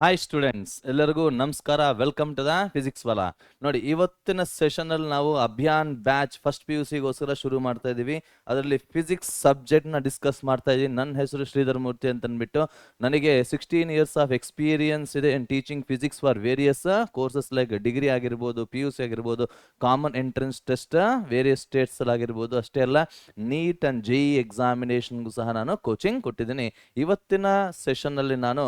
Hi students, ಎಲ್ಲರಿಗೂ ನಮಸ್ಕಾರ. Welcome to the physics ವಾಲ. ನೋಡಿ, ಇವತ್ತಿನ ಸೆಷನ್ ಅಲ್ಲಿ ನಾವು ಅಭಿಯಾನ್ ಬ್ಯಾಚ್ ಫಸ್ಟ್ PUC ಗೋಸ್ಕರ ಶುರು ಮಾಡ್ತಾ ಇದೀವಿ. ಅದರಲ್ಲಿ ಫಿಸಿಕ್ಸ್ ಸಬ್ಜೆಕ್ಟ್ ನ ಡಿಸ್ಕಸ್ ಮಾಡ್ತಾ ಇದೀವಿ. ನನ್ನ ಹೆಸರು ಶ್ರೀಧರ್ ಮೂರ್ತಿ ಅಂತ ಅಂದ್ಬಿಟ್ಟು ನನಗೆ 16 years ಆಫ್ ಎಕ್ಸ್ಪೀರಿಯನ್ಸ್ ಇದೆ in teaching physics for various courses like degree ಆಗಿರ್ಬೋದು, PUC ಆಗಿರ್ಬೋದು, common entrance test various States ಅಲ್ಲಿ ಆಗಿರ್ಬೋದು. ಅಷ್ಟೇ ಅಲ್ಲ, ನೀಟ್ ಅಂಡ್ JEE ಎಕ್ಸಾಮಿನೇಷನ್ಗೂ ಸಹ ನಾನು ಕೋಚಿಂಗ್ ಕೊಟ್ಟಿದ್ದೀನಿ. ಇವತ್ತಿನ ಸೆಷನ್ ಅಲ್ಲಿ ನಾನು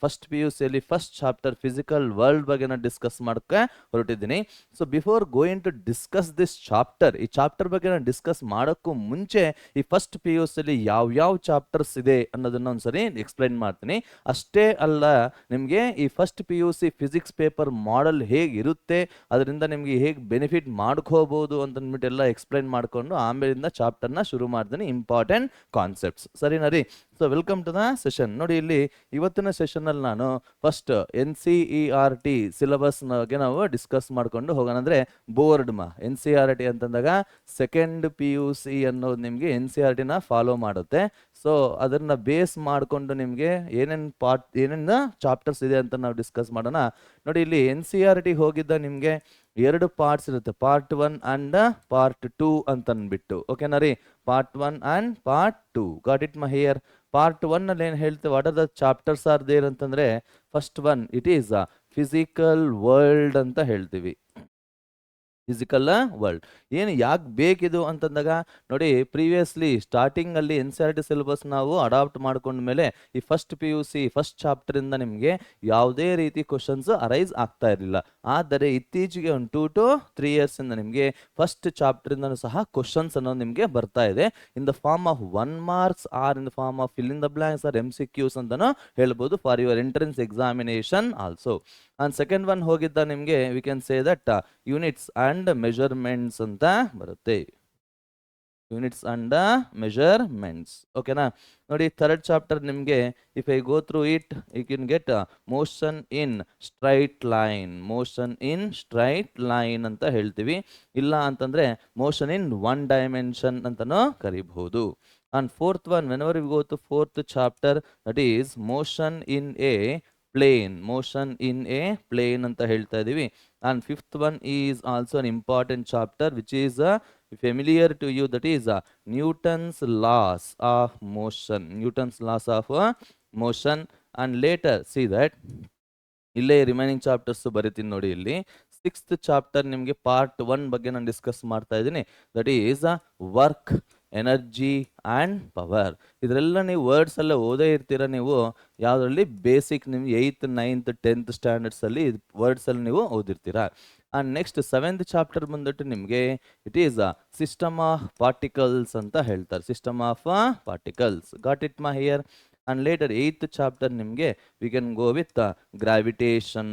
ಫಸ್ಟ್ PUC ಅಲ್ಲಿ ಫಸ್ಟ್ ಚಾಪ್ಟರ್ ಫಿಸಿಕಲ್ ವರ್ಲ್ಡ್ ಬಗ್ಗೆ ನಾನು ಡಿಸ್ಕಸ್ ಮಾಡಕ್ಕೆ ಹೊರಟಿದ್ದೀನಿ. So before going to discuss this chapter, ಈ ಚಾಪ್ಟರ್ ಬಗ್ಗೆ ನಾನು ಡಿಸ್ಕಸ್ ಮಾಡೋಕ್ಕೂ ಮುಂಚೆ ಈ ಫಸ್ಟ್ PUC ಅಲ್ಲಿ ಯಾವ ಚಾಪ್ಟರ್ಸ್ ಇದೆ ಅನ್ನೋದನ್ನ ಒಂದ್ಸರಿ ಎಕ್ಸ್ಪ್ಲೈನ್ ಮಾಡ್ತೀನಿ. ಅಷ್ಟೇ ಅಲ್ಲ, ನಿಮಗೆ ಈ first PUC physics paper model ಹೇಗಿರುತ್ತೆ, ಅದರಿಂದ ನಿಮಗೆ ಹೇಗೆ ಬೆನಿಫಿಟ್ ಮಾಡ್ಕೋಬಹುದು ಅಂತಂದ್ಬಿಟ್ಟು ಎಲ್ಲ ಎಕ್ಸ್ಪ್ಲೈನ್ ಮಾಡಿಕೊಂಡು ಆಮೇಲಿಂದ ಚಾಪ್ಟರ್ನ ಶುರು ಮಾಡ್ತೀನಿ. ಇಂಪಾರ್ಟೆಂಟ್ ಕಾನ್ಸೆಪ್ಟ್ಸ್, ಸರಿನಾ ರೀ? So welcome to the session. ನೋಡಿ, ಇಲ್ಲಿ ಇವತ್ತಿನ ಸೆಷನ್ ಅಲ್ಲಿ ನಾನು ಫಸ್ಟ್ NCERT ಸಿಲೆಬಸ್ ಬಗ್ಗೆ ನಾವು ಡಿಸ್ಕಸ್ ಮಾಡ್ಕೊಂಡು ಹೋಗೋಣ. ಅಂದ್ರೆ ಬೋರ್ಡ್ NCERT ಅಂತಂದಾಗ ಸೆಕೆಂಡ್ PUC ಅನ್ನೋದು ನಿಮಗೆ NCERT ನ ಫಾಲೋ ಮಾಡುತ್ತೆ. ಸೊ ಅದನ್ನ ಬೇಸ್ ಮಾಡಿಕೊಂಡು ನಿಮಗೆ ಏನೇನು ಚಾಪ್ಟರ್ಸ್ ಇದೆ ಅಂತ ನಾವು ಡಿಸ್ಕಸ್ ಮಾಡೋಣ. ನೋಡಿ, ಇಲ್ಲಿ NCERT ಹೋಗಿದ್ದ ನಿಮಗೆ ಎರಡು ಪಾರ್ಟ್ಸ್ ಇರುತ್ತೆ, ಪಾರ್ಟ್ 1 ಅಂಡ್ ಪಾರ್ಟ್ 2 ಅಂತ ಅಂದ್ಬಿಟ್ಟು. ಓಕೆನಾ ರೀ? Part 1 and part 2. Got it my here? Part 1 ಅಲ್ಲಿ ಏನು ಹೇಳ್ತೇವೆ, what are the chapters are there ಅಂತಂದ್ರೆ, first one it is physical world ಅಂತ ಹೇಳ್ತೀವಿ. ಫಿಸಿಕಲ್ ವರ್ಲ್ಡ್ ಏನು ಯಾಕೆ ಬೇಕಿದು ಅಂತಂದಾಗ, ನೋಡಿ, ಪ್ರೀವಿಯಸ್ಲಿ ಸ್ಟಾರ್ಟಿಂಗ್ ಅಲ್ಲಿ NCERT ಸಿಲೆಬಸ್ ನಾವು ಅಡಾಪ್ಟ್ ಮಾಡ್ಕೊಂಡ್ಮೇಲೆ ಈ ಫಸ್ಟ್ PUC ಫಸ್ಟ್ ಚಾಪ್ಟರ್ ಇಂದ ನಿಮಗೆ ಯಾವುದೇ ರೀತಿ ಕ್ವಶನ್ಸ್ ಅರೈಸ್ ಆಗ್ತಾ ಇರಲಿಲ್ಲ. ಆದರೆ ಇತ್ತೀಚೆಗೆ ಒಂದು 2 to 3 years ಇಂದ ನಿಮಗೆ ಫಸ್ಟ್ ಚಾಪ್ಟರ್ ಇಂದ ಸಹ ಕ್ವಶನ್ಸ್ ಅನ್ನೋದು ನಿಮಗೆ ಬರ್ತಾ ಇದೆ. In the form of 1 marks or in the form of fill in the blanks or MCQs ಅಂತಾನು ಹೇಳ್ಬೋದು, for your entrance examination also. And second one ಹೋಗಿದ್ದ ನಿಮಗೆ we can say that units and measurements ಅಂತ ಬರುತ್ತೆ. Units and measurements. ಓಕೆನಾ? ನೋಡಿ, third chapter ನಿಮಗೆ if I go through it, you can get motion in straight line ಅಂತ ಹೇಳ್ತೀವಿ. ಇಲ್ಲ ಅಂತಂದ್ರೆ ಮೋಷನ್ ಇನ್ 1 dimension ಅಂತಾನು ಕರಿಬಹುದು. And fourth one, whenever we go to fourth chapter, that is motion in a plane ಅಂತ ಹೇಳ್ತಾ ಇದೀವಿ. And fifth one is also an important chapter which is familiar to you, that is Newton's laws of motion. And later see that ಇಲ್ಲೇ remaining chapters ಬರೀತೀನಿ. ನೋಡಿ, ಇಲ್ಲಿ sixth chapter ನಿಮಗೆ part 1 ಬಗ್ಗೆ ನಾನು ಡಿಸ್ಕಸ್ ಮಾಡ್ತಾ ಇದ್ದೀನಿ, that is work, energy and power. ಇದರೆಲ್ಲ ನೀವು ವರ್ಡ್ಸ್ ಎಲ್ಲ ಓದೇ ಇರ್ತೀರ. ನೀವು ಯಾವುದರಲ್ಲಿ ಬೇಸಿಕ್ ನಿಮ್ಗೆ 8th 9th 10th ಸ್ಟ್ಯಾಂಡರ್ಡ್ಸ್ ಅಲ್ಲಿ ವರ್ಡ್ಸ್ ಅಲ್ಲಿ ನೀವು ಓದಿರ್ತೀರಾ. ಅಂಡ್ ನೆಕ್ಸ್ಟ್ 7th ಚಾಪ್ಟರ್ ಬಂದ್ಬಿಟ್ಟು ನಿಮಗೆ it is system of particles ಅಂತ ಹೇಳ್ತಾರೆ. System of particles, got it my here? And later 8th chapter ನಿಮಗೆ we can go with gravitation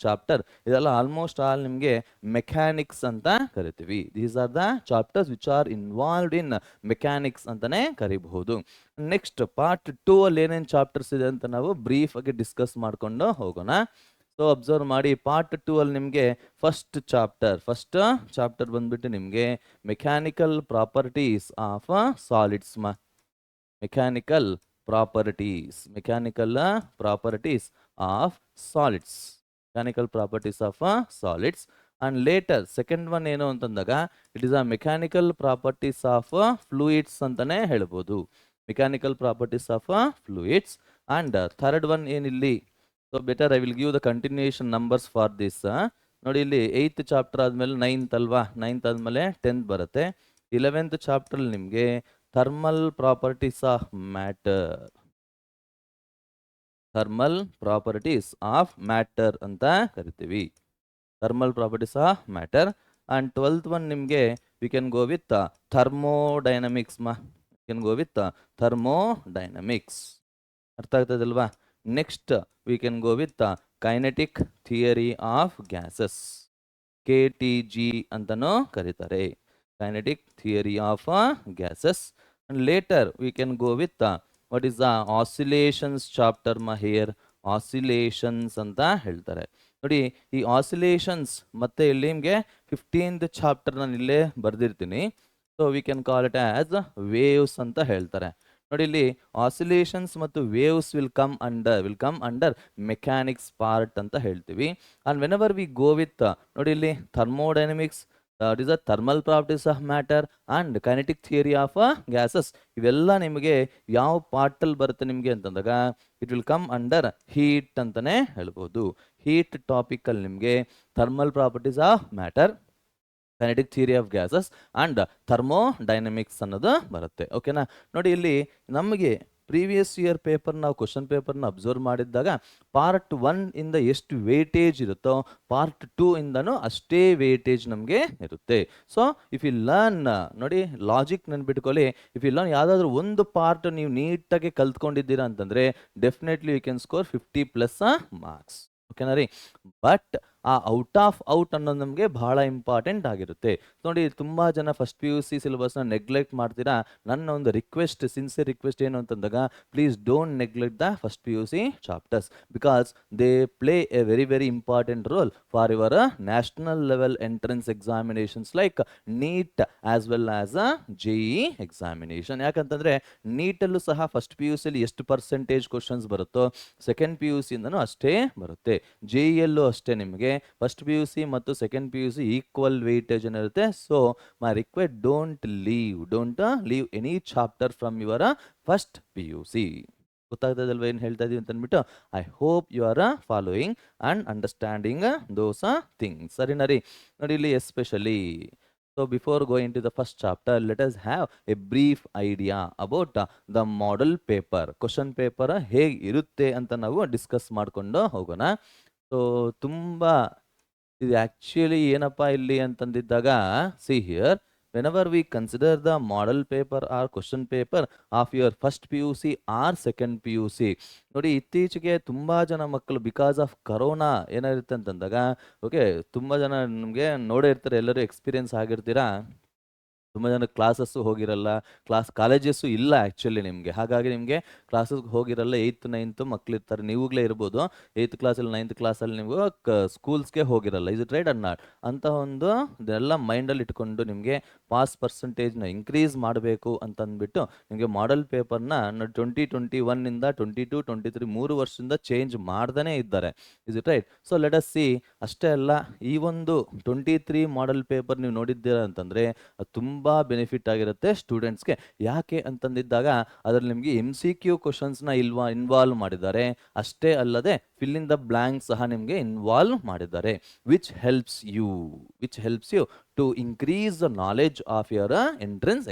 chapter. ಇದೆಲ್ಲ almost all ನಿಮಗೆ ಮೆಕ್ಯಾನಿಕ್ಸ್ ಅಂತ ಕರಿತೀವಿ. These are the chapters which are involved in mechanics ಅಂತಾನೆ ಕರಿಬಹುದು. Next part 2 ಅಲ್ಲಿ ಏನೇನು chapters ಇದೆ ಅಂತ ನಾವು ಬ್ರೀಫ್ ಆಗಿ ಡಿಸ್ಕಸ್ ಮಾಡ್ಕೊಂಡು ಹೋಗೋಣ. ಸೊ ಅಬ್ಸರ್ವ್ ಮಾಡಿ, ಪಾರ್ಟ್ 2 ಅಲ್ಲಿ ನಿಮಗೆ ಫಸ್ಟ್ ಚಾಪ್ಟರ್ ಬಂದ್ಬಿಟ್ಟು ನಿಮಗೆ mechanical properties of solids. Mechanical properties of solids. And later second one ಏನು ಅಂತಂದಾಗ, it is a mechanical properties of fluids ಅಂತಾನೆ ಹೇಳ್ಬೋದು. Mechanical properties of fluids. And third one ಏನಿಲ್ಲಿ, so better I will give the continuation numbers for this. ನೋಡಿ, ಇಲ್ಲಿ 8th chapter ಆದಮೇಲೆ 9th ಅಲ್ವಾ, 9th ಆದಮೇಲೆ 10th ಬರುತ್ತೆ. 11th ಚಾಪ್ಟರ್ ನಿಮಗೆ ಥರ್ಮಲ್ ಪ್ರಾಪರ್ಟೀಸ್ ಆಫ್ ಮ್ಯಾಟರ್ ಅಂತ ಕರಿತೀವಿ. Thermal properties of matter. And 12th one ನಿಮಗೆ we can go with thermodynamics. ಅರ್ಥ ಆಗ್ತದಲ್ವಾ? Next we can go with kinetic theory of gases, KTG ಅಂತನೂ ಕರೀತಾರೆ, kinetic theory of gases. And later we can go with what is the oscillations chapter here. Oscillations ಅಂತ ಹೇಳ್ತಾರೆ. ನೋಡಿ, ಈ oscillations ಮತ್ತೆ ಇಲ್ಲಿ ನಿಮಗೆ 15th ಚಾಪ್ಟರ್ ನಾನು ಇಲ್ಲೇ ಬರ್ದಿರ್ತೀನಿ. So we can call it as waves ಅಂತ ಹೇಳ್ತಾರೆ. ನೋಡಿ ಇಲ್ಲಿ ಆಸಿಲೇಷನ್ಸ್ ಮತ್ತು waves will come under mechanics part ಅಂತ ಹೇಳ್ತೀವಿ. And whenever we go with ನೋಡಿ ಇಲ್ಲಿ thermodynamics, it is a thermal properties of matter and kinetic theory of gases, ಇವೆಲ್ಲ ನಿಮಗೆ ಯಾವ ಪಾರ್ಟಲ್ಲಿ ಬರುತ್ತೆ ನಿಮಗೆ ಅಂತಂದಾಗ it will come under heat ಅಂತಾನೆ ಹೇಳ್ಬೋದು. ಹೀಟ್ ಟಾಪಿಕಲ್ಲಿ ನಿಮಗೆ thermal properties of matter, kinetic theory of gases and thermodynamics ಅನ್ನೋದು ಬರುತ್ತೆ. ಓಕೆನಾ. ನೋಡಿ ಇಲ್ಲಿ ನಮಗೆ ಪ್ರೀವಿಯಸ್ ಇಯರ್ ಪೇಪರ್ ನಾವು ಕ್ವಶನ್ ಪೇಪರ್ನ ಅಬ್ಸರ್ವ್ ಮಾಡಿದ್ದಾಗ ಪಾರ್ಟ್ 1 ಇಂದ ಎಷ್ಟು ವೇಟೇಜ್ ಇರುತ್ತೋ ಪಾರ್ಟ್ 2 ಇಂದನೂ ಅಷ್ಟೇ ವೇಟೇಜ್ ನಮಗೆ ಇರುತ್ತೆ. ಸೊ ಇಫ್ ಯು ಲರ್ನ್, ನೋಡಿ ಲಾಜಿಕ್ ನೆನ್ಬಿಟ್ಕೊಳ್ಳಿ, ಇಫ್ ಯು ಲರ್ನ್ ಯಾವುದಾದ್ರೂ ಒಂದು ಪಾರ್ಟ್ ನೀವು ನೀಟಾಗಿ ಕಲ್ತ್ಕೊಂಡಿದ್ದೀರಾ ಅಂತಂದರೆ definitely you can score 50+ marks. ಓಕೆನಾ ರೀ. ಬಟ್ ಆ ಔಟ್ ಆಫ್ ಔಟ್ ಅನ್ನೋದು ನಮಗೆ ಬಹಳ ಇಂಪಾರ್ಟೆಂಟ್ ಆಗಿರುತ್ತೆ. ನೋಡಿ ತುಂಬ ಜನ ಫಸ್ಟ್ PUC ಸಿಲೆಬಸ್ನ ನೆಗ್ಲೆಕ್ಟ್ ಮಾಡ್ತೀರಾ. ನನ್ನ ಒಂದು ರಿಕ್ವೆಸ್ಟ್, ಸಿನ್ಸಿಯರ್ ರಿಕ್ವೆಸ್ಟ್ ಏನು ಅಂತಂದಾಗ please don't neglect the first PUC chapters because they play A very very important roll for your national level entrance examinations like neat as well as JEE examination. ಯಾಕಂತಂದರೆ ನೀಟಲ್ಲೂ ಸಹ first PUCಲಿ ಎಷ್ಟು percentage questions ಬರುತ್ತೋ second PUCಯಿಂದನೂ ಅಷ್ಟೇ ಬರುತ್ತೆ. JEEಯಲ್ಲೂ ಅಷ್ಟೇ ನಿಮಗೆ first PUC ಮತ್ತು second PUC equal weightage ಏನಿರುತ್ತೆ. So my request don't leave any chapter from your first PUC. ಗೊತ್ತಾಗ್ತದಲ್ವ ಏನು ಹೇಳ್ತಾ ಇದೀವಿ ಅಂತ ಅಂದ್ಬಿಟ್ಟು. I hope you are following and understanding those things. ಸರಿನಾ ರೀ. ನೋಡಿ ಇಲ್ಲಿ especially so before going to the first chapter, let us have a brief idea about the model paper. Question paper ಹೇಗೆ ಇರುತ್ತೆ ಅಂತ ನಾವು ಡಿಸ್ಕಸ್ ಮಾಡ್ಕೊಂಡು ಹೋಗೋಣ. ಸೊ ತುಂಬ ಇದು ಆ್ಯಕ್ಚುಲಿ ಏನಪ್ಪ ಇಲ್ಲಿ ಅಂತಂದಿದ್ದಾಗ see here, whenever we consider the model paper or question paper of your first PUC or second PUC, ನೋಡಿ ಇತ್ತೀಚೆಗೆ ತುಂಬ ಜನ ಮಕ್ಕಳು ಬಿಕಾಸ್ ಆಫ್ ಕರೋನಾ ಏನಾಗಿರುತ್ತೆ ಅಂತಂದಾಗ ಓಕೆ ತುಂಬ ಜನ ನಮಗೆ ನೋಡೇ ಇರ್ತಾರೆ, ಎಲ್ಲರೂ ಎಕ್ಸ್ಪೀರಿಯನ್ಸ್ ಆಗಿರ್ತೀರಾ. ತುಂಬ ಜನ ಕ್ಲಾಸಸ್ಸು ಹೋಗಿರಲ್ಲ, ಕಾಲೇಜಸ್ಸು ಇಲ್ಲ ಆ್ಯಕ್ಚುಲಿ ನಿಮಗೆ. ಹಾಗಾಗಿ ನಿಮಗೆ ಕ್ಲಾಸಸ್ಗೆ ಹೋಗಿರಲ್ಲ. 8th 9th ಮಕ್ಕಳಿರ್ತಾರೆ, ನೀವುಗಳೇ ಇರ್ಬೋದು 8th ಕ್ಲಾಸಲ್ಲಿ 9th ಕ್ಲಾಸಲ್ಲಿ ನೀವು ಸ್ಕೂಲ್ಸ್ಗೆ ಹೋಗಿರಲ್ಲ. Is it right or not? ಅಂತ ಒಂದು ಇದೆಲ್ಲ ಮೈಂಡಲ್ಲಿ ಇಟ್ಕೊಂಡು ನಿಮಗೆ ಪಾಸ್ ಪರ್ಸೆಂಟೇಜ್ನ ಇನ್ಕ್ರೀಸ್ ಮಾಡಬೇಕು ಅಂತಂದ್ಬಿಟ್ಟು ನಿಮಗೆ ಮಾಡೆಲ್ ಪೇಪರ್ನ 2021ಇಂದ 22 23 3 ವರ್ಷದಿಂದ ಚೇಂಜ್ ಮಾಡ್ದೇ ಇದ್ದಾರೆ. Is it right? So let us C. ಅಷ್ಟೇ ಅಲ್ಲ, ಈ ಒಂದು 23 ಮಾಡೆಲ್ ಪೇಪರ್ ನೀವು ನೋಡಿದ್ದೀರಾ ಅಂತಂದರೆ ಅದು ತುಂಬ ಬೆನಿಫಿಟ್ ಆಗಿರುತ್ತೆ ಸ್ಟೂಡೆಂಟ್ಸ್ಗೆ. ಯಾಕೆ ಅಂತಂದಿದ್ದಾಗ ಅದರಲ್ಲಿ ನಿಮಗೆ MCQ ಕ್ವಶನ್ಸ್ನ ಇನ್ವಾಲ್ವ್ ಮಾಡಿದ್ದಾರೆ. ಅಷ್ಟೇ ಅಲ್ಲದೆ ಫಿಲ್ ಇನ್ ದ ಬ್ಲ್ಯಾಂಕ್ ಸಹ ನಿಮಗೆ ಇನ್ವಾಲ್ವ್ ಮಾಡಿದ್ದಾರೆ, which helps you to increase the knowledge of your entrance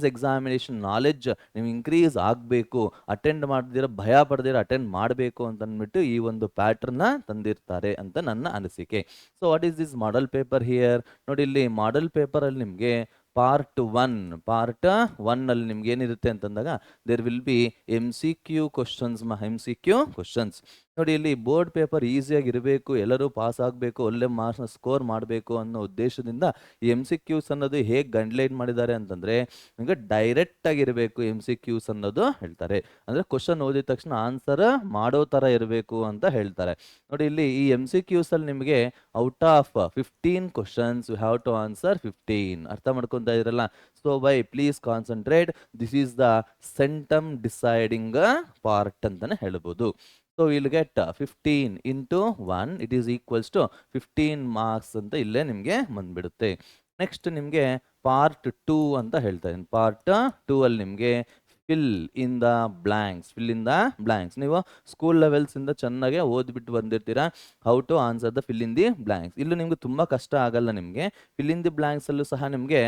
examination knowledge ನೀವು ಇನ್ಕ್ರೀಸ್ ಆಗಬೇಕು. ಅಟೆಂಡ್ ಮಾಡದಿರ ಭಯ ಪಡೆದಿರ ಅಟೆಂಡ್ ಮಾಡಬೇಕು ಅಂತಂದ್ಬಿಟ್ಟು ಈ ಒಂದು ಪ್ಯಾಟರ್ನ ತಂದಿರ್ತಾರೆ ಅಂತ ನನ್ನ ಅನಿಸಿಕೆ. So what is this model paper here? ನೋಡಿ ಇಲ್ಲಿ ಮಾಡೆಲ್ ಪೇಪರಲ್ಲಿ ನಿಮಗೆ ಪಾರ್ಟ್ 1 ಅಲ್ಲಿ ನಿಮ್ಗೆ ಏನಿರುತ್ತೆ ಅಂತಂದಾಗ there will be MCQ questions. ನೋಡಿ ಇಲ್ಲಿ ಬೋರ್ಡ್ ಪೇಪರ್ ಈಸಿಯಾಗಿ ಇರಬೇಕು, ಎಲ್ಲರೂ ಪಾಸ್ ಆಗಬೇಕು, ಒಳ್ಳೆ ಮಾರ್ಕ್ಸ್ನ ಸ್ಕೋರ್ ಮಾಡಬೇಕು ಅನ್ನೋ ಉದ್ದೇಶದಿಂದ ಈ MCQs ಅನ್ನೋದು ಹೇಗೆ ಗೈಡ್ಲೈನ್ ಮಾಡಿದ್ದಾರೆ ಅಂತಂದರೆ ನಿಮಗೆ ಡೈರೆಕ್ಟ್ ಆಗಿರಬೇಕು MCQs ಅನ್ನೋದು ಹೇಳ್ತಾರೆ. ಅಂದರೆ ಕ್ವಶನ್ ಓದಿದ ತಕ್ಷಣ ಆನ್ಸರ್ ಮಾಡೋ ಥರ ಇರಬೇಕು ಅಂತ ಹೇಳ್ತಾರೆ. ನೋಡಿ ಇಲ್ಲಿ ಈ MCQs ಅಲ್ಲಿ ನಿಮಗೆ out of 15 questions you have to answer 15. ಅರ್ಥ ಮಾಡ್ಕೊತಾ ಇದ್ರಲ್ಲ? So by please concentrate, this is the centum deciding part ಅಂತಾನೆ ಹೇಳ್ಬೋದು. So will get 15 into 1 it is equals to 15 marks ಅಂತ ಇಲ್ಲೇ ನಿಮಗೆ ಬಂದ್ಬಿಡುತ್ತೆ. ನೆಕ್ಸ್ಟ್ ನಿಮಗೆ ಪಾರ್ಟ್ 2 ಅಂತ ಹೇಳ್ತಾ ಇದ್ದೀನಿ. ಪಾರ್ಟ್ 2 ಅಲ್ಲಿ ನಿಮಗೆ ಫಿಲ್ ಇನ್ ದ ಬ್ಲ್ಯಾಂಕ್ಸ್. ನೀವು ಸ್ಕೂಲ್ ಲೆವೆಲ್ಸಿಂದ ಚೆನ್ನಾಗಿ ಓದ್ಬಿಟ್ಟು ಬಂದಿರ್ತೀರಾ, how to answer the fill in the blanks. ಇಲ್ಲೂ ನಿಮ್ಗೆ ತುಂಬ ಕಷ್ಟ ಆಗಲ್ಲ. ನಿಮಗೆ ಫಿಲ್ ಇನ್ ದಿ ಬ್ಲ್ಯಾಂಕ್ಸಲ್ಲೂ ಸಹ ನಿಮಗೆ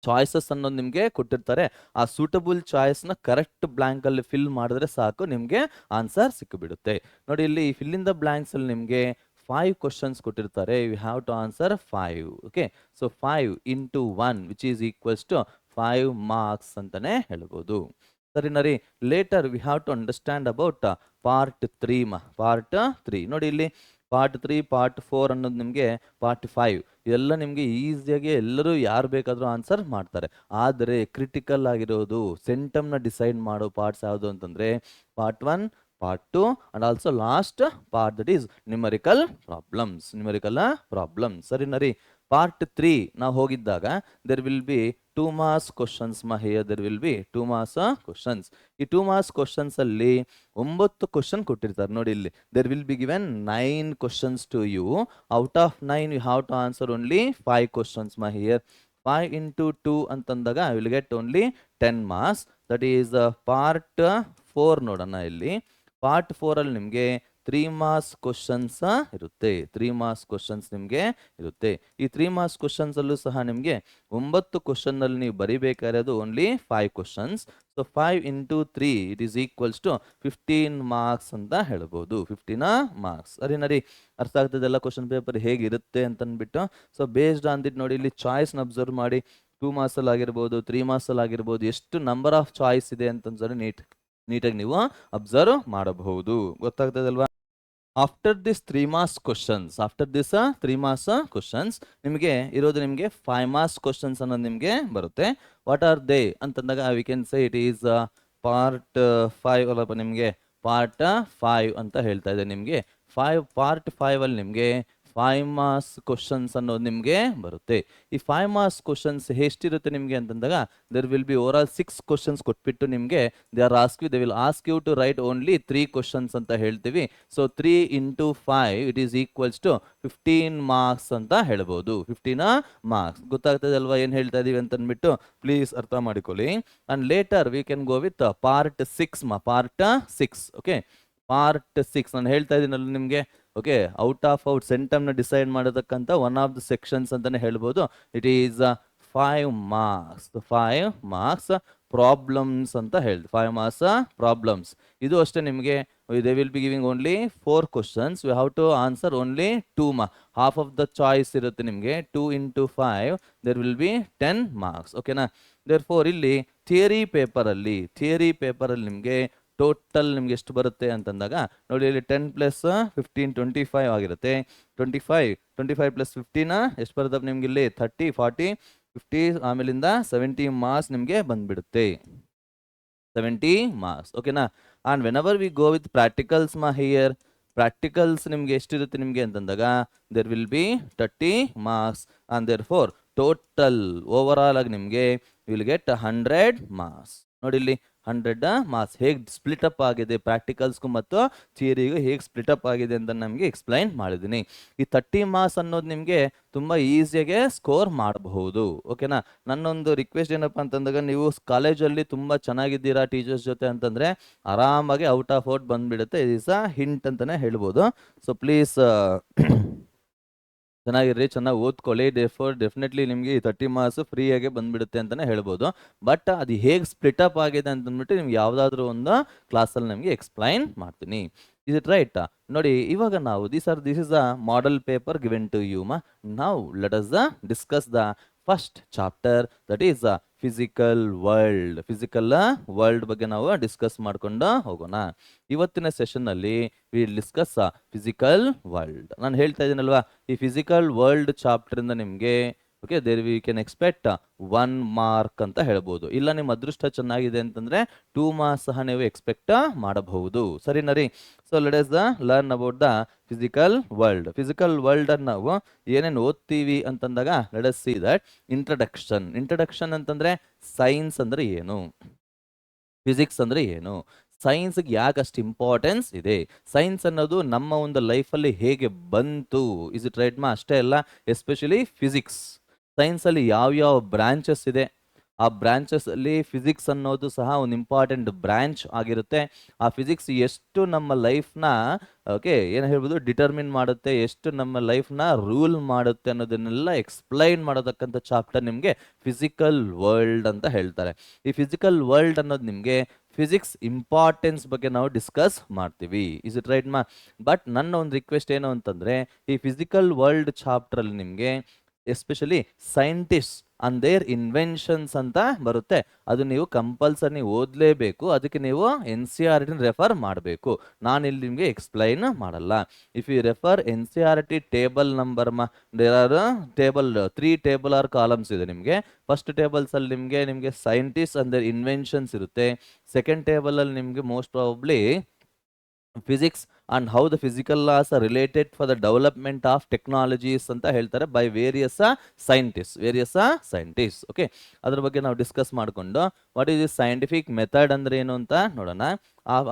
ಚಾಯ್ಸಸ್ ಅನ್ನೋದು ನಿಮಗೆ ಕೊಟ್ಟಿರ್ತಾರೆ. ಆ ಸೂಟಬಲ್ ಚಾಯ್ಸ್ನ ಕರೆಕ್ಟ್ ಬ್ಲ್ಯಾಂಕಲ್ಲಿ ಫಿಲ್ ಮಾಡಿದ್ರೆ ಸಾಕು, ನಿಮಗೆ ಆನ್ಸರ್ ಸಿಕ್ಕಿಬಿಡುತ್ತೆ. ನೋಡಿ ಇಲ್ಲಿ ಫಿಲ್ ಇನ್ ದ ಬ್ಲ್ಯಾಂಕ್ಸಲ್ಲಿ ನಿಮಗೆ 5 ಕ್ವಶನ್ಸ್ ಕೊಟ್ಟಿರ್ತಾರೆ. You have to answer 5. Okay, so 5 into 1 which is equals to 5 marks ಅಂತಾನೆ ಹೇಳ್ಬೋದು. ಸರಿನಾ ರೀ. Later we have to understand about part 3. ನೋಡಿ ಇಲ್ಲಿ ಪಾರ್ಟ್ 3 ಪಾರ್ಟ್ 4 ಅನ್ನೋದು ನಿಮಗೆ ಪಾರ್ಟ್ 5 ಎಲ್ಲ ನಿಮಗೆ ಈಸಿಯಾಗಿ ಎಲ್ಲರೂ ಯಾರು ಬೇಕಾದರೂ ಆನ್ಸರ್ ಮಾಡ್ತಾರೆ. ಆದರೆ ಕ್ರಿಟಿಕಲ್ ಆಗಿರೋದು ಸೆಂಟಮ್ನ ಡಿಸೈಡ್ ಮಾಡೋ ಪಾರ್ಟ್ಸ್ ಯಾವುದು ಅಂತಂದರೆ part 1 part 2 and also last part that is numerical problems. ಸರಿನಾ ರೀ. ಪಾರ್ಟ್ 3 ನಾವು ಹೋಗಿದ್ದಾಗ there will be 2 marks questions here there will be 2 marks questions. ಈ 2 marks questions ಅಲ್ಲಿ 9 ಕ್ವಶನ್ ಕೊಟ್ಟಿರ್ತಾರೆ ನೋಡಿ ಇಲ್ಲಿ. there will be given 9 questions to you. out of 9 you have to answer only 5 questions here. 5 into 2 ಅಂತಂದಾಗ I will get only 10 marks. that is part 4 ನೋಡೋಣ ಇಲ್ಲಿ. Part 4 ಅಲ್ಲಿ ನಿಮಗೆ 3 marks questions ಇರುತ್ತೆ. 3 marks questions ನಿಮಗೆ ಇರುತ್ತೆ. ಈ 3 marks questions ಅಲ್ಲೂ ಸಹ ನಿಮಗೆ 9 ಕ್ವಶನ್ ಅಲ್ಲಿ ನೀವು ಬರಿಬೇಕಾಗಿರೋದು only 5 questions. So 5 into 3 it is equals to 15 marks ಅಂತ ಹೇಳ್ಬೋದು. 15 marks. ಸರಿ ನರಿ, ಅರ್ಥ ಆಗ್ತದೆ ಎಲ್ಲ ಕ್ವಶನ್ ಪೇಪರ್ ಹೇಗಿರುತ್ತೆ ಅಂತ ಅಂದ್ಬಿಟ್ಟು. ಸೊ ಬೇಸ್ಡ್ ಆನ್ ದಿಟ್ ನೋಡಿ ಇಲ್ಲಿ ಚಾಯ್ಸ್ನ ಅಬ್ಸರ್ವ್ ಮಾಡಿ. 2 marks ಅಲ್ಲಿ ಆಗಿರ್ಬೋದು, 3 marks ಅಲ್ಲಿ ಆಗಿರ್ಬೋದು, ಎಷ್ಟು ನಂಬರ್ ಆಫ್ ಚಾಯ್ಸ್ ಇದೆ ಅಂತಂದ್ರೆ ನೀಟಾಗಿ ನೀವು ಅಬ್ಸರ್ವ್ ಮಾಡಬಹುದು. ಗೊತ್ತಾಗ್ತದಲ್ವಾ? After this 3 marks questions, after this 3 marks questions ನಿಮಗೆ ಇರೋದು ನಿಮಗೆ 5 marks questions ಅನ್ನೋದು ನಿಮಗೆ ಬರುತ್ತೆ. ವಾಟ್ ಆರ್ ದೇ ಅಂತಂದಾಗ we can say it is part 5 ಅಲ್ಲಪ್ಪ, ನಿಮಗೆ ಪಾರ್ಟ್ 5 ಅಂತ ಹೇಳ್ತಾ ಇದೆ. ನಿಮಗೆ ಪಾರ್ಟ್ 5 ಅಲ್ಲಿ ನಿಮಗೆ 5 marks questions ಅನ್ನೋದು ನಿಮಗೆ ಬರುತ್ತೆ. ಈ 5 marks questions ಎಷ್ಟಿರುತ್ತೆ ನಿಮಗೆ ಅಂತಂದಾಗ there will be overall 6 questions ಕೊಟ್ಬಿಟ್ಟು ನಿಮಗೆ they will ask you to write only 3 questions ಅಂತ ಹೇಳ್ತೀವಿ. So 3 into 5 it is equals to 15 marks ಅಂತ ಹೇಳ್ಬೋದು. 15 marks. ಗೊತ್ತಾಗ್ತದೆ ಅಲ್ವಾ ಏನು ಹೇಳ್ತಾ ಇದೀವಿ ಅಂತ ಅಂದ್ಬಿಟ್ಟು? ಪ್ಲೀಸ್ ಅರ್ಥ ಮಾಡಿಕೊಳ್ಳಿ. And later we can go with part 6 part 6. Okay, part 6 ನಾನು ಹೇಳ್ತಾ ಇದ್ದೀನಲ್ಲ ನಿಮಗೆ. ಓಕೆ, ಔಟ್ ಆಫ್ ಸೆಂಟಮ್ನ ಡಿಸೈಡ್ ಮಾಡತಕ್ಕಂಥ ಒನ್ ಆಫ್ ದ ಸೆಕ್ಷನ್ಸ್ ಅಂತಾನೆ ಹೇಳ್ಬೋದು. It is 5 marks. 5 marks problems ಅಂತ ಹೇಳ್ದು. 5 marks ಪ್ರಾಬ್ಲಮ್ಸ್. ಇದು ಅಷ್ಟೇ ನಿಮಗೆ. They will be giving only 4 questions. We have to answer only 2 marks. Half of the choice ಇರುತ್ತೆ ನಿಮಗೆ. 2 into 5 there will B 10 marks. ಓಕೆನಾ? ದೇರ್ ಫೋರ್ ಇಲ್ಲಿ ಥಿಯರಿ ಪೇಪರಲ್ಲಿ ನಿಮಗೆ ಟೋಟಲ್ ನಿಮ್ಗೆ ಎಷ್ಟು ಬರುತ್ತೆ ಅಂತಂದಾಗ ನೋಡಿ ಇಲ್ಲಿ 10 + 15 25 ಆಗಿರುತ್ತೆ. 25 + 15 ಎಷ್ಟು ಬರುತ್ತೆ ನಿಮ್ಗೆ ಇಲ್ಲಿ? 30 40 50 ಆಮೇಲಿಂದ 70 marks ನಿಮಗೆ ಬಂದ್ಬಿಡುತ್ತೆ. 70 marks. ಓಕೆನಾ? And whenever we go with practicals here, practicals ನಿಮ್ಗೆ ಎಷ್ಟಿರುತ್ತೆ ನಿಮಗೆ ಅಂತಂದಾಗ there will be 30 marks. And therefore total overall ಆಗಿ ನಿಮಗೆ ವಿಲ್ ಗೆಟ್ 100 marks. ನೋಡಿ ಇಲ್ಲಿ 100 marks ಹೇಗೆ ಸ್ಪ್ಲಿಟ್ ಅಪ್ ಆಗಿದೆ, ಪ್ರಾಕ್ಟಿಕಲ್ಸ್ಗೂ ಮತ್ತು ಥಿಯರಿಗೂ ಹೇಗೆ ಸ್ಪ್ಲಿಟ್ ಅಪ್ ಆಗಿದೆ ಅಂತ ನಮಗೆ ಎಕ್ಸ್ಪ್ಲೈನ್ ಮಾಡಿದ್ದೀನಿ. ಈ 30 marks ಅನ್ನೋದು ನಿಮಗೆ ತುಂಬ ಈಸಿಯಾಗೆ ಸ್ಕೋರ್ ಮಾಡಬಹುದು. ಓಕೆನಾ? ನನ್ನೊಂದು ರಿಕ್ವೆಸ್ಟ್ ಏನಪ್ಪ ಅಂತಂದಾಗ, ನೀವು ಕಾಲೇಜಲ್ಲಿ ತುಂಬ ಚೆನ್ನಾಗಿದ್ದೀರಾ ಟೀಚರ್ಸ್ ಜೊತೆ ಅಂತಂದರೆ ಆರಾಮಾಗಿ ಔಟ್ ಆಫ್ ಔಟ್ ಬಂದುಬಿಡುತ್ತೆ. ಇದು ಇಸ್ ಅ ಹಿಂಟ್ ಅಂತಲೇ ಹೇಳ್ಬೋದು. ಸೊ ಪ್ಲೀಸ್ ಚೆನ್ನಾಗಿರ್ರಿ, ಚೆನ್ನಾಗಿ ಓದ್ಕೊಳ್ಳಿ. ಡೆಫಿನೆಟ್ಲಿ ನಿಮಗೆ ಈ 30 marks ಫ್ರೀಯಾಗೆ ಬಂದುಬಿಡುತ್ತೆ ಅಂತಲೇ ಹೇಳ್ಬೋದು. ಬಟ್ ಅದು ಹೇಗೆ ಸ್ಪ್ಲಿಟ್ ಅಪ್ ಆಗಿದೆ ಅಂತಂದ್ಬಿಟ್ಟು ನಿಮ್ಗೆ ಯಾವುದಾದ್ರೂ ಒಂದು ಕ್ಲಾಸಲ್ಲಿ ನಮಗೆ ಎಕ್ಸ್ಪ್ಲೈನ್ ಮಾಡ್ತೀನಿ. Is it right? ನೋಡಿ ಇವಾಗ ನಾವು this is a model paper given to you. ನಾವು let us discuss the first chapter, that is physical world ಬಗ್ಗೆ ನಾವು ಡಿಸ್ಕಸ್ ಮಾಡ್ಕೊಂಡು ಹೋಗೋಣ. ಇವತ್ತಿನ ಸೆಷನ್ನಲ್ಲಿ ವಿ ಡಿಸ್ಕಸ್ ಫಿಸಿಕಲ್ ವರ್ಲ್ಡ್. ನಾನು ಹೇಳ್ತಾ ಇದ್ದೀನಲ್ವಾ, ಈ ಫಿಸಿಕಲ್ ವರ್ಲ್ಡ್ ಚಾಪ್ಟರಿಂದ ನಿಮಗೆ okay there we can expect 1 mark ಅಂತ ಹೇಳ್ಬೋದು. ಇಲ್ಲ ನಿಮ್ಮ ಅದೃಷ್ಟ ಚೆನ್ನಾಗಿದೆ ಅಂತಂದ್ರೆ 2 marks ಸಹ ನೀವು ಎಕ್ಸ್ಪೆಕ್ಟ್ ಮಾಡಬಹುದು. ಸರಿನರಿ? So let us learn about the physical world ಅನ್ನು ನಾವು ಏನೇನು ಓದ್ತೀವಿ ಅಂತಂದಾಗ let us see that introduction ಅಂತಂದ್ರೆ ಸೈನ್ಸ್ ಅಂದ್ರೆ ಏನು, ಫಿಸಿಕ್ಸ್ ಅಂದ್ರೆ ಏನು, ಸೈನ್ಸ್ಗೆ ಯಾಕೆ ಅಷ್ಟು ಇಂಪಾರ್ಟೆನ್ಸ್ ಇದೆ, ಸೈನ್ಸ್ ಅನ್ನೋದು ನಮ್ಮ ಒಂದು ಲೈಫಲ್ಲಿ ಹೇಗೆ ಬಂತು, ಇಸ್ ಇಟ್ ರೈಟ್ ಅಷ್ಟೇ ಅಲ್ಲ, ಎಸ್ಪೆಷಲಿ ಫಿಸಿಕ್ಸ್ ಸೈನ್ಸಲ್ಲಿ ಯಾವ್ಯಾವ ಬ್ರಾಂಚಸ್ ಇದೆ, ಆ ಬ್ರಾಂಚಸ್ ಅಲ್ಲಿ ಫಿಸಿಕ್ಸ್ ಅನ್ನೋದು ಸಹ ಒಂದು ಇಂಪಾರ್ಟೆಂಟ್ ಬ್ರಾಂಚ್ ಆಗಿರುತ್ತೆ. ಆ ಫಿಸಿಕ್ಸ್ ಎಷ್ಟು ನಮ್ಮ ಲೈಫ್ನ ಓಕೆ ಏನು ಹೇಳ್ಬೋದು ಡಿಟರ್ಮಿನ್ ಮಾಡುತ್ತೆ, ಎಷ್ಟು ನಮ್ಮ ಲೈಫ್ನ ರೂಲ್ ಮಾಡುತ್ತೆ ಅನ್ನೋದನ್ನೆಲ್ಲ ಎಕ್ಸ್ಪ್ಲೈನ್ ಮಾಡತಕ್ಕಂಥ ಚಾಪ್ಟರ್ ನಿಮಗೆ ಫಿಸಿಕಲ್ ವರ್ಲ್ಡ್ ಅಂತ ಹೇಳ್ತಾರೆ. ಈ ಫಿಸಿಕಲ್ ವರ್ಲ್ಡ್ ಅನ್ನೋದು ನಿಮಗೆ ಫಿಸಿಕ್ಸ್ ಇಂಪಾರ್ಟೆನ್ಸ್ ಬಗ್ಗೆ ನಾವು ಡಿಸ್ಕಸ್ ಮಾಡ್ತೀವಿ. ಇಸ್ ಇಟ್ ರೈಟ್ ಬಟ್ ನನ್ನ ಒಂದು ರಿಕ್ವೆಸ್ಟ್ ಏನು ಅಂತಂದರೆ, ಈ ಫಿಸಿಕಲ್ ವರ್ಲ್ಡ್ ಚಾಪ್ಟ್ರಲ್ಲಿ ನಿಮಗೆ especially scientist and their inventions ಅಂತ ಬರುತ್ತೆ. ಅದು ನೀವು ಕಂಪಲ್ಸರಿ ಓದಲೇಬೇಕು. ಅದಕ್ಕೆ ನೀವು NCERT ರೆಫರ್ ಮಾಡಬೇಕು. ನಾನು ಇಲ್ಲಿ ನಿಮಗೆ ಎಕ್ಸ್ಪ್ಲೈನ್ ಮಾಡಲ್ಲ. If you refer NCERT table number there are table 3 table or columns ಇದೆ ನಿಮಗೆ. ಫಸ್ಟ್ ಟೇಬಲ್ಸಲ್ಲಿ ನಿಮಗೆ ಸೈಂಟಿಸ್ಟ್ ಅಂಡ್ ದೇರ್ ಇನ್ವೆನ್ಷನ್ಸ್ ಇರುತ್ತೆ. ಸೆಕೆಂಡ್ ಟೇಬಲಲ್ಲಿ ನಿಮಗೆ most probably physics and how the physical laws are related for the development of technologies ಅಂತ ಹೇಳ್ತಾರೆ by various scientists. Okay, ಅದ್ರ ಬಗ್ಗೆ ನಾವು ಡಿಸ್ಕಸ್ ಮಾಡಿಕೊಂಡು what is this scientific method ಅಂದ್ರೆ ಏನು ಅಂತ ನೋಡೋಣ.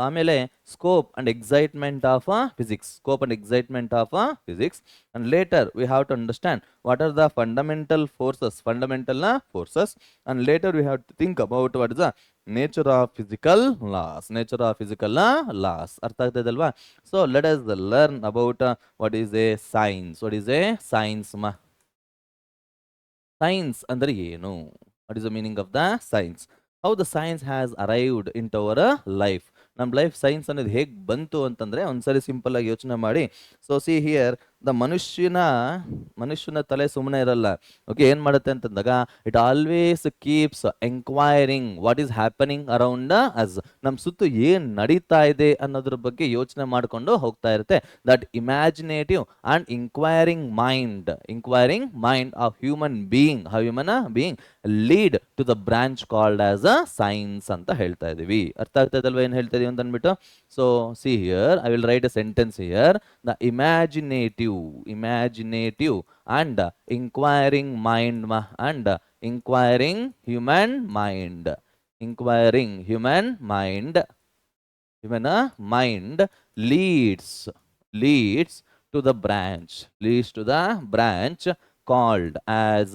ಆಮೇಲೆ scope and excitement of physics and later we have to understand what are the fundamental forces and later we have to think about what is the nature of physical laws. ಅರ್ಥ ಆಗ್ತದೆ ಅಲ್ವಾ? So let us learn about what is a science. Science ಅಂದ್ರೆ ಏನು? What is the meaning of the science? How the science has arrived into our life. ನಮ್ಮ life science ಅನ್ನೋದು ಹೇಗೆ ಬಂತು ಅಂತಂದ್ರೆ ಒಂದ್ಸರಿ ಸಿಂಪಲ್ ಆಗಿ ಯೋಚನೆ ಮಾಡಿ. ಸೊ ಸಿ ಹಿಯರ್ ದ ಮನುಷ್ಯನ ತಲೆ ಸುಮ್ಮನೆ ಇರಲ್ಲ. ಓಕೆ, ಏನ್ ಮಾಡುತ್ತೆ ಅಂತಂದಾಗ it always keeps enquiring what is happening around us. ನಮ್ಮ ಸುತ್ತು ಏನ್ ನಡೀತಾ ಇದೆ ಅನ್ನೋದ್ರ ಬಗ್ಗೆ ಯೋಚನೆ ಮಾಡಿಕೊಂಡು ಹೋಗ್ತಾ ಇರುತ್ತೆ. That imaginative and inquiring mind of human being lead to the branch called as a science ಅಂತ ಹೇಳ್ತಾ ಇದೀವಿ. ಅರ್ಥ ಆಗ್ತದಲ್ವಾ ಏನ್ ಹೇಳ್ತಾ ಇದೀವಿ ಅಂತ ಅಂದ್ಬಿಟ್ಟು? So see here I will write A sentence here. The imaginative and inquiring human mind leads to the branch called as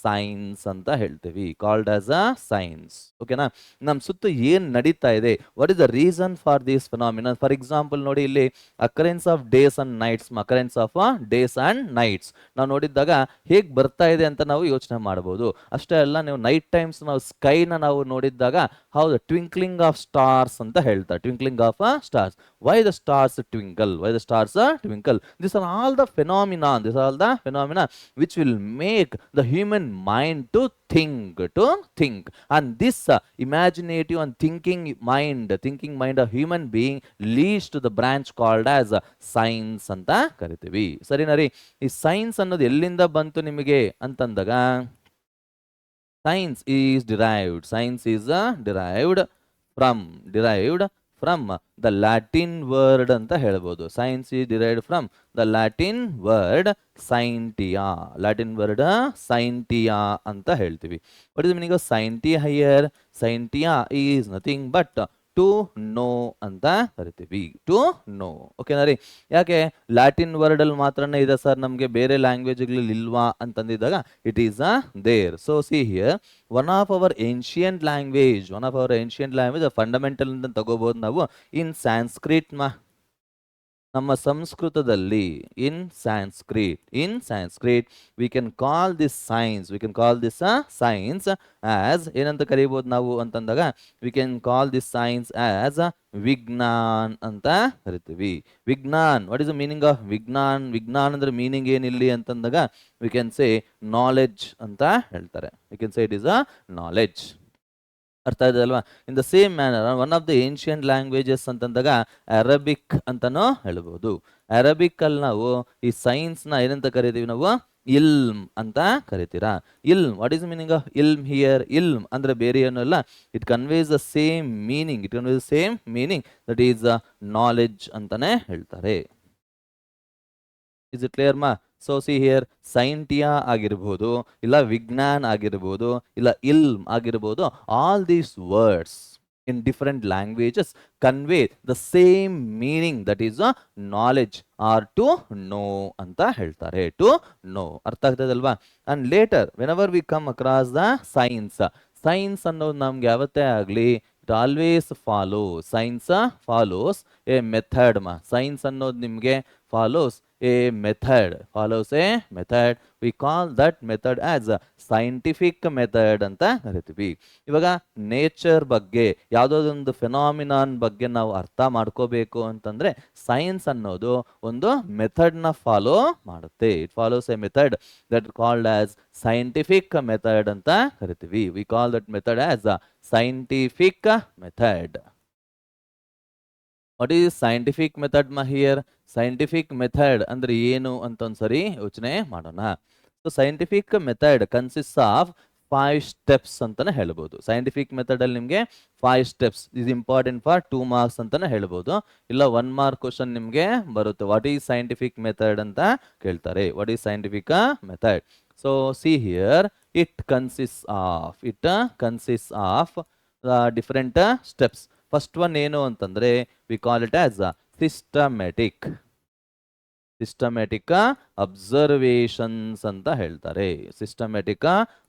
science ಅಂತ ಹೇಳ್ತೀವಿ. Called as a science. ಓಕೆನಾ? ನಮ್ಮ ಸುತ್ತ ಏನ್ ನಡೀತಾ ಇದೆ, what is the reason for this phenomena? For example ನೋಡಿ, ಇಲ್ಲಿ occurrence of days and nights ನಾವು ನೋಡಿದಾಗ ಹೇಗ್ ಬರ್ತಾ ಇದೆ ಅಂತ ನಾವು ಯೋಚನೆ ಮಾಡಬಹುದು. ಅಷ್ಟೇ ಅಲ್ಲ, ನೀವು ನೈಟ್ ಟೈಮ್ಸ್ ನಾವು ಸ್ಕೈನ ನಾವು ನೋಡಿದಾಗ ಹೌದು ಟ್ವಿಂಕ್ಲಿಂಗ್ ಆಫ್ ಸ್ಟಾರ್ಸ್ ಅಂತ ಹೇಳ್ತಾರೆ. Twinkling of stars. Why the stars twinkle? These are all the phenomena which will make the human mind to think. And this imaginative and thinking mind of human being leads to the branch called as science ಅಂತ ಕರಿತೀವಿ. ಸರಿನಾ ರೀ? ಈ science ಅನ್ನೋದು ಎಲ್ಲಿಂದ ಬಂತು ನಿಮಗೆ ಅಂತಂದಾಗ, science is derived from the Latin word ಅಂತ ಹೇಳ್ಬೋದು. Science is derived from the Latin word scientia. scientia ಅಂತ ಹೇಳ್ತೀವಿ. What is the meaning of scientia here? Scientia is nothing but to know ಅಂತ ಕರಿತೀವಿ. To know. ಓಕೆನಾ ರೀ? ಯಾಕೆ Latin word ಅಲ್ಲಿ ಮಾತ್ರನೇ ಇದೆ ಸರ್, ನಮಗೆ ಬೇರೆ ಲ್ಯಾಂಗ್ವೇಜ್ಗಳಲ್ಲಿ ಇಲ್ವಾ ಅಂತಂದಿದ್ದಾಗ it is there. So see here, one of our ancient language fundamental ಅಂತ ತಗೋಬಹುದು ನಾವು. ಇನ್ ಸ್ಯಾನ್ಸ್ಕ್ರಿಟ್ ನಮ್ಮ ಸಂಸ್ಕೃತದಲ್ಲಿ in Sanskrit we can call this science as ಏನಂತ ಕರೀಬಹುದು ನಾವು ಅಂತಂದಾಗ, we can call this science as vigyan ಅಂತ ಕರಿತೀವಿ. ವಿಜ್ಞಾನ್. What is the meaning of vigyan? ವಿಜ್ಞಾನ್ ಅಂದ್ರೆ ಮೀನಿಂಗ್ ಏನಿಲ್ಲಿ ಅಂತಂದಾಗ ವಿ ಕ್ಯಾನ್ ಸೇ ನಾಲೆಡ್ಜ್ ಅಂತ ಹೇಳ್ತಾರೆ. V can say it is a knowledge. ಅರ್ಥ ಇದೆ ಅಲ್ವಾ? In the same manner one of the ancient languages ಅಂತಂದಾಗ ಅರಬಿಕ್ ಅಂತಾನೂ ಹೇಳ್ಬೋದು. ಅರಬಿಕ್ ಅಲ್ಲಿ ನಾವು ಈ ಸೈನ್ಸ್ ನ ಏನಂತ ಕರಿತೀವಿ ನಾವು? ಇಲ್ಮ್ ಅಂತ ಕರಿತೀರಾ? ಇಲ್ಮ್. What is meaning of ilm here? ಇಲ್ಮ್ ಅಂದ್ರೆ ಬೇರೆ ಏನೂ ಅಲ್ಲ, it conveys the same meaning. That is knowledge ಅಂತಾನೆ ಹೇಳ್ತಾರೆ. ಇಸ್ ಇಟ್ ಕ್ಲಿಯರ್ ಮಾ? ಸೊ ಸಿ ಹಿಯರ್, ಸೈಂಟಿಯಾ ಆಗಿರ್ಬೋದು, ಇಲ್ಲ ವಿಜ್ಞಾನ್ ಆಗಿರ್ಬೋದು, ಇಲ್ಲ ಇಲ್ಮ್ ಆಗಿರ್ಬೋದು, all these words in different languages convey the same meaning, that is knowledge or to know ಅಂತ ಹೇಳ್ತಾರೆ. To know. ಅರ್ಥ ಆಗ್ತದಲ್ವಾ? And later whenever we come across the science ಅನ್ನೋದು ನಮ್ಗೆ ಯಾವತ್ತೇ ಆಗಲಿ it always follows A method. Science ಅನ್ನೋದು ನಿಮಗೆ follows a method. We call that method as a scientific method ಅಂತ ಕರಿತೀವಿ. ಇವಾಗ ನೇಚರ್ ಬಗ್ಗೆ ಯಾವುದೊಂದು ಫೆನಾಮಿನಾನ್ ಬಗ್ಗೆ ನಾವು ಅರ್ಥ ಮಾಡ್ಕೋಬೇಕು ಅಂತಂದ್ರೆ ಸೈನ್ಸ್ ಅನ್ನೋದು ಒಂದು ಮೆಥಡ್ ನ ಫಾಲೋ ಮಾಡುತ್ತೆ. It follows A method that called as scientific method ಅಂತ ಕರಿತೀವಿ. We call that method as a scientific method. What is scientific method here? Scientific method ಅಂದ್ರೆ ಏನು ಅಂತ ಒಂದ್ಸರಿ ಯೋಚನೆ ಮಾಡೋಣ. So scientific method consist of 5 steps ಅಂತಾನೆ ಹೇಳ್ಬೋದು. ಸೈಂಟಿಫಿಕ್ ಮೆಥಡ್ ಅಲ್ಲಿ ನಿಮಗೆ 5 steps is important for 2 marks ಅಂತಾನೆ ಹೇಳ್ಬೋದು. ಇಲ್ಲ 1 ಮಾರ್ಕ್ ಕ್ವಶನ್ ನಿಮಗೆ ಬರುತ್ತೆ. ವಾಟ್ ಈಸ್ ಸೈಂಟಿಫಿಕ್ ಮೆಥಡ್ ಅಂತ ಕೇಳ್ತಾರೆ. What is scientific method? So see here, it consists of different steps. First one ಏನು ಅಂತಂದ್ರೆ we call it as systematic observations ಅಂತ ಹೇಳ್ತಾರೆ. Systematic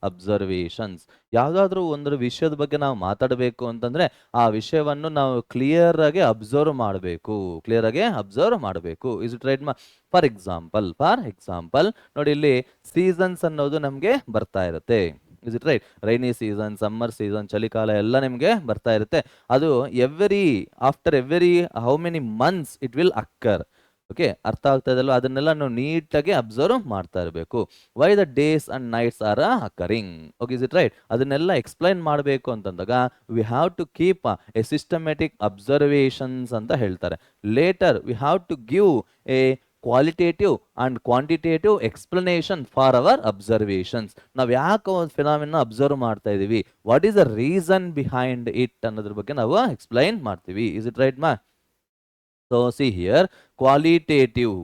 observations. ಯಾವುದಾದ್ರೂ ಒಂದು ವಿಷಯದ ಬಗ್ಗೆ ನಾವು ಮಾತಾಡಬೇಕು ಅಂತಂದ್ರೆ ಆ ವಿಷಯವನ್ನು ನಾವು ಕ್ಲಿಯರ್ ಆಗಿ ಅಬ್ಸರ್ವ್ ಮಾಡಬೇಕು. Is it right? For example ನೋಡಿ, ಇಲ್ಲಿ ಸೀಸನ್ಸ್ ಅನ್ನೋದು ನಮಗೆ ಬರ್ತಾ ಇರುತ್ತೆ. Is it right? Rainy season, summer season, ಚಳಿಕಾಲ ಎಲ್ಲ ನಿಮಗೆ ಬರ್ತಾ ಇರುತ್ತೆ. ಅದು after every how many months it will occur. Okay, ಅರ್ಥ ಆಗ್ತಾ ಇದೆಯಲ್ಲ? ಅದನ್ನೆಲ್ಲ ನಾವು ನೀಟಾಗಿ ಅಬ್ಸರ್ವ್ ಮಾಡ್ತಾ ಇರಬೇಕು. Why the days and nights are occurring. Okay, is it right? ಅದನ್ನೆಲ್ಲ ಎಕ್ಸ್ಪ್ಲೈನ್ ಮಾಡಬೇಕು ಅಂತಂದಾಗ we have to keep a systematic observations ಅಂತ ಹೇಳ್ತಾರೆ. Later we have to give a qualitative and quantitative explanation for our observations. ನಾವು ಯಾಕೆ ಒಂದು phenomena observe ಮಾಡ್ತಾ ಇದೀವಿ, what is the reason behind it ಅನ್ನೋದ್ರ ಬಗ್ಗೆ ನಾವು ಎಕ್ಸ್ಪ್ಲೈನ್ ಮಾಡ್ತೀವಿ. ಇಸ್ ಇಟ್ ರೈಟ್ ಮಾ? So see here, qualitative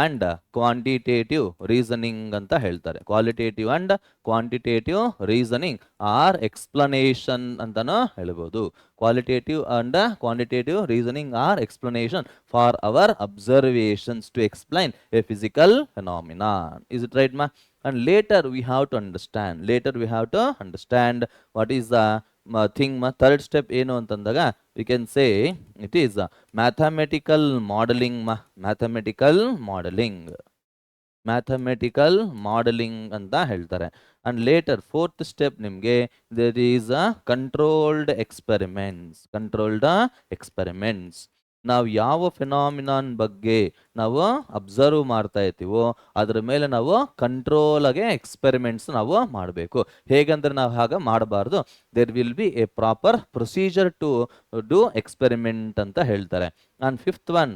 and quantitative reasoning ಅಂತ ಹೇಳ್ತಾರೆ. Qualitative and quantitative reasoning or explanation ಅಂತಾನು ಹೇಳ್ಬೋದು. Qualitative and quantitative reasoning or explanation for our observations to explain a physical phenomenon. Is it right ಮಾ? And later we have to understand what is the thing. Third step ಏನು ಅಂತಂದಾಗ we can say it is mathematical modeling. ಅಂತ ಹೇಳ್ತಾರೆ. and later fourth step ನಿಮಗೆ there is a controlled experiments. ನಾವು ಯಾವ ಫಿನಾಮಿನಾನ್ ಬಗ್ಗೆ ನಾವು ಅಬ್ಸರ್ವ್ ಮಾಡ್ತಾ ಇರ್ತೀವೋ ಅದ್ರ ಮೇಲೆ ನಾವು ಕಂಟ್ರೋಲ್ ಆಗಿ ಎಕ್ಸ್ಪೆರಿಮೆಂಟ್ಸ್ ನಾವು ಮಾಡಬೇಕು. ಹೇಗಂದ್ರೆ ನಾವು ಹಾಗೆ ಮಾಡಬಾರ್ದು. There will be a proper procedure to do experiment ಅಂತ ಹೇಳ್ತಾರೆ. And fifth one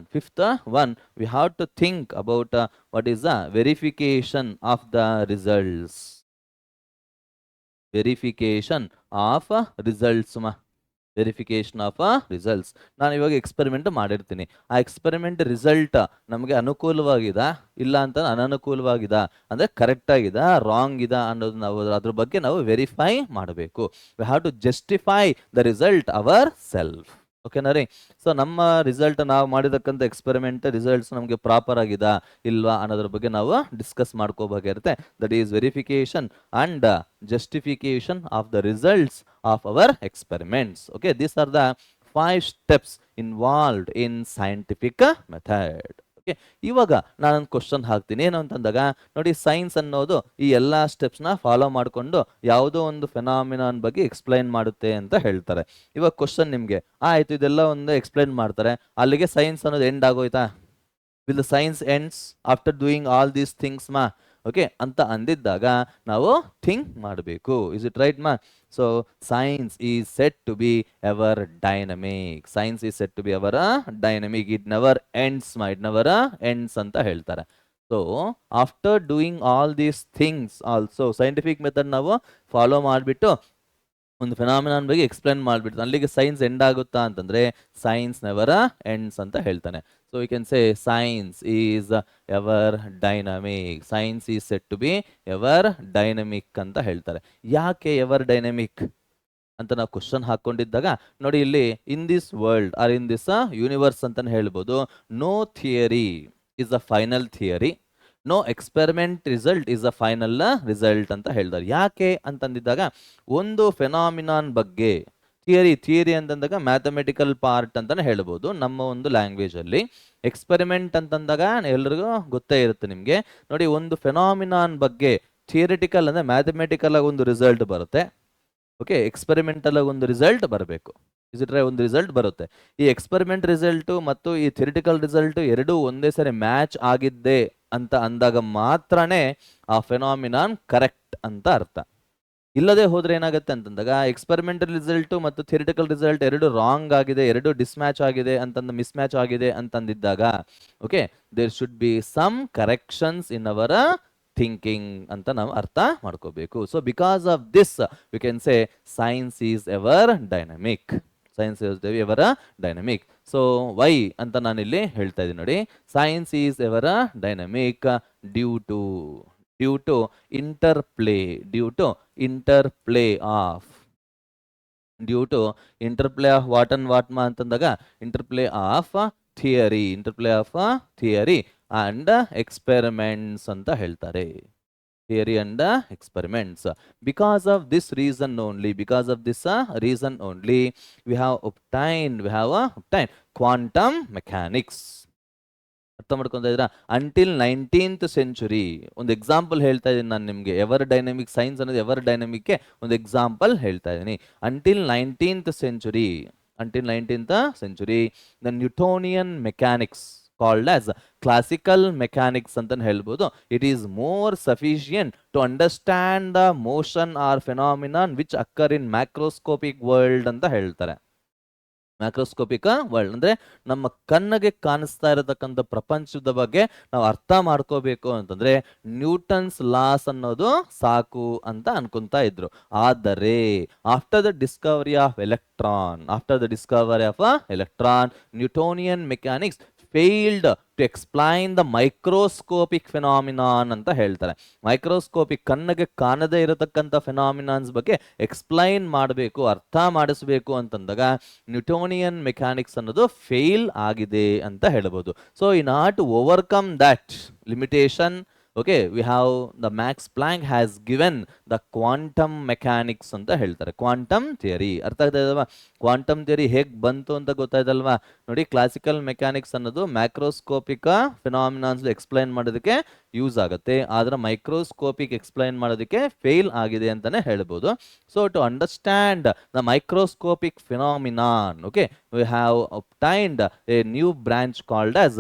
we have to think about what is the verification of the results. Verification of results. ನಾನು ಇವಾಗ ಎಕ್ಸ್ಪೆರಿಮೆಂಟ್ ಮಾಡಿರ್ತೀನಿ. ಆ ಎಕ್ಸ್ಪೆರಿಮೆಂಟ್ ರಿಸಲ್ಟ್ ನಮಗೆ ಅನುಕೂಲವಾಗಿದಾ ಇಲ್ಲ ಅಂತ ಅನನುಕೂಲವಾಗಿದಾ, ಅಂದರೆ ಕರೆಕ್ಟ್ ಆಗಿದಾ ರಾಂಗ್ ಇದಾ ಅನ್ನೋದು ನಾವು ಅದ್ರ ಬಗ್ಗೆ ನಾವು ವೆರಿಫೈ ಮಾಡಬೇಕು. We have to justify the result our self. ಓಕೆನಾ ರೀ? ಸೊ ನಮ್ಮ ರಿಸಲ್ಟ್, ನಾವು ಮಾಡಿದಕ್ಕಂಥ ಎಕ್ಸ್ಪೆರಿಮೆಂಟ್ ರಿಸಲ್ಟ್ಸ್ ನಮಗೆ ಪ್ರಾಪರ್ ಆಗಿದಾ ಇಲ್ವಾ ಅನ್ನೋದ್ರ ಬಗ್ಗೆ ನಾವು ಡಿಸ್ಕಸ್ ಮಾಡ್ಕೋಬೇಕಾಗಿರುತ್ತೆ. That is verification and justification of the results of our experiments. Okay, these are the 5 steps involved in scientific method. Okay, ಇವಾಗ ನಾನೊಂದು ಕ್ವಶನ್ ಹಾಕ್ತೀನಿ. ಏನು ಅಂತಂದಾಗ ನೋಡಿ, ಸೈನ್ಸ್ ಅನ್ನೋದು ಈ ಎಲ್ಲ ಸ್ಟೆಪ್ಸ್ನ ಫಾಲೋ ಮಾಡಿಕೊಂಡು ಯಾವುದೋ ಒಂದು ಫೆನಾಮಿನಾನ್ ಬಗ್ಗೆ ಎಕ್ಸ್ಪ್ಲೈನ್ ಮಾಡುತ್ತೆ ಅಂತ ಹೇಳ್ತಾರೆ. ಇವಾಗ ಕ್ವಶನ್ ನಿಮಗೆ ಆಯಿತು, ಇದೆಲ್ಲ ಒಂದು ಎಕ್ಸ್ಪ್ಲೈನ್ ಮಾಡ್ತಾರೆ, ಅಲ್ಲಿಗೆ ಸೈನ್ಸ್ ಅನ್ನೋದು ಎಂಡ್ ಆಗೋಯ್ತಾ? Will the science ends after doing all these things ಮಾ? ಓಕೆ ಅಂತ ಅಂದಿದ್ದಾಗ ನಾವು ಥಿಂಕ್ ಮಾಡಬೇಕು. ಇಸ್ ಇಟ್ ರೈಟ್ ಮಾ? So science is set to be ever dynamic. It never ends ಅಂತ ಹೇಳ್ತಾರೆ. So after doing all these things also scientific method ನಾವು follow ಮಾಡಿಬಿಟ್ಟು ಒಂದು ಫಿನಾಮಿನಾನ್ ಬಗ್ಗೆ ಎಕ್ಸ್ಪ್ಲೈನ್ ಮಾಡಿಬಿಟ್ಟು ಅಲ್ಲಿಗೆ ಸೈನ್ಸ್ ಎಂಡ್ ಆಗುತ್ತಾ ಅಂತಂದ್ರೆ ಸೈನ್ಸ್ ನೆವರ್ ಎಂಡ್ಸ್ ಅಂತ ಹೇಳ್ತಾನೆ. So we can say science is ever dynamic. Science is set to be ever dynamic ಅಂತ ಹೇಳ್ತಾರೆ. ಯಾಕೆ ಎವರ್ ಡೈನಮಿಕ್ ಅಂತ ನಾವು ಕ್ವಶನ್ ಹಾಕೊಂಡಿದ್ದಾಗ ನೋಡಿ, ಇಲ್ಲಿ in this world or in this universe ಅಂತಾನೆ ಹೇಳ್ಬೋದು. No theory is a final theory, no experiment result is a final result ಅಂತ ಹೇಳ್ತಾರೆ. ಯಾಕೆ ಅಂತಂದಿದ್ದಾಗ ಒಂದು ಫೆನಾಮಿನಾನ್ ಬಗ್ಗೆ ಥಿಯರಿ ಅಂತಂದಾಗ ಮ್ಯಾಥಮೆಟಿಕಲ್ ಪಾರ್ಟ್ ಅಂತಾನೆ ಹೇಳ್ಬೋದು ನಮ್ಮ ಒಂದು ಲ್ಯಾಂಗ್ವೇಜ್ ಅಲ್ಲಿ. ಎಕ್ಸ್ಪೆರಿಮೆಂಟ್ ಅಂತಂದಾಗ ಎಲ್ರಿಗೂ ಗೊತ್ತೇ ಇರುತ್ತೆ ನಿಮಗೆ. ನೋಡಿ, ಒಂದು ಫೆನಾಮಿನಾನ್ ಬಗ್ಗೆ ಥಿಯರಿಟಿಕಲ್ ಅಂದ್ರೆ ಮ್ಯಾಥಮೆಟಿಕಲ್ ಆಗಿ ಒಂದು ರಿಸಲ್ಟ್ ಬರುತ್ತೆ. ಓಕೆ, ಎಕ್ಸ್ಪೆರಿಮೆಂಟಲ್ ಆಗಿ ಒಂದು ರಿಸಲ್ಟ್ ಬರಬೇಕು. ಒಂದು ರಿಸಲ್ಟ್ ಬರುತ್ತೆ. ಈ ಎಕ್ಸ್ಪೆರಿಮೆಂಟ್ ರಿಸಲ್ಟ್ ಮತ್ತು ಈ ಥಿಯರಿಟಿಕಲ್ ರಿಸಲ್ಟ್ ಎರಡೂ ಒಂದೇ ಸರಿ ಮ್ಯಾಚ್ ಆಗಿದ್ದೆ ಅಂತ ಅಂದಾಗ ಮಾತ್ರನೇ ಆ ಫೆನಾಮಿನಾನ್ ಕರೆಕ್ಟ್ ಅಂತ ಅರ್ಥ. ಇಲ್ಲದೆ ಹೋದ್ರೆ ಏನಾಗುತ್ತೆ ಅಂತಂದಾಗ ಎಕ್ಸ್ಪೆರಿಮೆಂಟಲ್ ರಿಸಲ್ಟ್ ಮತ್ತು ಥಿಯರಿಟಿಕಲ್ ರಿಸಲ್ಟ್ ಎರಡು ರಾಂಗ್ ಆಗಿದೆ, ಎರಡು ಡಿಸ್ಮ್ಯಾಚ್ ಆಗಿದೆ ಅಂತಂದು ಮಿಸ್ಮ್ಯಾಚ್ ಆಗಿದೆ ಅಂತಂದಿದ್ದಾಗ okay, there should be some corrections in our thinking ಅಂತ ನಾವು ಅರ್ಥ ಮಾಡ್ಕೋಬೇಕು. So because of this we can say science is ever dynamic. Science is ever dynamic. So why ಅಂತ ನಾನಿಲ್ಲಿ ಹೇಳ್ತಾ ಇದ್ದೀನಿ ನೋಡಿ. Science is ever dynamic due to interplay of what and what ma ಅಂತಂದಾಗ interplay of theory and experiments ಅಂತ ಹೇಳ್ತಾರೆ. theory and experiments. Because of this reason only we have obtained quantum mechanics. ಅರ್ಥ ಮಾಡ್ಕೊಂತ ಇದ್ದೀರಾ? Until 19th century. ಒಂದು example ಹೇಳ್ತಾ ಇದ್ದೀನಿ ನಾನು ನಿಮಗೆ. ಎವರ್ ಡೈನಮಿಕ್ ಸೈನ್ಸ್ ಅನ್ನೋದು ಎವರ್ ಡೈನಮಿಕ್ಗೆ ಒಂದು ಎಕ್ಸಾಂಪಲ್ ಹೇಳ್ತಾ ಇದ್ದೀನಿ. Until 19th century the Newtonian mechanics called as classical mechanics ಅಂತ ಹೇಳ್ಬೋದು. It is more sufficient to understand the motion or phenomenon which occur in macroscopic world ಅಂತ ಹೇಳ್ತಾರೆ. ಮ್ಯಾಕ್ರೋಸ್ಕೋಪಿಕ್ ವರ್ಲ್ಡ್ ಅಂದ್ರೆ ನಮ್ಮ ಕಣ್ಣಿಗೆ ಕಾಣಿಸ್ತಾ ಇರತಕ್ಕಂಥ ಪ್ರಪಂಚದ ಬಗ್ಗೆ ನಾವು ಅರ್ಥ ಮಾಡ್ಕೋಬೇಕು ಅಂತಂದ್ರೆ ನ್ಯೂಟನ್ಸ್ ಲಾಸ್ ಅನ್ನೋದು ಸಾಕು ಅಂತ ಅನ್ಕೊಂತಾ ಇದ್ರು. ಆದರೆ after the Discovery of electron Newtonian mechanics failed to explain the microscopic phenomenon ಅಂತ ಹೇಳ್ತಾರೆ. ಮೈಕ್ರೋಸ್ಕೋಪಿಕ್ ಕಣ್ಣಿಗೆ ಕಾಣದೇ ಇರತಕ್ಕಂಥ ಫೆನಾಮಿನಾನ್ಸ್ ಬಗ್ಗೆ ಎಕ್ಸ್ಪ್ಲೈನ್ ಮಾಡಬೇಕು, ಅರ್ಥ ಮಾಡಿಸ್ಬೇಕು ಅಂತಂದಾಗ ನ್ಯೂಟೋನಿಯನ್ ಮೆಕ್ಯಾನಿಕ್ಸ್ ಅನ್ನೋದು ಫೇಲ್ ಆಗಿದೆ ಅಂತ ಹೇಳ್ಬೋದು. So in order to overcome that limitation, okay, we have the Max Planck has given the quantum mechanics ಅಂತ ಹೇಳ್ತಾರೆ. ಕ್ವಾಂಟಮ್ ಥಿಯರಿ ಅರ್ಥ ಆಗ್ತದಲ್ವಾ? ಕ್ವಾಂಟಮ್ ಥಿಯರಿ ಹೇಗೆ ಬಂತು ಅಂತ ಗೊತ್ತಾಯ್ತಲ್ವಾ? ನೋಡಿ, ಕ್ಲಾಸಿಕಲ್ ಮೆಕ್ಯಾನಿಕ್ಸ್ ಅನ್ನೋದು ಮ್ಯಾಕ್ರೋಸ್ಕೋಪಿಕ್ ಫಿನಾಮಿನಾನ್ಸ್ ಎಕ್ಸ್ಪ್ಲೈನ್ ಮಾಡೋದಕ್ಕೆ ಯೂಸ್ ಆಗುತ್ತೆ, ಆದ್ರೆ ಮೈಕ್ರೋಸ್ಕೋಪಿಕ್ ಎಕ್ಸ್ಪ್ಲೈನ್ ಮಾಡೋದಕ್ಕೆ ಫೇಲ್ ಆಗಿದೆ ಅಂತಾನೆ ಹೇಳ್ಬೋದು. So to understand the microscopic phenomenon, okay, we have obtained a new branch called as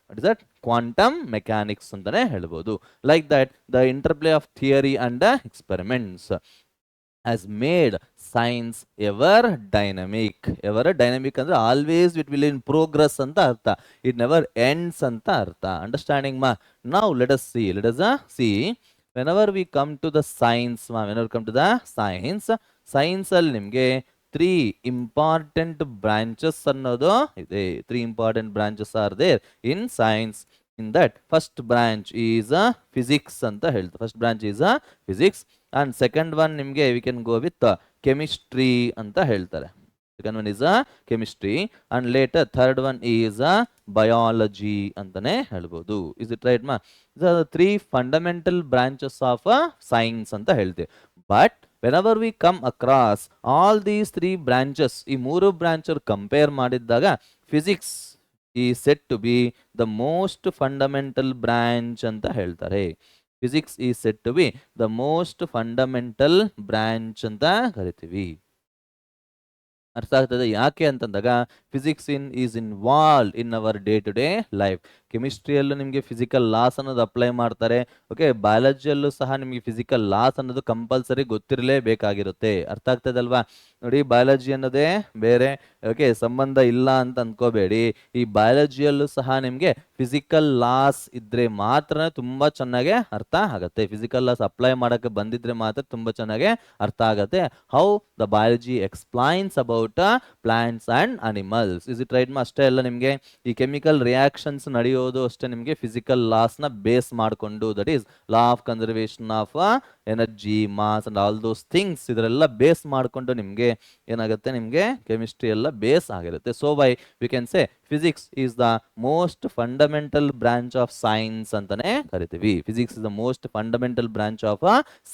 what is that? Quantum mechanics ಅಂತಾನೆ ಹೇಳ್ಬೋದು. Like that, the interplay of theory and experiments has made science ever dynamic. ಅಂದ್ರೆ always it will in progress ಅಂತ ಅರ್ಥ. It never ends ಅಂತ ಅರ್ಥ. Understanding ma? Now let us see. Whenever we come to the science, science ಅಲ್ಲಿ ನಿಮಗೆ 3 important branches ಅನ್ನೋದು ಇದೆ. 3 important branches are there in science. In that, first branch is physics ಅಂತ ಹೇಳ್ತಾರೆ. First branch is physics and second one ನಿಮಗೆ we can go with chemistry ಅಂತ ಹೇಳ್ತಾರೆ. Second one is chemistry and later third one is biology ಅಂತಾನೆ ಹೇಳ್ಬೋದು. Is it right ma? These are the 3 fundamental branches of science ಅಂತ ಹೇಳ್ತೀವಿ. But whenever we come across all these 3 branches, ಈ 3 branch compare ಮಾಡಿದಾಗ physics is said to be the most fundamental branch ಅಂತ ಹೇಳ್ತಾರೆ. Physics is said to be the most fundamental branch ಅಂತ ಕರಿತೀವಿ. ಅರ್ಥ ಆಗ್ತದೆ ಯಾಕೆ ಅಂತಂದಾಗ physics is involve in our day to day life. ಕೆಮಿಸ್ಟ್ರಿಯಲ್ಲೂ ನಿಮಗೆ ಫಿಸಿಕಲ್ ಲಾಸ್ ಅನ್ನೋದು ಅಪ್ಲೈ ಮಾಡ್ತಾರೆ. ಓಕೆ, ಬಯಾಲಜಿಯಲ್ಲೂ ಸಹ ನಿಮಗೆ ಫಿಸಿಕಲ್ ಲಾಸ್ ಅನ್ನೋದು ಕಂಪಲ್ಸರಿ ಗೊತ್ತಿರಲೇಬೇಕಾಗಿರುತ್ತೆ. ಅರ್ಥ ಆಗ್ತದಲ್ವಾ? ನೋಡಿ, ಬಯಾಲಜಿ ಅನ್ನೋದೇ ಬೇರೆ, ಓಕೆ, ಸಂಬಂಧ ಇಲ್ಲ ಅಂತ ಅನ್ಕೋಬೇಡಿ. ಈ ಬಯಾಲಜಿಯಲ್ಲೂ ಸಹ ನಿಮಗೆ ಫಿಸಿಕಲ್ ಲಾಸ್ ಇದ್ರೆ ಮಾತ್ರ ತುಂಬಾ ಚೆನ್ನಾಗಿ ಅರ್ಥ ಆಗುತ್ತೆ. ಫಿಸಿಕಲ್ ಲಾಸ್ ಅಪ್ಲೈ ಮಾಡಕ್ಕೆ ಬಂದಿದ್ರೆ ಮಾತ್ರ ತುಂಬಾ ಚೆನ್ನಾಗಿ ಅರ್ಥ ಆಗುತ್ತೆ. How the biology explains about plants and animals. Is it right? ಅಷ್ಟೇ ಅಲ್ಲ, ನಿಮಗೆ ಈ ಕೆಮಿಕಲ್ ರಿಯಾಕ್ಷನ್ಸ್ ನಡೆಯೋದು ಅಷ್ಟೇ ನಿಮಗೆ ಫಿಸಿಕಲ್ ಲಾಸ್ ನ ಬೇಸ್ ಮಾಡಿಕೊಂಡು, that is law of conservation of energy, mass and all those things, ಇದರೆಲ್ಲ ಬೇಸ್ ಮಾಡಿಕೊಂಡು ನಿಮಗೆ ಏನಾಗುತ್ತೆ, ನಿಮಗೆ ಕೆಮಿಸ್ಟ್ರಿ ಎಲ್ಲ ಬೇಸ್ ಆಗಿರುತ್ತೆ. So why we can say physics is the most fundamental branch of science ಅಂತಾನೆ ಕರಿತೀವಿ. Physics is the most fundamental branch of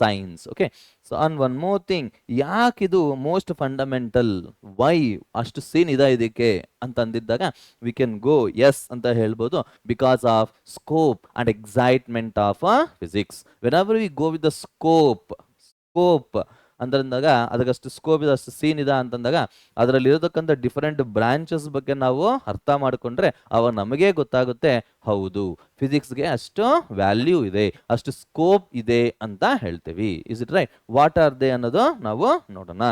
science. Okay, so on one more thing, ಯಾಕಿದು ಮೋಸ್ಟ್ ಫಂಡಮೆಂಟಲ್, ವೈ ಅಷ್ಟು scene ಇದೆ ಇದಕ್ಕೆ ಅಂತ ಅಂದಿದ್ದಾಗ we can go as ಅಂತ ಹೇಳ್ಬೋದು. Because of scope and excitement of physics. Whenever we go with the scope ಅಂತಂದಾಗ ಅದಕ್ಕಷ್ಟು ಸ್ಕೋಪ್ ಇದೆ, ಅಷ್ಟು ಸೀನ್ ಇದೆ ಅಂತಂದಾಗ ಅದರಲ್ಲಿ ಇರತಕ್ಕಂಥ ಡಿಫರೆಂಟ್ ಬ್ರಾಂಚಸ್ ಬಗ್ಗೆ ನಾವು ಅರ್ಥ ಮಾಡಿಕೊಂಡ್ರೆ ಅವಾಗ ನಮಗೆ ಗೊತ್ತಾಗುತ್ತೆ, ಹೌದು, ಫಿಸಿಕ್ಸ್ಗೆ ಅಷ್ಟು ವ್ಯಾಲ್ಯೂ ಇದೆ, ಅಷ್ಟು ಸ್ಕೋಪ್ ಇದೆ ಅಂತ ಹೇಳ್ತೀವಿ. Is it right? What are they ಅನ್ನೋದು ನಾವು ನೋಡೋಣ.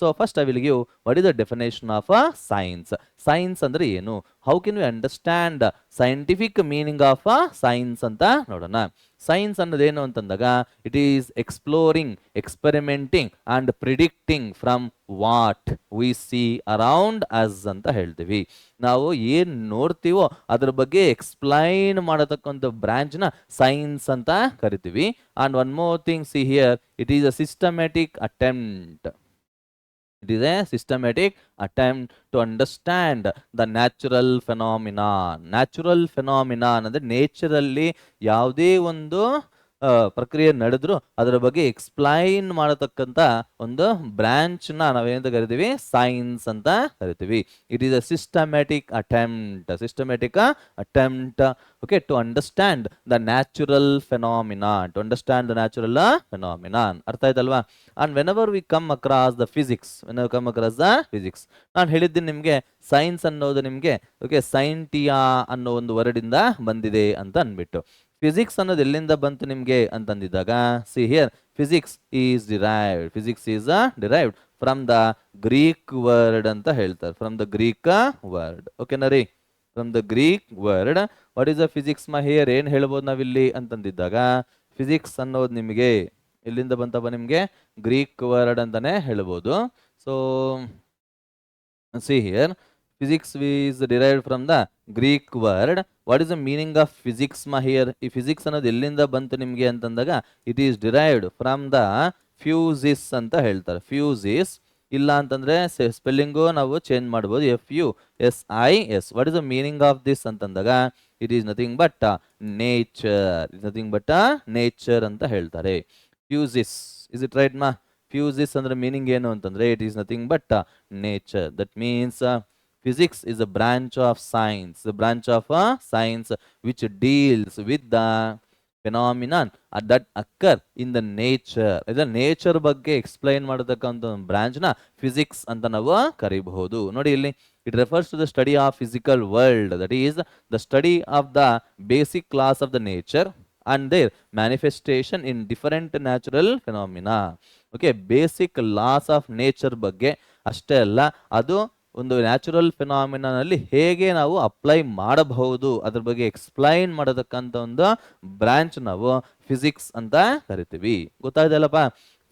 So first I will give what is the definition of science. Science ಅಂದ್ರೆ ಏನು, how can we understand scientific meaning of science ಅಂತ ನೋಡೋಣ. ಸೈನ್ಸ್ ಅನ್ನೋದೇನು ಅಂತಂದಾಗ it is exploring, experimenting and predicting from what we C around us ಅಂತ ಹೇಳ್ತೀವಿ. ನಾವು ಏನ್ ನೋಡ್ತೀವೋ ಅದ್ರ ಬಗ್ಗೆ ಎಕ್ಸ್ಪ್ಲೈನ್ ಮಾಡತಕ್ಕಂಥ ಬ್ರಾಂಚ್ನ ಸೈನ್ಸ್ ಅಂತ ಕರಿತೀವಿ. And one more thing, C here, it is a systematic attempt. It is a systematic attempt to understand the natural phenomenon. Natural phenomenon ಅಂದರೆ ನೇಚರಲ್ಲಿ ಯಾವುದೇ ಒಂದು ಪ್ರಕ್ರಿಯೆ ನಡೆದ್ರು ಅದರ ಬಗ್ಗೆ ಎಕ್ಸ್ಪ್ಲೈನ್ ಮಾಡತಕ್ಕಂಥ ಒಂದು ಬ್ರಾಂಚ್ನ ನಾವೇನಂತ ಕರಿತೀವಿ, ಸೈನ್ಸ್ ಅಂತ ಕರಿತೀವಿ. It is a systematic attempt okay to understand the natural phenomenon, to understand the natural phenomenon. ಅರ್ಥ ಆಯ್ತಲ್ವಾ? And whenever we come across the physics, ನಾನು ಹೇಳಿದ್ದೀನಿ ನಿಮಗೆ ಸೈನ್ಸ್ ಅನ್ನೋದು ನಿಮಗೆ ಓಕೆ ಸೈಂಟಿಯಾ ಅನ್ನೋ ಒಂದು ವರ್ಡಿಂದ ಬಂದಿದೆ ಅಂತ ಅಂದ್ಬಿಟ್ಟು. ಫಿಸಿಕ್ಸ್ ಅನ್ನೋದು ಎಲ್ಲಿಂದ ಬಂತು ನಿಮಗೆ ಅಂತಂದಿದ್ದಾಗ, see here, physics is derived from the Greek word ಅಂತ ಹೇಳ್ತಾರೆ. ಫ್ರಮ್ ದ ಗ್ರೀಕ್ ವರ್ಡ್, ಓಕೆನಾ ರೀ? From the Greek word. What is the physics here? ಏನ್ ಹೇಳ್ಬೋದು ನಾವಿಲ್ಲಿ ಅಂತಂದಿದ್ದಾಗ, ಫಿಸಿಕ್ಸ್ ಅನ್ನೋದು ನಿಮಗೆ ಎಲ್ಲಿಂದ ಬಂತಪ್ಪ? ನಿಮಗೆ ಗ್ರೀಕ್ ವರ್ಡ್ ಅಂತಾನೆ ಹೇಳ್ಬೋದು. So see here, physics is derived from the Greek word. What is the meaning of physics here? ಈ physics ಅನ್ನೋದು ಎಲ್ಲಿಂದ ಬಂತು ನಿಮಗೆ ಅಂತಂದಾಗ, it is derived from the fusis ಅಂತ ಹೇಳ್ತಾರೆ. fusis ಇಲ್ಲ ಅಂತಂದ್ರೆ ಸ್ಪೆಲ್ಲಿಂಗು ನಾವು ಚೇಂಜ್ ಮಾಡ್ಬೋದು, FUSIS. What is the meaning of this ಅಂತಂದಾಗ, it is nothing but nature ಅಂತ ಹೇಳ್ತಾರೆ. ಫ್ಯೂಸಿಸ್, ಇಸ್ ಇಟ್ ರೈಟ್ ಮಾ? ಫ್ಯೂಸಿಸ್ ಅಂದ್ರೆ ಮೀನಿಂಗ್ ಏನು ಅಂತಂದ್ರೆ, it is nothing but nature. That means physics is a branch of science which deals with the phenomenon that occur in the nature. ಇದರ nature ಬಗ್ಗೆ explain ಮಾಡತಕ್ಕಂಥ ಒಂದು ಬ್ರಾಂಚ್ ನ ಫಿಸಿಕ್ಸ್ ಅಂತ ನಾವು ಕರೀಬಹುದು. ನೋಡಿ ಇಲ್ಲಿ, it refers to the study of physical world, that is the study of the basic class of the nature and their manifestation in different natural phenomena. Okay, basic loss of nature ಬಗ್ಗೆ ಅಷ್ಟೇ ಅಲ್ಲ, ಅದು ಒಂದು natural ಫಿನಾಮಿನಲ್ಲಿ ಹೇಗೆ ನಾವು apply ಮಾಡಬಹುದು ಅದ್ರ ಬಗ್ಗೆ ಎಕ್ಸ್ಪ್ಲೈನ್ ಮಾಡತಕ್ಕಂಥ ಒಂದು ಬ್ರಾಂಚ್ ನಾವು ಫಿಸಿಕ್ಸ್ ಅಂತ ಕರಿತೀವಿ. ಗೊತ್ತಾಯ್ತಲ್ಲಪ್ಪ?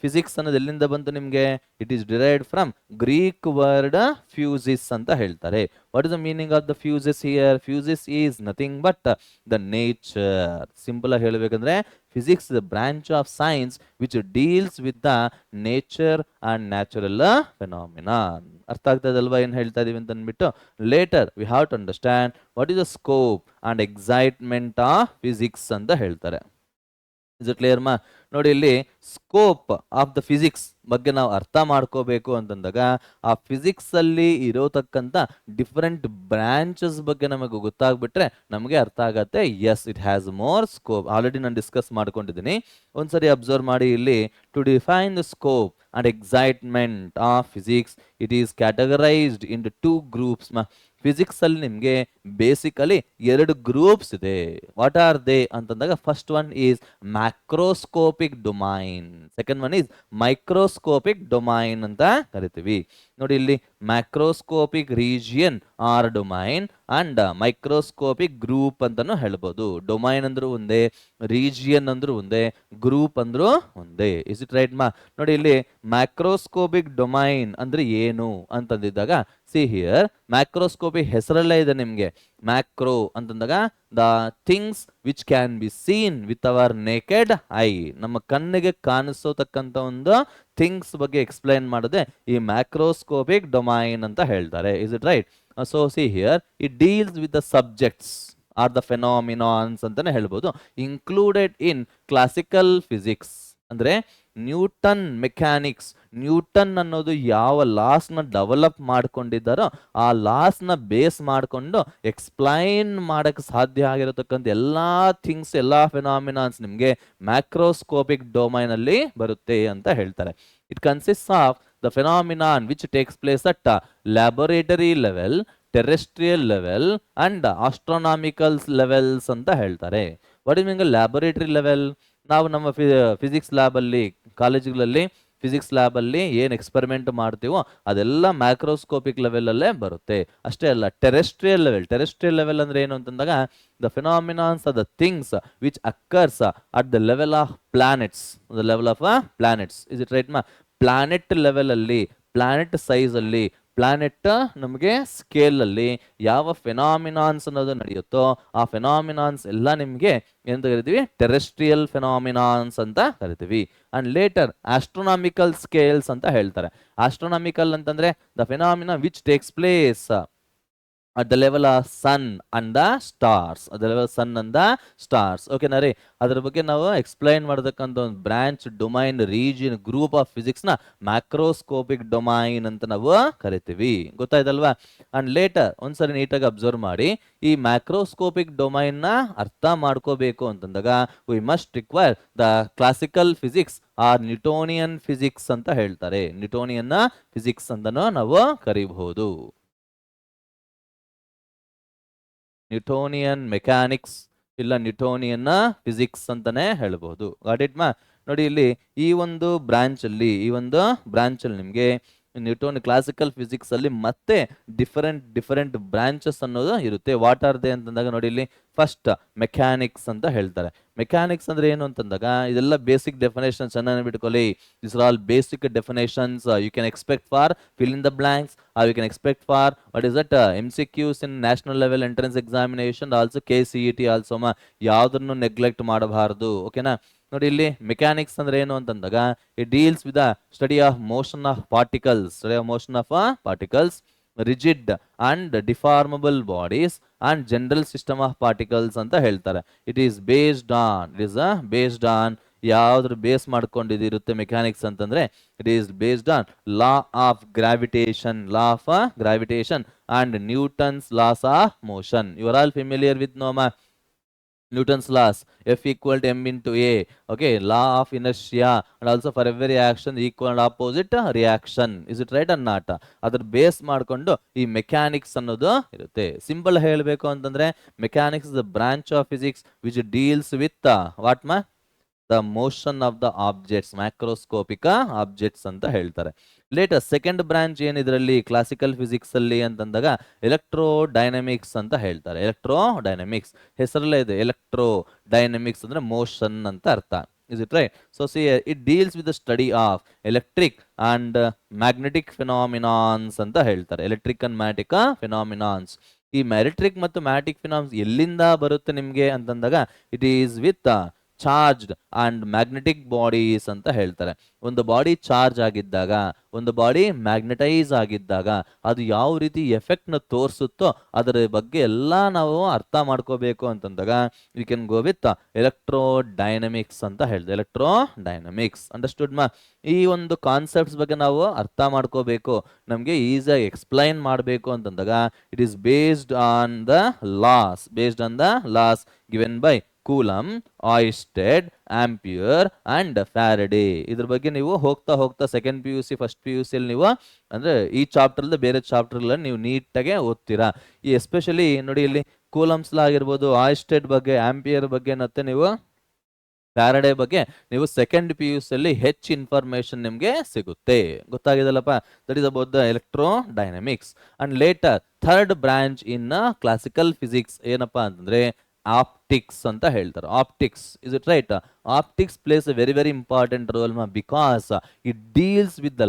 ಫಿಸಿಕ್ಸ್ ಅನ್ನೋದು ಎಲ್ಲಿಂದ ಬಂತು ನಿಮಗೆ? It is derived from Greek word physis ಅಂತ ಹೇಳ್ತಾರೆ. What is the meaning of the physis here? Physis is nothing but the nature. Simple ಆಗಿ ಹೇಳಬೇಕಂದ್ರೆ, physics the branch of science which deals with the nature and natural phenomenon. ಅರ್ಥ ಆಗ್ತದಲ್ವಾ ಏನ್ ಹೇಳ್ತಾ ಇದೀವಿ ಅಂತ ಅಂದ್ಬಿಟ್ಟು? Later we have to understand what is the scope and excitement of physics ಅಂತ ಹೇಳ್ತಾರೆ. ಇಸ್ ಇಟ್ ಕ್ಲಿಯರ್ ಮಾ? ನೋಡಿ, ಇಲ್ಲಿ ಸ್ಕೋಪ್ ಆಫ್ ದ ಫಿಸಿಕ್ಸ್ ಬಗ್ಗೆ ನಾವು ಅರ್ಥ ಮಾಡ್ಕೋಬೇಕು ಅಂತಂದಾಗ, ಆ ಫಿಸಿಕ್ಸ್ ಅಲ್ಲಿ ಇರೋತಕ್ಕಂಥ ಡಿಫರೆಂಟ್ ಬ್ರಾಂಚಸ್ ಬಗ್ಗೆ ನಮಗೆ ಗೊತ್ತಾಗ್ಬಿಟ್ರೆ ನಮಗೆ ಅರ್ಥ ಆಗತ್ತೆ. Yes, it has more scope. Already ನಾನು ಡಿಸ್ಕಸ್ ಮಾಡ್ಕೊಂಡಿದ್ದೀನಿ, ಒಂದ್ಸರಿ ಅಬ್ಸರ್ವ್ ಮಾಡಿ. ಇಲ್ಲಿ to define the scope and excitement of physics, it is categorised in two groups. Physics ಅಲ್ಲಿ ನಿಮಗೆ ಬೇಸಿಕಲಿ 2 ಗ್ರೂಪ್ಸ್ ಇದೆ. ವಾಟ್ ಆರ್ ದೇ ಅಂತಂದಾಗ, first one is macroscopic domain, second one is microscopic domain ಅಂತ ಕರಿತೀವಿ. ನೋಡಿ, ಇಲ್ಲಿ macroscopic region or domain and microscopic group ಅಂತಾನು ಹೇಳ್ಬೋದು. ಡೊಮೈನ್ ಅಂದ್ರೂ ಒಂದೇ, ರೀಜಿಯನ್ ಅಂದ್ರೂ ಒಂದೇ, ಗ್ರೂಪ್ ಅಂದ್ರೂ ಒಂದೇ. ಇಸ್ ಇಟ್ ರೈಟ್ ಮಾ? ನೋಡಿ, ಇಲ್ಲಿ ಮ್ಯಾಕ್ರೋಸ್ಕೋಪಿಕ್ ಡೊಮೈನ್ ಅಂದ್ರೆ ಏನು ಅಂತಂದಿದ್ದಾಗ, ಸಿ ಹಿಯರ್, ಮ್ಯಾಕ್ರೋಸ್ಕೋಪಿಕ್ ಹೆಸರಲ್ಲೇ ಇದೆ ನಿಮ್ಗೆ. ಮ್ಯಾಕ್ರೋ ಅಂತಂದಾಗ the things which can be seen with our naked I, ನಮ್ಮ ಕಣ್ಣಿಗೆ ಕಾಣಿಸೋತಕ್ಕಂಥ ಒಂದು ಥಿಂಗ್ಸ್ ಬಗ್ಗೆ ಎಕ್ಸ್ಪ್ಲೈನ್ ಮಾಡದೆ ಈ ಮ್ಯಾಕ್ರೋಸ್ಕೋಪಿಕ್ ಡೊಮೈನ್ ಅಂತ ಹೇಳ್ತಾರೆ. Is it right? So see here, it deals with the subjects or the phenomenons ಅಂತಾನೆ ಹೇಳ್ಬೋದು, ಇನ್ಕ್ಲೂಡೆಡ್ ಇನ್ ಕ್ಲಾಸಿಕಲ್ ಫಿಸಿಕ್ಸ್. ಅಂದ್ರೆ ನ್ಯೂಟನ್ ಮೆಕ್ಯಾನಿಕ್ಸ್, ನ್ಯೂಟನ್ ಅನ್ನೋದು ಯಾವ ಲಾಸ್ನ ಡೆವಲಪ್ ಮಾಡ್ಕೊಂಡಿದ್ದಾರೋ ಆ ಲಾಸ್ನ ಬೇಸ್ ಮಾಡಿಕೊಂಡು ಎಕ್ಸ್ಪ್ಲೈನ್ ಮಾಡಕ್ಕೆ ಸಾಧ್ಯ ಆಗಿರತಕ್ಕಂಥ ಎಲ್ಲಾ ಥಿಂಗ್ಸ್, ಎಲ್ಲಾ ಫೆನಾಮಿನಾನ್ಸ್ ನಿಮಗೆ ಮ್ಯಾಕ್ರೋಸ್ಕೋಪಿಕ್ ಡೊಮೈನ್ ಅಲ್ಲಿ ಬರುತ್ತೆ ಅಂತ ಹೇಳ್ತಾರೆ. It consist of the phenomenon which takes place at laboratory level, terrestrial level and astronomical levels ಅಂತ ಹೇಳ್ತಾರೆ. What is meaning laboratory level? ನಾವು ನಮ್ಮ ಫಿಸಿಕ್ಸ್ ಲ್ಯಾಬ್ ಅಲ್ಲಿ, ಕಾಲೇಜುಗಳಲ್ಲಿ ಫಿಸಿಕ್ಸ್ ಲ್ಯಾಬ್ ಅಲ್ಲಿ ಏನ್ ಎಕ್ಸ್ಪೆರಿಮೆಂಟ್ ಮಾಡ್ತೀವೋ ಅದೆಲ್ಲ ಮ್ಯಾಕ್ರೋಸ್ಕೋಪಿಕ್ ಲೆವೆಲ್ ಅಲ್ಲೇ ಬರುತ್ತೆ. ಅಷ್ಟೇ ಅಲ್ಲ, ಟೆರೆಸ್ಟ್ರಿಯಲ್ ಲೆವೆಲ್ ಅಂದ್ರೆ ಏನು ಅಂತಂದಾಗ the phenomenons are the things which occurs at the level of planets, is it right ma? Planet level ಅಲ್ಲಿ, planet size ಅಲ್ಲಿ, ಪ್ಲಾನೆಟ್ ನಮಗೆ ಸ್ಕೇಲ್ ಅಲ್ಲಿ ಯಾವ ಫೆನಾಮಿನಾನ್ಸ್ ಅನ್ನೋದು ನಡೆಯುತ್ತೋ ಆ ಫೆನಾಮಿನಾನ್ಸ್ ಎಲ್ಲ ನಿಮಗೆ ಎಂತ ಕರಿತೀವಿ, ಟೆರೆಸ್ಟ್ರಿಯಲ್ ಫೆನಾಮಿನಾನ್ಸ್ ಅಂತ ಕರಿತೀವಿ. ಅಂಡ್ ಲೇಟರ್ ಆಸ್ಟ್ರೋನಾಮಿಕಲ್ ಸ್ಕೇಲ್ಸ್ ಅಂತ ಹೇಳ್ತಾರೆ. ಆಸ್ಟ್ರೋನಾಮಿಕಲ್ ಅಂತಂದ್ರೆ the phenomena which takes place at the level of sun and the stars, at the level of sun and the stars. Okay na re, ಅದರ ಬಗ್ಗೆ ನಾವು ಎಕ್ಸ್ಪ್ಲೈನ್ ಮಾಡತಕ್ಕಂಥ ಒಂದು branch, domain, region, group of physics ನ macroscopic domain ಅಂತ ನಾವು ಕರಿತೀವಿ. ಗೊತ್ತಾಯ್ತಲ್ವಾ? And litre ಒಂದ್ಸರಿ ನೀಟಾಗಿ ಅಬ್ಸರ್ವ್ ಮಾಡಿ, ಈ ಮ್ಯಾಕ್ರೋಸ್ಕೋಪಿಕ್ ಡೊಮೈನ್ ನ ಅರ್ಥ ಮಾಡ್ಕೋಬೇಕು ಅಂತಂದಾಗ we must require the classical physics or Newtonian physics ಅಂತ ಹೇಳ್ತಾರೆ. ನ್ಯೂಟೋನಿಯನ್ ಫಿಸಿಕ್ಸ್ ಅಂತನೂ ನಾವು ಕರಿಬಹುದು. ನ್ಯೂಟೋನಿಯನ್ ಮೆಕ್ಯಾನಿಕ್ಸ್ ಇಲ್ಲ ನ್ಯೂಟೋನಿಯನ್ ಫಿಸಿಕ್ಸ್ ಅಂತಾನೆ ಹೇಳ್ಬಹುದು. ಗಾಟ್ ಇಟ್ ಮಾ? ನೋಡಿ ಇಲ್ಲಿ ಈ ಒಂದು ಬ್ರಾಂಚ್ ಅಲ್ಲಿ ನಿಮಗೆ ನ್ಯೂಟನ್ ಕ್ಲಾಸಿಕಲ್ ಫಿಸಿಕ್ಸ್ ಅಲ್ಲಿ ಮತ್ತೆ ಡಿಫರೆಂಟ್ ಬ್ರಾಂಚಸ್ ಅನ್ನೋದು ಇರುತ್ತೆ. ವಾಟ್ ಆರ್ ದೇ ಅಂತಂದಾಗ ನೋಡಿ ಇಲ್ಲಿ ಫಸ್ಟ್ ಮೆಕ್ಯಾನಿಕ್ಸ್ ಅಂತ ಹೇಳ್ತಾರೆ. ಮೆಕ್ಯಾನಿಕ್ಸ್ ಅಂದ್ರೆ ಏನು ಅಂತಂದಾಗ ಇದೆಲ್ಲ ಬೇಸಿಕ್ ಡೆಫಿನೇಷನ್ಸ್ ಚೆನ್ನಾಗಿ ಬಿಟ್ಕೊಳ್ಳಿ. This are all basic definitions you can expect for fill in the blanks, you can expect for what is that MCQs in national level entrance examination, also KCET also. ಯಾವ್ದನ್ನು neglect ಮಾಡಬಾರದು. ಓಕೆನಾ? ನೋಡಿ ಇಲ್ಲಿ mechanics ಅಂದ್ರೆ ಏನು ಅಂತಂದಾಗ it deals with the study of motion of particles, rigid and deformable bodies and general system of particles ಅಂತ ಹೇಳ್ತಾರೆ. ಇಟ್ ಈಸ್ ಬೇಸ್ಡ್ ಆನ್ ಯಾವ್ದ್ರ ಬೇಸ್ ಮಾಡ್ಕೊಂಡಿರುತ್ತೆ ಮೆಕ್ಯಾನಿಕ್ಸ್ ಅಂತಂದ್ರೆ it is based on law of gravitation and Newton's laws of motion. You are all familiar with ನೋಮಾ Newton's laws, F equal to m into a. Okay, law of inertia, and also for every action equal and opposite reaction. Is it right or not? ಅದರ base ಮಾಡ್ಕೊಂಡು ಈ mechanics ಅನ್ನೋದು ಇರುತ್ತೆ. Simple ಹೇಳಬೇಕು ಅಂತಂದ್ರೆ mechanics is the branch of physics which deals with what ಮಾ the motion of the objects, macroscopic objects ಅಂತ ಹೇಳ್ತಾರೆ. ಲೇಟರ್ ಸೆಕೆಂಡ್ ಬ್ರಾಂಚ್ ಏನ್ ಇದರಲ್ಲಿ ಕ್ಲಾಸಿಕಲ್ ಫಿಸಿಕ್ಸ್ ಅಲ್ಲಿ ಅಂತಂದಾಗ ಎಲೆಕ್ಟ್ರೋ ಡೈನಮಿಕ್ಸ್ ಅಂತ ಹೇಳ್ತಾರೆ. ಎಲೆಕ್ಟ್ರೋ ಡೈನಮಿಕ್ಸ್ ಹೆಸರಲ್ಲೇ ಇದೆ, ಎಲೆಕ್ಟ್ರೋ ಡೈನಮಿಕ್ಸ್ ಅಂದ್ರೆ ಮೋಷನ್ ಅಂತ ಅರ್ಥ. Is it right? So see, it deals with the study of electric and magnetic phenomenons ಅಂತ ಹೇಳ್ತಾರೆ. Electric and magnetic phenomenons. ಈ ಎಲೆಕ್ಟ್ರಿಕ್ ಮತ್ತು ಮ್ಯಾಗ್ನೆಟಿಕ್ ಫಿನಾಮಿನಾನ್ಸ್ ಎಲ್ಲಿಂದ ಬರುತ್ತೆ ನಿಮ್ಗೆ ಅಂತಂದಾಗ it is with charged and magnetic bodies ಅಂತ ಹೇಳ್ತಾರೆ. ಒಂದು ಬಾಡಿ ಚಾರ್ಜ್ ಆಗಿದ್ದಾಗ, ಒಂದು ಬಾಡಿ ಮ್ಯಾಗ್ನೆಟೈಸ್ ಆಗಿದ್ದಾಗ ಅದು ಯಾವ ರೀತಿ ಎಫೆಕ್ಟ್ ನ ತೋರಿಸುತ್ತೋ ಅದರ ಬಗ್ಗೆ ಎಲ್ಲ ನಾವು ಅರ್ಥ ಮಾಡ್ಕೋಬೇಕು ಅಂತಂದಾಗ we can go with electro dynamics ಅಂತ ಹೇಳ್ದೆ. ಎಲೆಕ್ಟ್ರೋ ಡೈನಮಿಕ್ಸ್ ಅಂಡರ್ಸ್ಟುಡ್ ಮಾ? ಈ ಒಂದು ಕಾನ್ಸೆಪ್ಟ್ಸ್ ಬಗ್ಗೆ ನಾವು ಅರ್ಥ ಮಾಡ್ಕೋಬೇಕು, ನಮಗೆ ಈಸಿಯಾಗಿ ಎಕ್ಸ್ಪ್ಲೈನ್ ಮಾಡಬೇಕು ಅಂತಂದಾಗ it is based on the laws given by Coulomb, Oersted, Ampere and Faraday. ಇದ್ರ ಬಗ್ಗೆ ನೀವು ಹೋಗ್ತಾ ಸೆಕೆಂಡ್ PUC ಫಸ್ಟ್ PUC ಅಲ್ಲಿ ನೀವು ಅಂದ್ರೆ ಈ ಚಾಪ್ಟರ್ ಅಲ್ಲದೆ ಬೇರೆ ಚಾಪ್ಟರ್ ನೀವು ನೀಟಾಗೆ ಓದ್ತೀರಾ. ಈ ಎಸ್ಪೆಷಲಿ ನೋಡಿ ಇಲ್ಲಿ ಕೂಲಮ್ಸ್ ಲಾ ಆಗಿರ್ಬೋದು, ಆಯಿಸ್ಟೆಡ್ ಬಗ್ಗೆ, ಆಂಪಿಯರ್ ಬಗ್ಗೆ ಮತ್ತೆ ನೀವು ಫ್ಯಾರಡೆ ಬಗ್ಗೆ ನೀವು ಸೆಕೆಂಡ್ PUC ಅಲ್ಲಿ ಹೆಚ್ಚು ಇನ್ಫಾರ್ಮೇಶನ್ ನಿಮ್ಗೆ ಸಿಗುತ್ತೆ. ಗೊತ್ತಾಗಿದಲ್ಲಪ್ಪ? That is about the electrodynamics. And later third branch in classical physics ಏನಪ್ಪಾ ಅಂತಂದ್ರೆ ಆಪ್ಟಿಕ್ಸ್ ಅಂತ ಹೇಳ್ತಾರೆ. Optics, is it right? Optics plays a very important role because it deals with the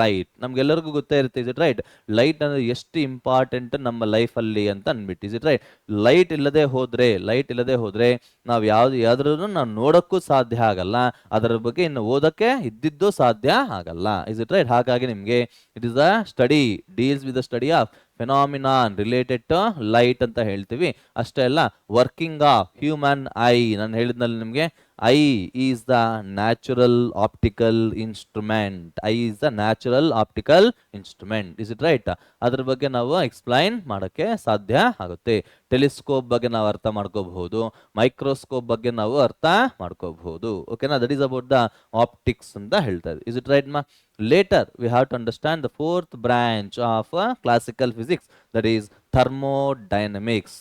light. ನಮ್ಗೆಲ್ಲರಿಗೂ ಗೊತ್ತೇ ಇರುತ್ತೆ, ಇಸ್ ಇಟ್ ರೈಟ್? ಲೈಟ್ ಅಂದ್ರೆ ಎಷ್ಟು important ನಮ್ಮ ಲೈಫ್ ಅಲ್ಲಿ ಅಂತ ಅನ್ಬಿಟ್ಟು, ಇಸ್ ಇಟ್ ರೈಟ್? ಲೈಟ್ ಇಲ್ಲದೆ ಹೋದ್ರೆ ನಾವು ಯಾವ್ದಾದ್ರು ನಾವು ನೋಡಕ್ಕೂ ಸಾಧ್ಯ ಆಗಲ್ಲ, ಅದರ ಬಗ್ಗೆ ಇನ್ನು ಓದಕ್ಕೆ ಇದ್ದಿದ್ದು ಸಾಧ್ಯ ಆಗಲ್ಲ. Is it right? ಹಾಗಾಗಿ ನಿಮ್ಗೆ it is the study, deals with the study of phenomenon related to light ಅಂತ ಹೇಳ್ತೀವಿ. ಅಷ್ಟೇ ಅಲ್ಲ, ವರ್ಕಿಂಗ್ ಆಫ್ ಹ್ಯೂಮನ್ ಐ, ನಾನು ಹೇಳಿದ್ನಲ್ಲಿ ನಿಮಗೆ I is the natural optical instrument. Is it right? ಅದ್ರ ಬಗ್ಗೆ ನಾವು ಎಕ್ಸ್ಪ್ಲೈನ್ ಮಾಡಕ್ಕೆ ಸಾಧ್ಯ ಆಗುತ್ತೆ. ಟೆಲಿಸ್ಕೋಪ್ ಬಗ್ಗೆ ನಾವು ಅರ್ಥ ಮಾಡ್ಕೋಬಹುದು, ಮೈಕ್ರೋಸ್ಕೋಪ್ ಬಗ್ಗೆ ನಾವು ಅರ್ಥ ಮಾಡ್ಕೋಬಹುದು. ಓಕೆನಾ? That is about the optics ಅಂತ ಹೇಳ್ತಾರೆ. ಇಸ್ ಇಟ್ ರೈಟ್ ಮಾ? Later we have to understand the fourth branch of classical physics, that is thermodynamics.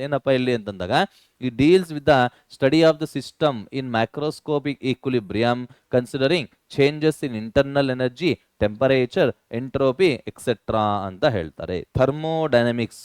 ಏನಪ್ಪ ಇಲ್ಲಿ ಅಂತಂದಾಗ It deals with the study of the system in macroscopic equilibrium, considering changes in internal energy, temperature, entropy, etc. ಅಂತ ಹೇಳ್ತಾರೆ. Thermodynamics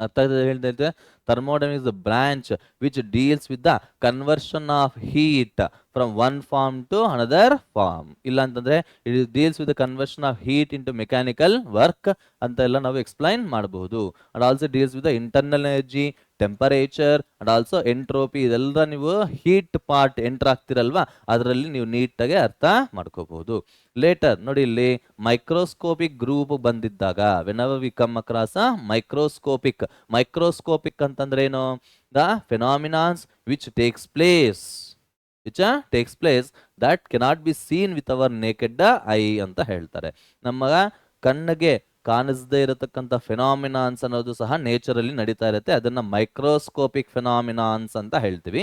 ಅರ್ಥ ಹೇಳ್ತಾ thermodynamics is the branch which deals with the conversion of heat from one form to another form. ಇಲ್ಲ ಅಂತಂದ್ರೆ it deals with the conversion of heat into mechanical work ಅಂತ ಎಲ್ಲ ನಾವು explain ಮಾಡಬಹುದು. and also deals with the internal energy, temperature and also entropy. ಇದೆಲ್ಲ ನೀವು heat part enter ಆಗ್ತಿರಲ್ವಾ, ಅದರಲ್ಲಿ ನೀವು ನೀಟಾಗಿ ಅರ್ಥ ಮಾಡ್ಕೋಬಹುದು. ಲೇಟರ್ ನೋಡಿ ಇಲ್ಲಿ ಮೈಕ್ರೋಸ್ಕೋಪಿಕ್ ಗ್ರೂಪ್ ಬಂದಿದ್ದಾಗ whenever we come across microscopic ಅಂತಂದ್ರೆ ಏನು? The phenomenons which takes place that cannot be seen with our naked eye ಅಂತ ಹೇಳ್ತಾರೆ. ನಮ್ಮ ಕಣ್ಣಿಗೆ ಕಾಣಿಸದೇ ಇರತಕ್ಕಂಥ ಫೆನಾಮಿನಾನ್ಸ್ ಅನ್ನೋದು ಸಹ ನೇಚರಲ್ಲಿ ನಡೀತಾ ಇರುತ್ತೆ. ಅದನ್ನ ಮೈಕ್ರೋಸ್ಕೋಪಿಕ್ ಫೆನಾಮಿನಾನ್ಸ್ ಅಂತ ಹೇಳ್ತೀವಿ.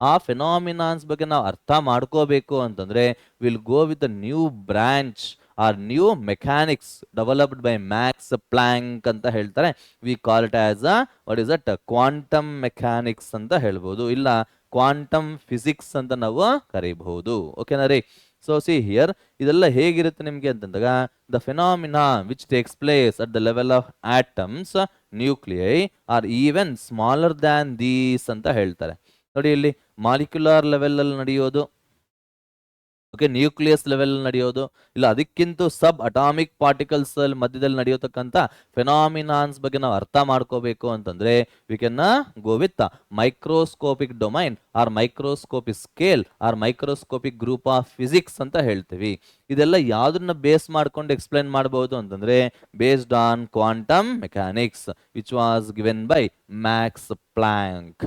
ಆ ಫೆನಾಮಿನಾನ್ಸ್ ಬಗ್ಗೆ ನಾವು ಅರ್ಥ ಮಾಡ್ಕೋಬೇಕು ಅಂತಂದ್ರೆ will go with a new branch or new mechanics developed by Max Planck ಅಂತ ಹೇಳ್ತಾರೆ. We call it as what is that quantum mechanics ಅಂತ ಹೇಳ್ಬೋದು, ಇಲ್ಲ ಕ್ವಾಂಟಮ್ ಫಿಸಿಕ್ಸ್ ಅಂತ ನಾವು ಕರೀಬಹುದು. ಓಕೆನಾ ರೀ? ಸೊ ಸಿ ಹಿಯರ್ ಇದೆಲ್ಲ ಹೇಗಿರುತ್ತೆ ನಿಮಗೆ ಅಂತಂದಾಗ the phenomena which takes place at the level of atoms, nuclei or even smaller than these ಅಂತ ಹೇಳ್ತಾರೆ. ನೋಡಿ ಇಲ್ಲಿ ಮಾಲಿಕ್ಯುಲರ್ ಲೆವೆಲ್ ಅಲ್ಲಿ ನಡೆಯೋದು, ಓಕೆ, ನ್ಯೂಕ್ಲಿಯಸ್ ಲೆವೆಲ್ ನಡೆಯೋದು, ಇಲ್ಲ ಅದಕ್ಕಿಂತ ಸಬ್ ಅಟಾಮಿಕ್ ಪಾರ್ಟಿಕಲ್ಸ್ ಮಧ್ಯದಲ್ಲಿ ನಡೆಯತಕ್ಕಂಥ ಫೆನಾಮಿನಾನ್ಸ್ ಬಗ್ಗೆ ನಾವು ಅರ್ಥ ಮಾಡ್ಕೋಬೇಕು ಅಂತಂದ್ರೆ we can go with microscopic domain or microscopic scale or microscopic group of physics ಅಂತ ಹೇಳ್ತೀವಿ. ಇದೆಲ್ಲ ಯಾವ್ದನ್ನ ಬೇಸ್ ಮಾಡ್ಕೊಂಡು ಎಕ್ಸ್ಪ್ಲೈನ್ ಮಾಡಬಹುದು ಅಂತಂದ್ರೆ based on quantum mechanics which was given by Max Planck.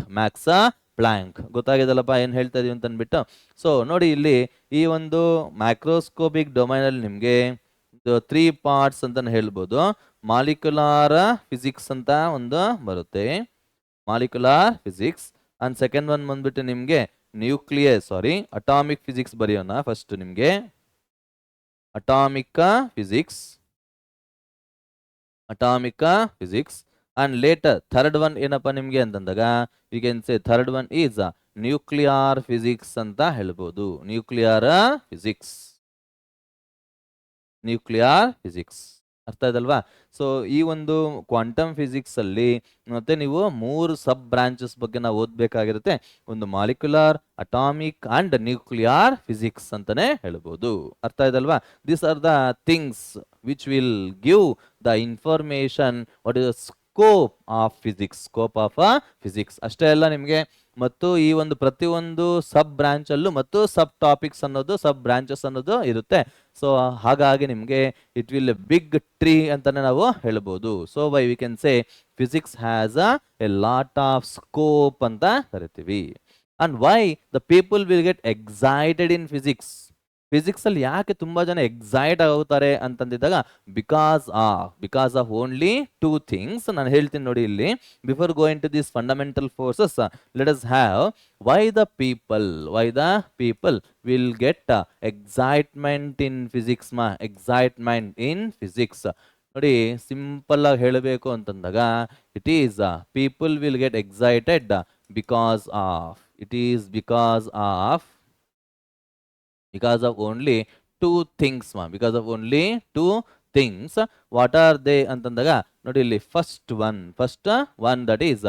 ಗೊತ್ತಾಗಿದಲ್ಲಪ್ಪ ಏನ್ ಹೇಳ್ತಾ ಇದೀವಿ ಅಂತ ಅಂದ್ಬಿಟ್ಟು. ಸೊ ನೋಡಿ ಇಲ್ಲಿ ಈ ಒಂದು ಮೈಕ್ರೋಸ್ಕೋಪಿಕ್ ಡೊಮೈನ್ ಅಲ್ಲಿ ನಿಮ್ಗೆ 3 ಪಾರ್ಟ್ಸ್ ಅಂತ ಹೇಳ್ಬೋದು. ಮಾಲಿಕ್ಯುಲಾರ್ ಫಿಸಿಕ್ಸ್ ಅಂತ ಒಂದು ಬರುತ್ತೆ, molecular physics. And second one ಬಂದ್ಬಿಟ್ಟು ನಿಮ್ಗೆ ಅಟಾಮಿಕ್ ಫಿಸಿಕ್ಸ್ ಬರೆಯೋಣ. ಫಸ್ಟ್ ನಿಮ್ಗೆ atomic physics and later third one ಏನಪ್ಪಾ ನಿಮ್ಗೆ ಅಂತಂದಾಗ you can say third one is nuclear physics ಅಂತ ಹೇಳ್ಬೋದು. ನ್ಯೂಕ್ಲಿಯರ್ ಫಿಸಿಕ್ಸ್ ಅರ್ಥ ಇದಲ್ವಾ? ಸೊ ಈ ಒಂದು ಕ್ವಾಂಟಮ್ ಫಿಸಿಕ್ಸ್ ಅಲ್ಲಿ ಮತ್ತೆ ನೀವು 3 ಸಬ್ ಬ್ರಾಂಚಸ್ ಬಗ್ಗೆ ನಾವು ಓದ್ಬೇಕಾಗಿರುತ್ತೆ. ಒಂದು molecular, atomic and nuclear physics ಅಂತಾನೆ ಹೇಳ್ಬೋದು. ಅರ್ಥ ಇದಲ್ವಾ? These are the things which will give the information what is scope of physics ಅಷ್ಟೇ ಅಲ್ಲ ನಿಮಗೆ. ಮತ್ತು ಈ ಒಂದು ಪ್ರತಿಯೊಂದು ಸಬ್ ಬ್ರಾಂಚ್ ಅಲ್ಲೂ ಮತ್ತು ಸಬ್ ಟಾಪಿಕ್ಸ್ ಅನ್ನೋದು, ಸಬ್ ಬ್ರಾಂಚಸ್ ಅನ್ನೋದು ಇರುತ್ತೆ. ಸೊ ಹಾಗಾಗಿ ನಿಮಗೆ it will a big tree ಅಂತಾನೆ ನಾವು ಹೇಳ್ಬೋದು. So why we can say physics has a lot of scope ಅಂತ ಕರಿತೀವಿ. And why the people will get excited in physics ಅಲ್ಲಿ ಯಾಕೆ ತುಂಬಾ ಜನ ಎಕ್ಸೈಟ್ ಆಗುತ್ತಾರೆ ಅಂತಂದಿದ್ದಾಗ ಬಿಕಾಸ್ ಆಫ್ ಓನ್ಲಿ 2 ಥಿಂಗ್ಸ್. ನಾನು ಹೇಳ್ತೀನಿ ನೋಡಿ ಇಲ್ಲಿ. Before going to this fundamental forces, let us have why the people will get excitement in physics ನೋಡಿ ಸಿಂಪಲ್ ಆಗಿ ಹೇಳಬೇಕು ಅಂತಂದಾಗ it is people will get excited because of only 2 things what are they ಅಂತಂದಾಗ ನೋಡಿ ಇಲ್ಲಿ first one that is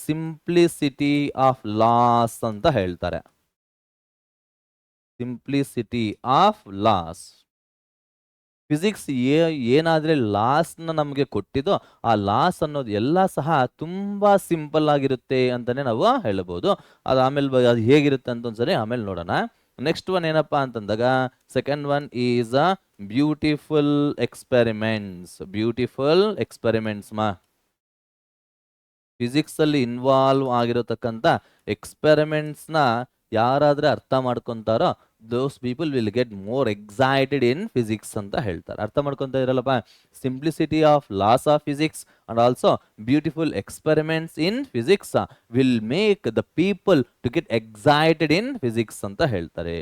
simplicity of laws ಅಂತ ಹೇಳ್ತಾರೆ. Simplicity of laws. Physics ಏನಾದ್ರೆ ಲಾಸ್ ನ ನಮಗೆ ಕೊಟ್ಟಿದ್ದು, ಆ ಲಾಸ್ ಅನ್ನೋದು ಎಲ್ಲ ಸಹ ತುಂಬಾ ಸಿಂಪಲ್ ಆಗಿರುತ್ತೆ ಅಂತಾನೆ ನಾವು ಹೇಳ್ಬೋದು. ಅದು ಆಮೇಲೆ ಅದು ಹೇಗಿರುತ್ತೆ ಅಂತ ಒಂದ್ಸರಿ ಆಮೇಲೆ ನೋಡೋಣ. ನೆಕ್ಸ್ಟ್ ಒನ್ ಏನಪ್ಪಾ ಅಂತಂದಾಗ second one is beautiful experiments physics ಅಲ್ಲಿ ಇನ್ವಾಲ್ವ್ ಆಗಿರತಕ್ಕಂತ ಎಕ್ಸ್ಪೆರಿಮೆಂಟ್ಸ್ ನ ಯಾರಾದ್ರೆ ಅರ್ಥ ಮಾಡ್ಕೊಂತಾರೋ those people will get more excited in physics ಅಂತ ಹೇಳ್ತಾರೆ. ಅರ್ಥ ಮಾಡ್ಕೊಂತ ಇರಲ್ಲಪ್ಪ. Simplicity of laws of physics and also beautiful experiments in physics will make the people to get excited in physics ಅಂತ ಹೇಳ್ತಾರೆ.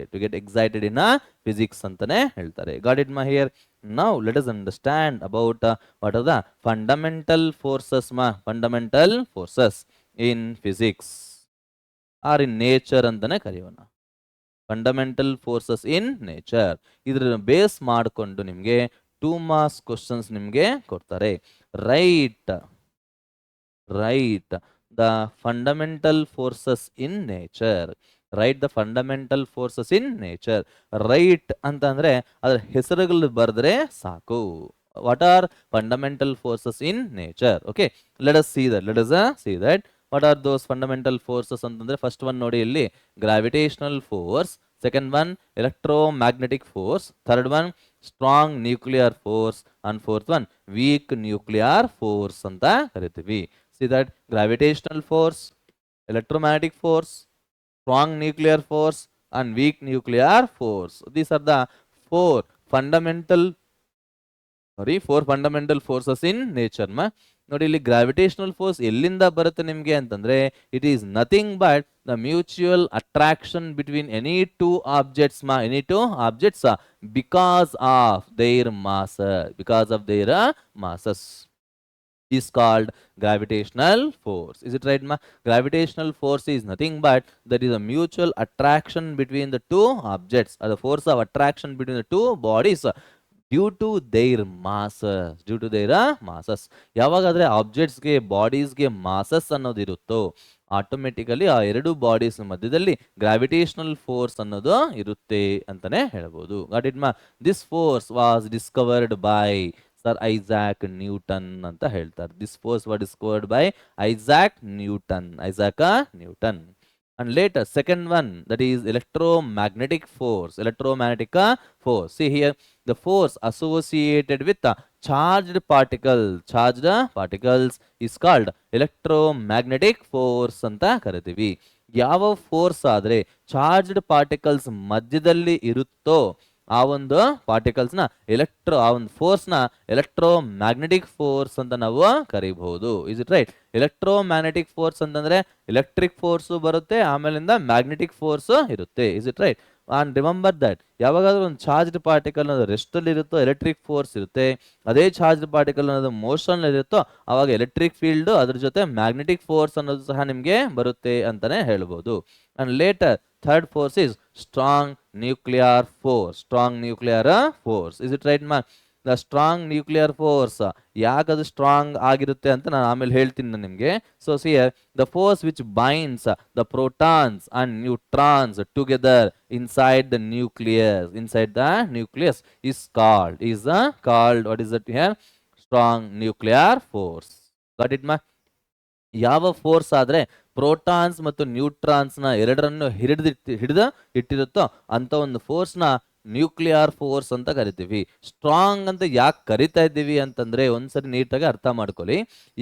ಫಿಸಿಕ್ಸ್ ಅಂತಾನೆ ಹೇಳ್ತಾರೆ. ಗಾಟ್ ಇಟ್ ಮಾ here? Now let us understand about what are the fundamental forces. In physics or in nature ಅಂತಾನೆ ಕರೆಯೋಣ. Fundamental forces in nature. ಇದ್ರ base ಮಾಡಿಕೊಂಡು ನಿಮಗೆ 2 ಮಾರ್ಕ್ಸ್ ಕ್ವಶನ್ಸ್ ನಿಮಗೆ ಕೊಡ್ತಾರೆ. Write the fundamental forces in nature. Write the fundamental forces in nature. Write ಅಂತಂದ್ರೆ ಅದ್ರ ಹೆಸರುಗಳು ಬರೆದ್ರೆ ಸಾಕು. What are fundamental forces in nature? Okay, let us see that. What are those fundamental forces ಅಂತಂದ್ರೆ first one ನೋಡಿ ಇಲ್ಲಿ gravitational force, second one electromagnetic force, third one strong nuclear force and fourth one week nuclear force ಅಂತ ಕರಿತೀವಿ. See that gravitational force, electromagnetic force, strong nuclear force and weak nuclear force. These are the four fundamental forces in nature. ನೋಡಿ ಇಲ್ಲಿ gravitational force ಎಲ್ಲಿಂದ ಬರುತ್ತೆ ನಿಮಗೆ ಅಂತಂದ್ರೆ it is nothing but the mutual attraction between any two objects because of their masses is called gravitational force. Is it right, ma? Gravitational force is nothing but that is a mutual attraction between the two objects, or the force of attraction between the two bodies due to their masses. ಯಾವಾಗಾದ್ರೆ ಆಬ್ಜೆಕ್ಟ್ಸ್ಗೆ ಬಾಡೀಸ್ಗೆ masses ಅನ್ನೋದು ಇರುತ್ತೋ automatically ಆ ಎರಡು bodies ಮಧ್ಯದಲ್ಲಿ gravitational force ಅನ್ನೋದು ಇರುತ್ತೆ ಅಂತಾನೆ ಹೇಳ್ಬೋದು. ಗಾಟ್ ಇಟ್ ಮಾ? This force was discovered by sir Isaac Newton ಅಂತ ಹೇಳ್ತಾರೆ. This force was discovered by Isaac Newton. And later, second one, that is electromagnetic force. See here, the force associated with the charged particles is called electromagnetic force anta ಕರಿತೀವಿ. ಯಾವ force ಆದ್ರೆ charged particles ಮಧ್ಯದಲ್ಲಿ ಇರುತ್ತೋ ಆ ಒಂದು particles ನ ಆ ಒಂದು ಫೋರ್ಸ್ ನ ಎಲೆಕ್ಟ್ರೋಮ್ಯಾಗ್ನೆಟಿಕ್ ಫೋರ್ಸ್ ಅಂತ ನಾವು ಕರೀಬಹುದು. Is it right? Electromagnetic force ಅಂತಂದ್ರೆ ಎಲೆಕ್ಟ್ರಿಕ್ ಫೋರ್ಸ್ ಬರುತ್ತೆ, ಆಮೇಲಿಂದ ಮ್ಯಾಗ್ನೆಟಿಕ್ ಫೋರ್ಸ್ ಇರುತ್ತೆ. Is it right? And remember that ಯಾವಾಗಾದ್ರೂ ಒಂದು ಚಾರ್ಜ್ಡ್ ಪಾರ್ಟಿಕಲ್ ಅನ್ನೋದು ರೆಸ್ಟ್ ಅಲ್ಲಿ ಇರುತ್ತೋ ಎಲೆಕ್ಟ್ರಿಕ್ ಫೋರ್ಸ್ ಇರುತ್ತೆ, ಅದೇ ಚಾರ್ಜ್ಡ್ ಪಾರ್ಟಿಕಲ್ ಅನ್ನೋದು ಮೋಷನ್ ಇರುತ್ತೋ ಅವಾಗ ಎಲೆಕ್ಟ್ರಿಕ್ ಫೀಲ್ಡ್ ಅದ್ರ ಜೊತೆ ಮ್ಯಾಗ್ನೆಟಿಕ್ ಫೋರ್ಸ್ ಅನ್ನೋದು ಸಹ ನಿಮ್ಗೆ ಬರುತ್ತೆ ಅಂತಾನೆ ಹೇಳ್ಬೋದು. And later third force is strong nuclear force. Is it right ಮಾ? ದ ಸ್ಟ್ರಾಂಗ್ ನ್ಯೂಕ್ಲಿಯರ್ ಫೋರ್ಸ್ ಯಾಕದು ಸ್ಟ್ರಾಂಗ್ ಆಗಿರುತ್ತೆ ಅಂತ ನಾನು ಆಮೇಲೆ ಹೇಳ್ತೀನಿ ನಿಮಗೆ. So see here the force which binds the protons and neutrons together inside the nucleus is called what is it here? Strong nuclear force. Got it ma? ಯಾವ force ಆದ್ರೆ protons ಮತ್ತು ನ್ಯೂಟ್ರಾನ್ಸ್ ನ ಎರಡರನ್ನು ಹಿಡಿದು ಇಟ್ಟಿರುತ್ತೋ ಅಂತ ಒಂದು ಫೋರ್ಸ್ ನ ನ್ಯೂಕ್ಲಿಯರ್ ಫೋರ್ಸ್ ಅಂತ ಕರಿತೀವಿ. ಸ್ಟ್ರಾಂಗ್ ಅಂತ ಯಾಕೆ ಕರಿತಾ ಇದ್ದೀವಿ ಅಂತಂದ್ರೆ ಒಂದ್ಸರಿ ನೀಟಾಗಿ ಅರ್ಥ ಮಾಡ್ಕೊಳ್ಳಿ.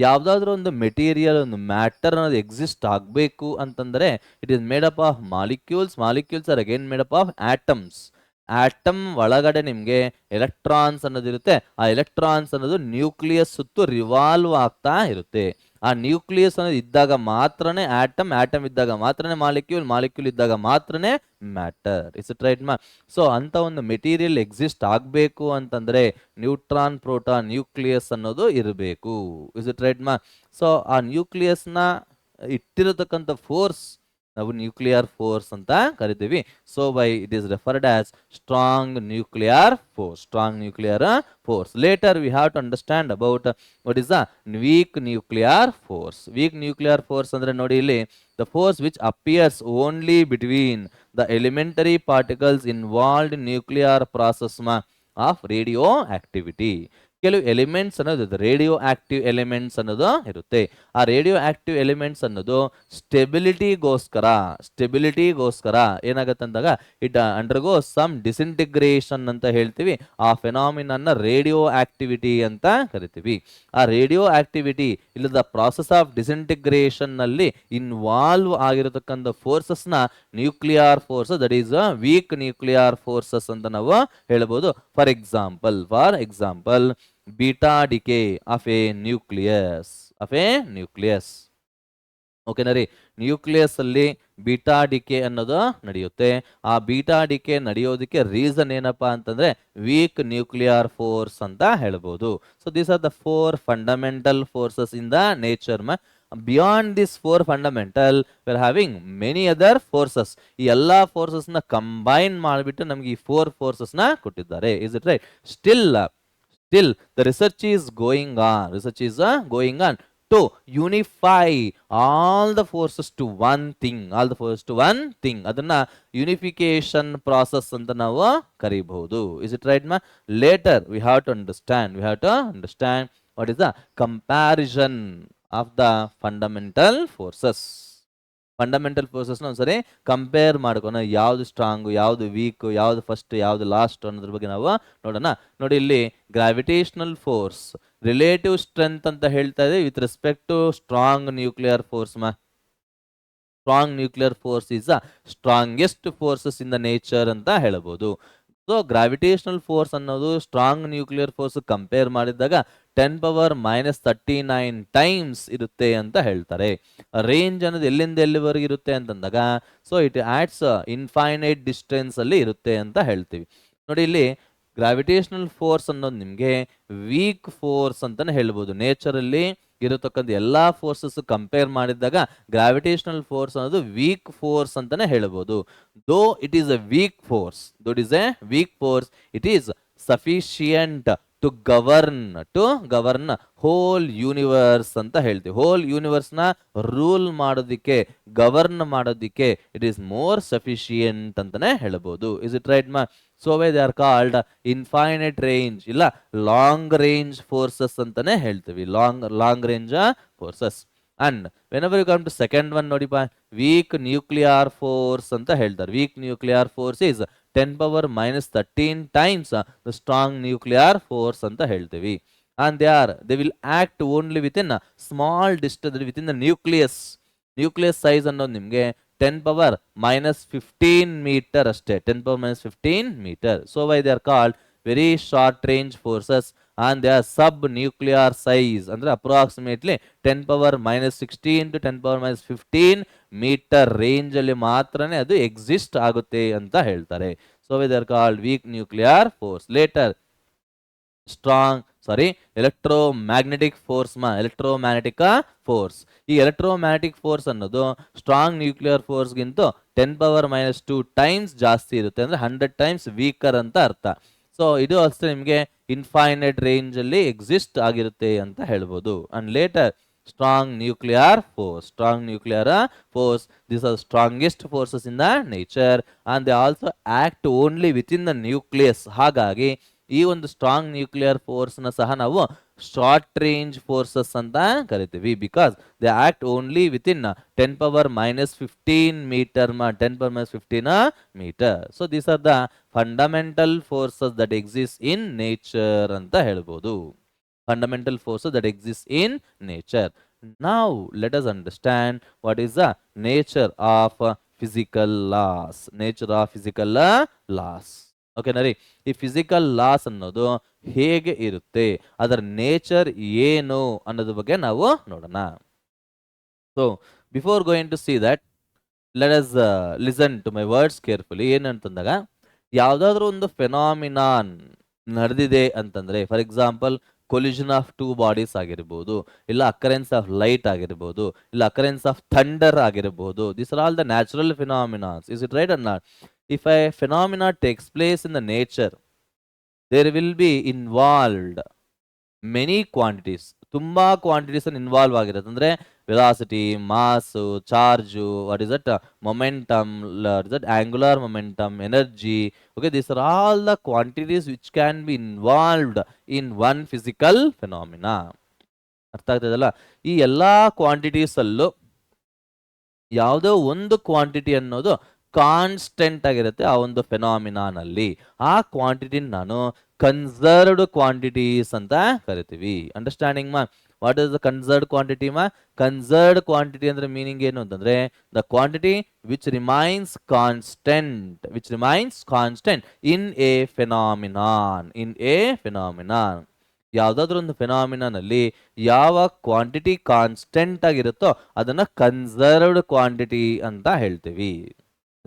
ಯಾವ್ದಾದ್ರು ಒಂದು ಮೆಟೀರಿಯಲ್, ಒಂದು ಮ್ಯಾಟರ್ ಅನ್ನೋದು ಎಕ್ಸಿಸ್ಟ್ ಆಗಬೇಕು ಅಂತಂದ್ರೆ it is made up of molecules are again made up of atoms. Atom ಒಳಗಡೆ ನಿಮ್ಗೆ ಎಲೆಕ್ಟ್ರಾನ್ಸ್ ಅನ್ನೋದಿರುತ್ತೆ. ಆ ಎಲೆಕ್ಟ್ರಾನ್ಸ್ ಅನ್ನೋದು ನ್ಯೂಕ್ಲಿಯಸ್ ಸುತ್ತು ರಿವಾಲ್ವ್ ಆಗ್ತಾ ಇರುತ್ತೆ. ಆ ನ್ಯೂಕ್ಲಿಯಸ್ ಅನ್ನೋದು ಇದ್ದಾಗ ಮಾತ್ರನೇ ಆಟಮ್ ಇದ್ದಾಗ ಮಾತ್ರನೇ ಮಾಲಿಕ್ಯೂಲ್ ಇದ್ದಾಗ ಮಾತ್ರನೇ ಮ್ಯಾಟರ್. ಇಸ್ ಇಟ್ ರೈಟ್ ಮಾ? ಸೊ ಅಂತ ಒಂದು ಮೆಟೀರಿಯಲ್ ಎಕ್ಸಿಸ್ಟ್ ಆಗಬೇಕು ಅಂತಂದ್ರೆ ನ್ಯೂಟ್ರಾನ್, ಪ್ರೋಟಾನ್, ನ್ಯೂಕ್ಲಿಯಸ್ ಅನ್ನೋದು ಇರಬೇಕು. ಇಸ್ ಇಟ್ ರೈಟ್ ಮಾ? ಸೊ ಆ ನ್ಯೂಕ್ಲಿಯಸ್ ನ ಇಟ್ಟಿರತಕ್ಕಂಥ ಫೋರ್ಸ್ ನಾವು ನ್ಯೂಕ್ಲಿಯರ್ ಫೋರ್ಸ್ ಅಂತ ಕರಿತೀವಿ. So by it is referred as strong nuclear force. Later we have to understand about what is the weak nuclear force ಅಂದ್ರೆ ನೋಡಿ ಇಲ್ಲಿ the force which appears only between the elementary particles involved in nuclear process of radioactivity. ಕೆಲವು elements ಅನ್ನೋದು radioactive elements ಅನ್ನೋದು ಇರುತ್ತೆ. ಆ radio active elements ಅನ್ನೋದು ಸ್ಟೆಬಿಲಿಟಿಗೋಸ್ಕರ ಏನಾಗುತ್ತೆ ಅಂದಾಗ ಇಟ್ ಅಂಡರ್ಗೋ ಸಮ್ ಡಿಸಿಂಟಿಗ್ರೇಷನ್ ಅಂತ ಹೇಳ್ತೀವಿ. ಆ ಫೆನಾಮಿನನ್ನ ರೇಡಿಯೋ ಆಕ್ಟಿವಿಟಿ ಅಂತ ಕರಿತೀವಿ. ಆ ರೇಡಿಯೋ ಆಕ್ಟಿವಿಟಿ ಇಲ್ಲದ ಪ್ರಾಸೆಸ್ ಆಫ್ ಡಿಸಿಂಟಿಗ್ರೇಷನ್ ನಲ್ಲಿ ಇನ್ವಾಲ್ವ್ ಆಗಿರತಕ್ಕಂಥ ಫೋರ್ಸಸ್ ನ nuclear force, that is weak nuclear forces ಅಂತ ನಾವು ಹೇಳ್ಬೋದು. For example beta decay of a nucleus. ಓಕೆನಾ ರೀ? ನ್ಯೂಕ್ಲಿಯಸ್ ಅಲ್ಲಿ ಬೀಟಾ ಡಿಕೆ ಅನ್ನೋದು ನಡೆಯುತ್ತೆ. ಆ ಬೀಟಾ ಡಿಕೆ ನಡೆಯೋದಕ್ಕೆ ರೀಸನ್ ಏನಪ್ಪಾ ಅಂತಂದ್ರೆ ವೀಕ್ ನ್ಯೂಕ್ಲಿಯರ್ ಫೋರ್ಸ್ ಅಂತ ಹೇಳ್ಬೋದು. So these are the 4 fundamental forces in the nature. Beyond this 4 fundamental we are having many other forces. ಈ ಎಲ್ಲಾ ಫೋರ್ಸಸ್ ನ ಕಂಬೈನ್ ಮಾಡಿಬಿಟ್ಟು ನಮ್ಗೆ ಈ 4 ಫೋರ್ಸಸ್ ನ ಕೊಟ್ಟಿದ್ದಾರೆ. Is it right? Still, the research is going on. Research is going on to unify all the forces to one thing. All the forces to one thing. ಅದನ್ನ unification process ಅಂತ ನಾವು ಕರೀಬಹುದು. Is it right, ma? Later, we have to understand. What is the comparison of the fundamental forces. Fundamental ಫೋರ್ಸಸ್ನ ಒಂದ್ಸರಿ compare ಮಾಡ್ಕೋಣ. ಯಾವ್ದು strong, ಯಾವ್ದು weak, ಯಾವ್ದು first, ಯಾವ್ದು last ಅನ್ನೋದ್ರ ಬಗ್ಗೆ ನಾವು ನೋಡೋಣ. ನೋಡಿ, ಇಲ್ಲಿ ಗ್ರಾವಿಟೇಷನಲ್ ಫೋರ್ಸ್ ರಿಲೇಟಿವ್ ಸ್ಟ್ರೆಂತ್ ಅಂತ ಹೇಳ್ತಾ ಇದೆ with respect to strong nuclear force. Strong nuclear force is the strongest forces in the nature ಅಂತ ಹೇಳಬಹುದು. ಸೊ ಗ್ರಾವಿಟೇಷನಲ್ ಫೋರ್ಸ್ ಅನ್ನೋದು ಸ್ಟ್ರಾಂಗ್ ನ್ಯೂಕ್ಲಿಯರ್ ಫೋರ್ಸ್ ಕಂಪೇರ್ ಮಾಡಿದಾಗ 10⁻39 ಟೈಮ್ಸ್ ಇರುತ್ತೆ ಅಂತ ಹೇಳ್ತಾರೆ. ರೇಂಜ್ ಅನ್ನೋದು ಎಲ್ಲಿಂದ ಎಲ್ಲಿವರೆಗೆ ಇರುತ್ತೆ ಅಂತಂದಾಗ so it acts infinite distance ಅಲ್ಲಿ ಇರುತ್ತೆ ಅಂತ ಹೇಳ್ತೀವಿ. ನೋಡಿ, ಇಲ್ಲಿ ಗ್ರಾವಿಟೇಷನಲ್ ಫೋರ್ಸ್ ಅನ್ನೋದು ನಿಮಗೆ ವೀಕ್ ಫೋರ್ಸ್ ಅಂತಾನೆ ಹೇಳ್ಬೋದು. ನೇಚರಲ್ಲಿ ಇರತಕ್ಕಂಥ ಎಲ್ಲಾ ಫೋರ್ಸಸ್ ಕಂಪೇರ್ ಮಾಡಿದಾಗ ಗ್ರಾವಿಟೇಷನಲ್ ಫೋರ್ಸ್ ಅನ್ನೋದು ವೀಕ್ ಫೋರ್ಸ್ ಅಂತಾನೆ ಹೇಳ್ಬೋದು. Though it is a weak force, it is sufficient to govern whole universe ಅಂತ ಹೇಳ್ತೀವಿ. ಹೋಲ್ ಯೂನಿವರ್ಸ್ ನ ರೂಲ್ ಮಾಡೋದಿಕ್ಕೆ, ಗವರ್ನ್ ಮಾಡೋದಿಕ್ಕೆ ಇಟ್ ಈಸ್ ಮೋರ್ ಸಫಿಶಿಯಂಟ್ ಅಂತಾನೆ ಹೇಳ್ಬೋದು. ಇಸ್ ಇಟ್ ರೈಟ್, ಮಾ? So why they are called infinite range, ಇಲ್ಲ long range forces ಅಂತಾನೆ ಹೇಳ್ತೀವಿ. Long range forces. And whenever you come to second one, ನೋಡಿಪ್ಪ, weak nuclear force ಅಂತ ಹೇಳ್ತಾರೆ. Weak nuclear force is 10⁻13 times the strong nuclear force ಅಂತ ಹೇಳ್ತೀವಿ. And they will act only within a small distance within the nucleus. Nucleus size ಅನ್ನೋದು ನಿಮಗೆ 10⁻15 meter ಅಷ್ಟೇ, 10⁻15 meter. So why they are called very short range forces, and they are sub nuclear size ಅಂದ್ರೆ approximately 10⁻16 to 10⁻15 meter range ಅಲ್ಲಿ ಮಾತ್ರನೇ ಅದು exist ಆಗುತ್ತೆ ಅಂತ ಹೇಳ್ತಾರೆ. So why they are called weak nuclear force. Later electromagnetic force. ಈ electromagnetic force ಅನ್ನೋದು strong nuclear force ಗಿಂತ 10⁻2 ಟೈಮ್ಸ್ ಜಾಸ್ತಿ ಇರುತ್ತೆ, ಅಂದ್ರೆ 100 ಟೈಮ್ಸ್ ವೀಕರ್ ಅಂತ ಅರ್ಥ. ಸೊ ಇದು ಅಷ್ಟೇ ನಿಮಗೆ ಇನ್ಫೈನೈಟ್ ರೇಂಜ್ ಅಲ್ಲಿ ಎಕ್ಸಿಸ್ಟ್ ಆಗಿರುತ್ತೆ ಅಂತ ಹೇಳ್ಬೋದು. And later strong nuclear force, these are strongest forces in the nature, and they also act only within the nucleus. ಹಾಗಾಗಿ ಈ ಒಂದು ಸ್ಟ್ರಾಂಗ್ ನ್ಯೂಕ್ಲಿಯರ್ ಫೋರ್ಸ್ ನ ಸಹ ನಾವು ಶಾರ್ಟ್ ರೇಂಜ್ ಫೋರ್ಸಸ್ ಅಂತ ಕರಿತೀವಿ, because they act only within 10⁻15 metre 10⁻15 metre. So these are the fundamental forces that exist in nature ಅಂತ ಹೇಳ್ಬೋದು. Fundamental forces that exist in nature. Now let us understand what is the nature of physical laws. Okay ನರಿ, ಈ physical laws ಅನ್ನೋದು ಹೇಗೆ ಇರುತ್ತೆ, ಅದರ nature ಏನು ಅನ್ನೋದ್ರ ಬಗ್ಗೆ ನಾವು ನೋಡೋಣ. So before going to see that, let us listen to my words carefully. ಏನಂತಂದಾಗ, ಯಾವುದಾದ್ರೂ ಒಂದು ಫೆನಾಮಿನಾನ್ ನಡೆದಿದೆ ಅಂತಂದ್ರೆ, for example collision of two bodies ಆಗಿರ್ಬೋದು, ಇಲ್ಲ ಅಕರೆನ್ಸ್ ಆಫ್ ಲೈಟ್ ಆಗಿರ್ಬೋದು, ಇಲ್ಲ ಅಕರೆನ್ಸ್ ಆಫ್ ಥಂಡರ್ ಆಗಿರ್ಬೋದು. This are all the natural phenomenas. Is it right or not? If a phenomena takes place in the nature, there will be involved many quantities. ತುಂಬಾ quantities involve ಆಗಿರುತ್ತೆ. ಅಂದ್ರೆ velocity, mass, charge, what is that, momentum, angular momentum, energy. Okay, these are all the quantities which can be involved in one physical phenomena. ಅರ್ಥ ಆಗ್ತದಲ್ಲ? ಈ ಎಲ್ಲಾ quantities ಅಲ್ಲೂ ಯಾವುದೋ ಒಂದು ಕ್ವಾಂಟಿಟಿ ಅನ್ನೋದು ಕಾನ್ಸ್ಟೆಂಟ್ ಆಗಿರುತ್ತೆ ಆ ಒಂದು ಫೆನಾಮಿನಾನ್ ಅಲ್ಲಿ. ಆ ಕ್ವಾಂಟಿಟಿ ನಾನು ಕನ್ಸರ್ವ್ಡ್ ಕ್ವಾಂಟಿಟೀಸ್ ಅಂತ ಕರಿತೀವಿ. ಅಂಡರ್ಸ್ಟ್ಯಾಂಡಿಂಗ್ ಮಾ? What is the conserved quantity ಮಾ? ಕನ್ಸರ್ವ್ಡ್ ಕ್ವಾಂಟಿಟಿ ಅಂದ್ರೆ ಮೀನಿಂಗ್ ಏನು ಅಂತಂದ್ರೆ, the quantity which remains constant in a phenomenon. ಯಾವ್ದಾದ್ರು ಒಂದು ಫೆನಾಮಿನಾನ್ ಅಲ್ಲಿ ಯಾವ ಕ್ವಾಂಟಿಟಿ ಕಾನ್ಸ್ಟೆಂಟ್ ಆಗಿರುತ್ತೋ ಅದನ್ನ ಕನ್ಸರ್ವ್ಡ್ ಕ್ವಾಂಟಿಟಿ ಅಂತ ಹೇಳ್ತೀವಿ.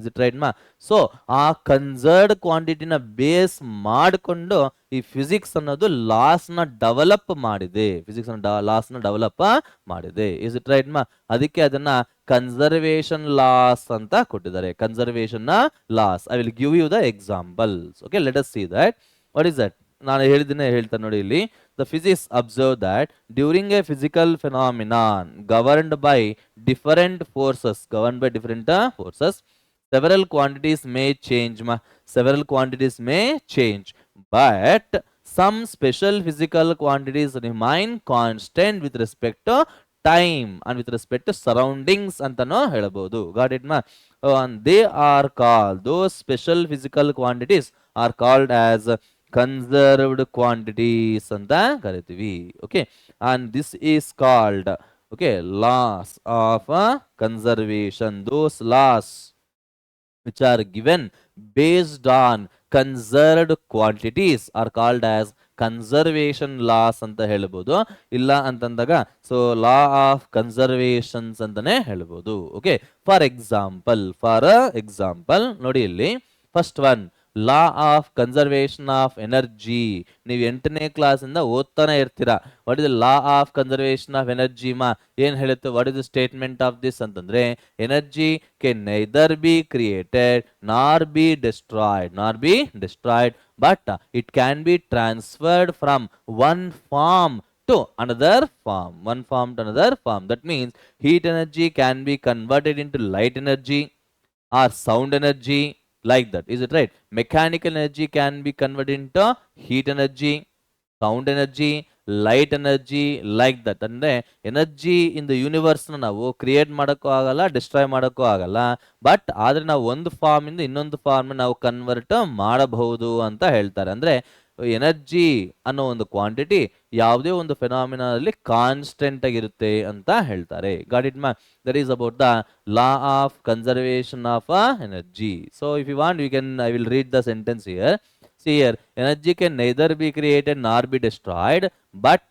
ಇಸ್ ಇಟ್ ರೈಟ್ ಮಾ? ಸೊ ಆ ಕನ್ಸರ್ವ್ಡ್ ಕ್ವಾಂಟಿಟಿನ ಬೇಸ್ ಮಾಡಿಕೊಂಡು ಈ ಫಿಸಿಕ್ಸ್ ಅನ್ನೋದು ಲಾಸ್ ನ ಡೆವಲಪ್ ಮಾಡಿದೆ, ಫಿಸಿಕ್ಸ್ ಲಾಸ್ ನ ಡೆವಲಪ್ ಮಾಡಿದೆ. ಇಸ್ ಇಟ್ ರೈಟ್ ಮಾ? ಅದಕ್ಕೆ ಅದನ್ನ ಕನ್ಸರ್ವೇಷನ್ ಲಾಸ್ ಅಂತ ಕೊಟ್ಟಿದ್ದಾರೆ, ಕನ್ಸರ್ವೇಷನ್ ನ laws. I will give you the examples. Okay, let us see that. What is that? ನಾನು ಹೇಳಿದ್ದನ್ನೇ ಹೇಳ್ತಾನೆ ನೋಡಿ ಇಲ್ಲಿ. The physicists observe that during a physical phenomenon governed by different forces, several quantities may change. Several quantities may change, but some special physical quantities remain constant with respect to time and with respect to surroundings ಅಂತನೂ ಹೇಳಬಹುದು. Got it ma? And they are called, those special physical quantities are called as conserved quantities ಅಂತ ಕರಿತೀವಿ. Okay, and this is called okay loss of conservation. Those loss which are given based on conserved quantities are called as conservation laws ಅಂತ ಹೇಳ್ಬೋದು. ಇಲ್ಲ ಅಂತಂದಾಗ so law of ಕನ್ಸರ್ವೇಷನ್ಸ್ ಅಂತಾನೆ ಹೇಳ್ಬೋದು. Okay, for example ನೋಡಿ ಇಲ್ಲಿ first one, law of conservation of energy. ನೀವು 8ನೇ ಕ್ಲಾಸಿಂದ ಓದ್ತಾನೆ ಇರ್ತೀರಾ. What is the law of conservation of energy ಮಾ? ಏನ್ ಹೇಳುತ್ತೆ? What is the statement of this ಅಂತಂದ್ರೆ, energy can neither be created nor be destroyed, but it can be transferred from one form to another form. That means heat energy can be converted into light energy or sound energy, like that. Is it right? Mechanical energy can be converted into heat energy, sound energy, light energy, like that. ಅಂದ್ರೆ energy in the universe ನಾವು create ಮಾಡೋಕ್ಕೂ ಆಗಲ್ಲ, destroy ಮಾಡೋಕ್ಕೂ ಆಗಲ್ಲ. But ಆದ್ರೆ ನಾವು ಒಂದು form ಇಂದ ಇನ್ನೊಂದು ಫಾರ್ಮ್ ನಾವು ಕನ್ವರ್ಟ್ ಮಾಡಬಹುದು ಅಂತ ಹೇಳ್ತಾರೆ. ಅಂದ್ರೆ ಎನರ್ಜಿ ಅನ್ನೋ ಒಂದು ಕ್ವಾಂಟಿಟಿ ಯಾವುದೇ ಒಂದು ಫೆನಾಮಿನಲ್ಲಿ ಕಾನ್ಸ್ಟೆಂಟ್ ಆಗಿರುತ್ತೆ ಅಂತ ಹೇಳ್ತಾರೆ. ಗಾಟ್ ಇಟ್ ಮಾ? That is about the law of conservation of energy. So if you want, I will read the sentence here. See here, energy can neither be created nor be destroyed, but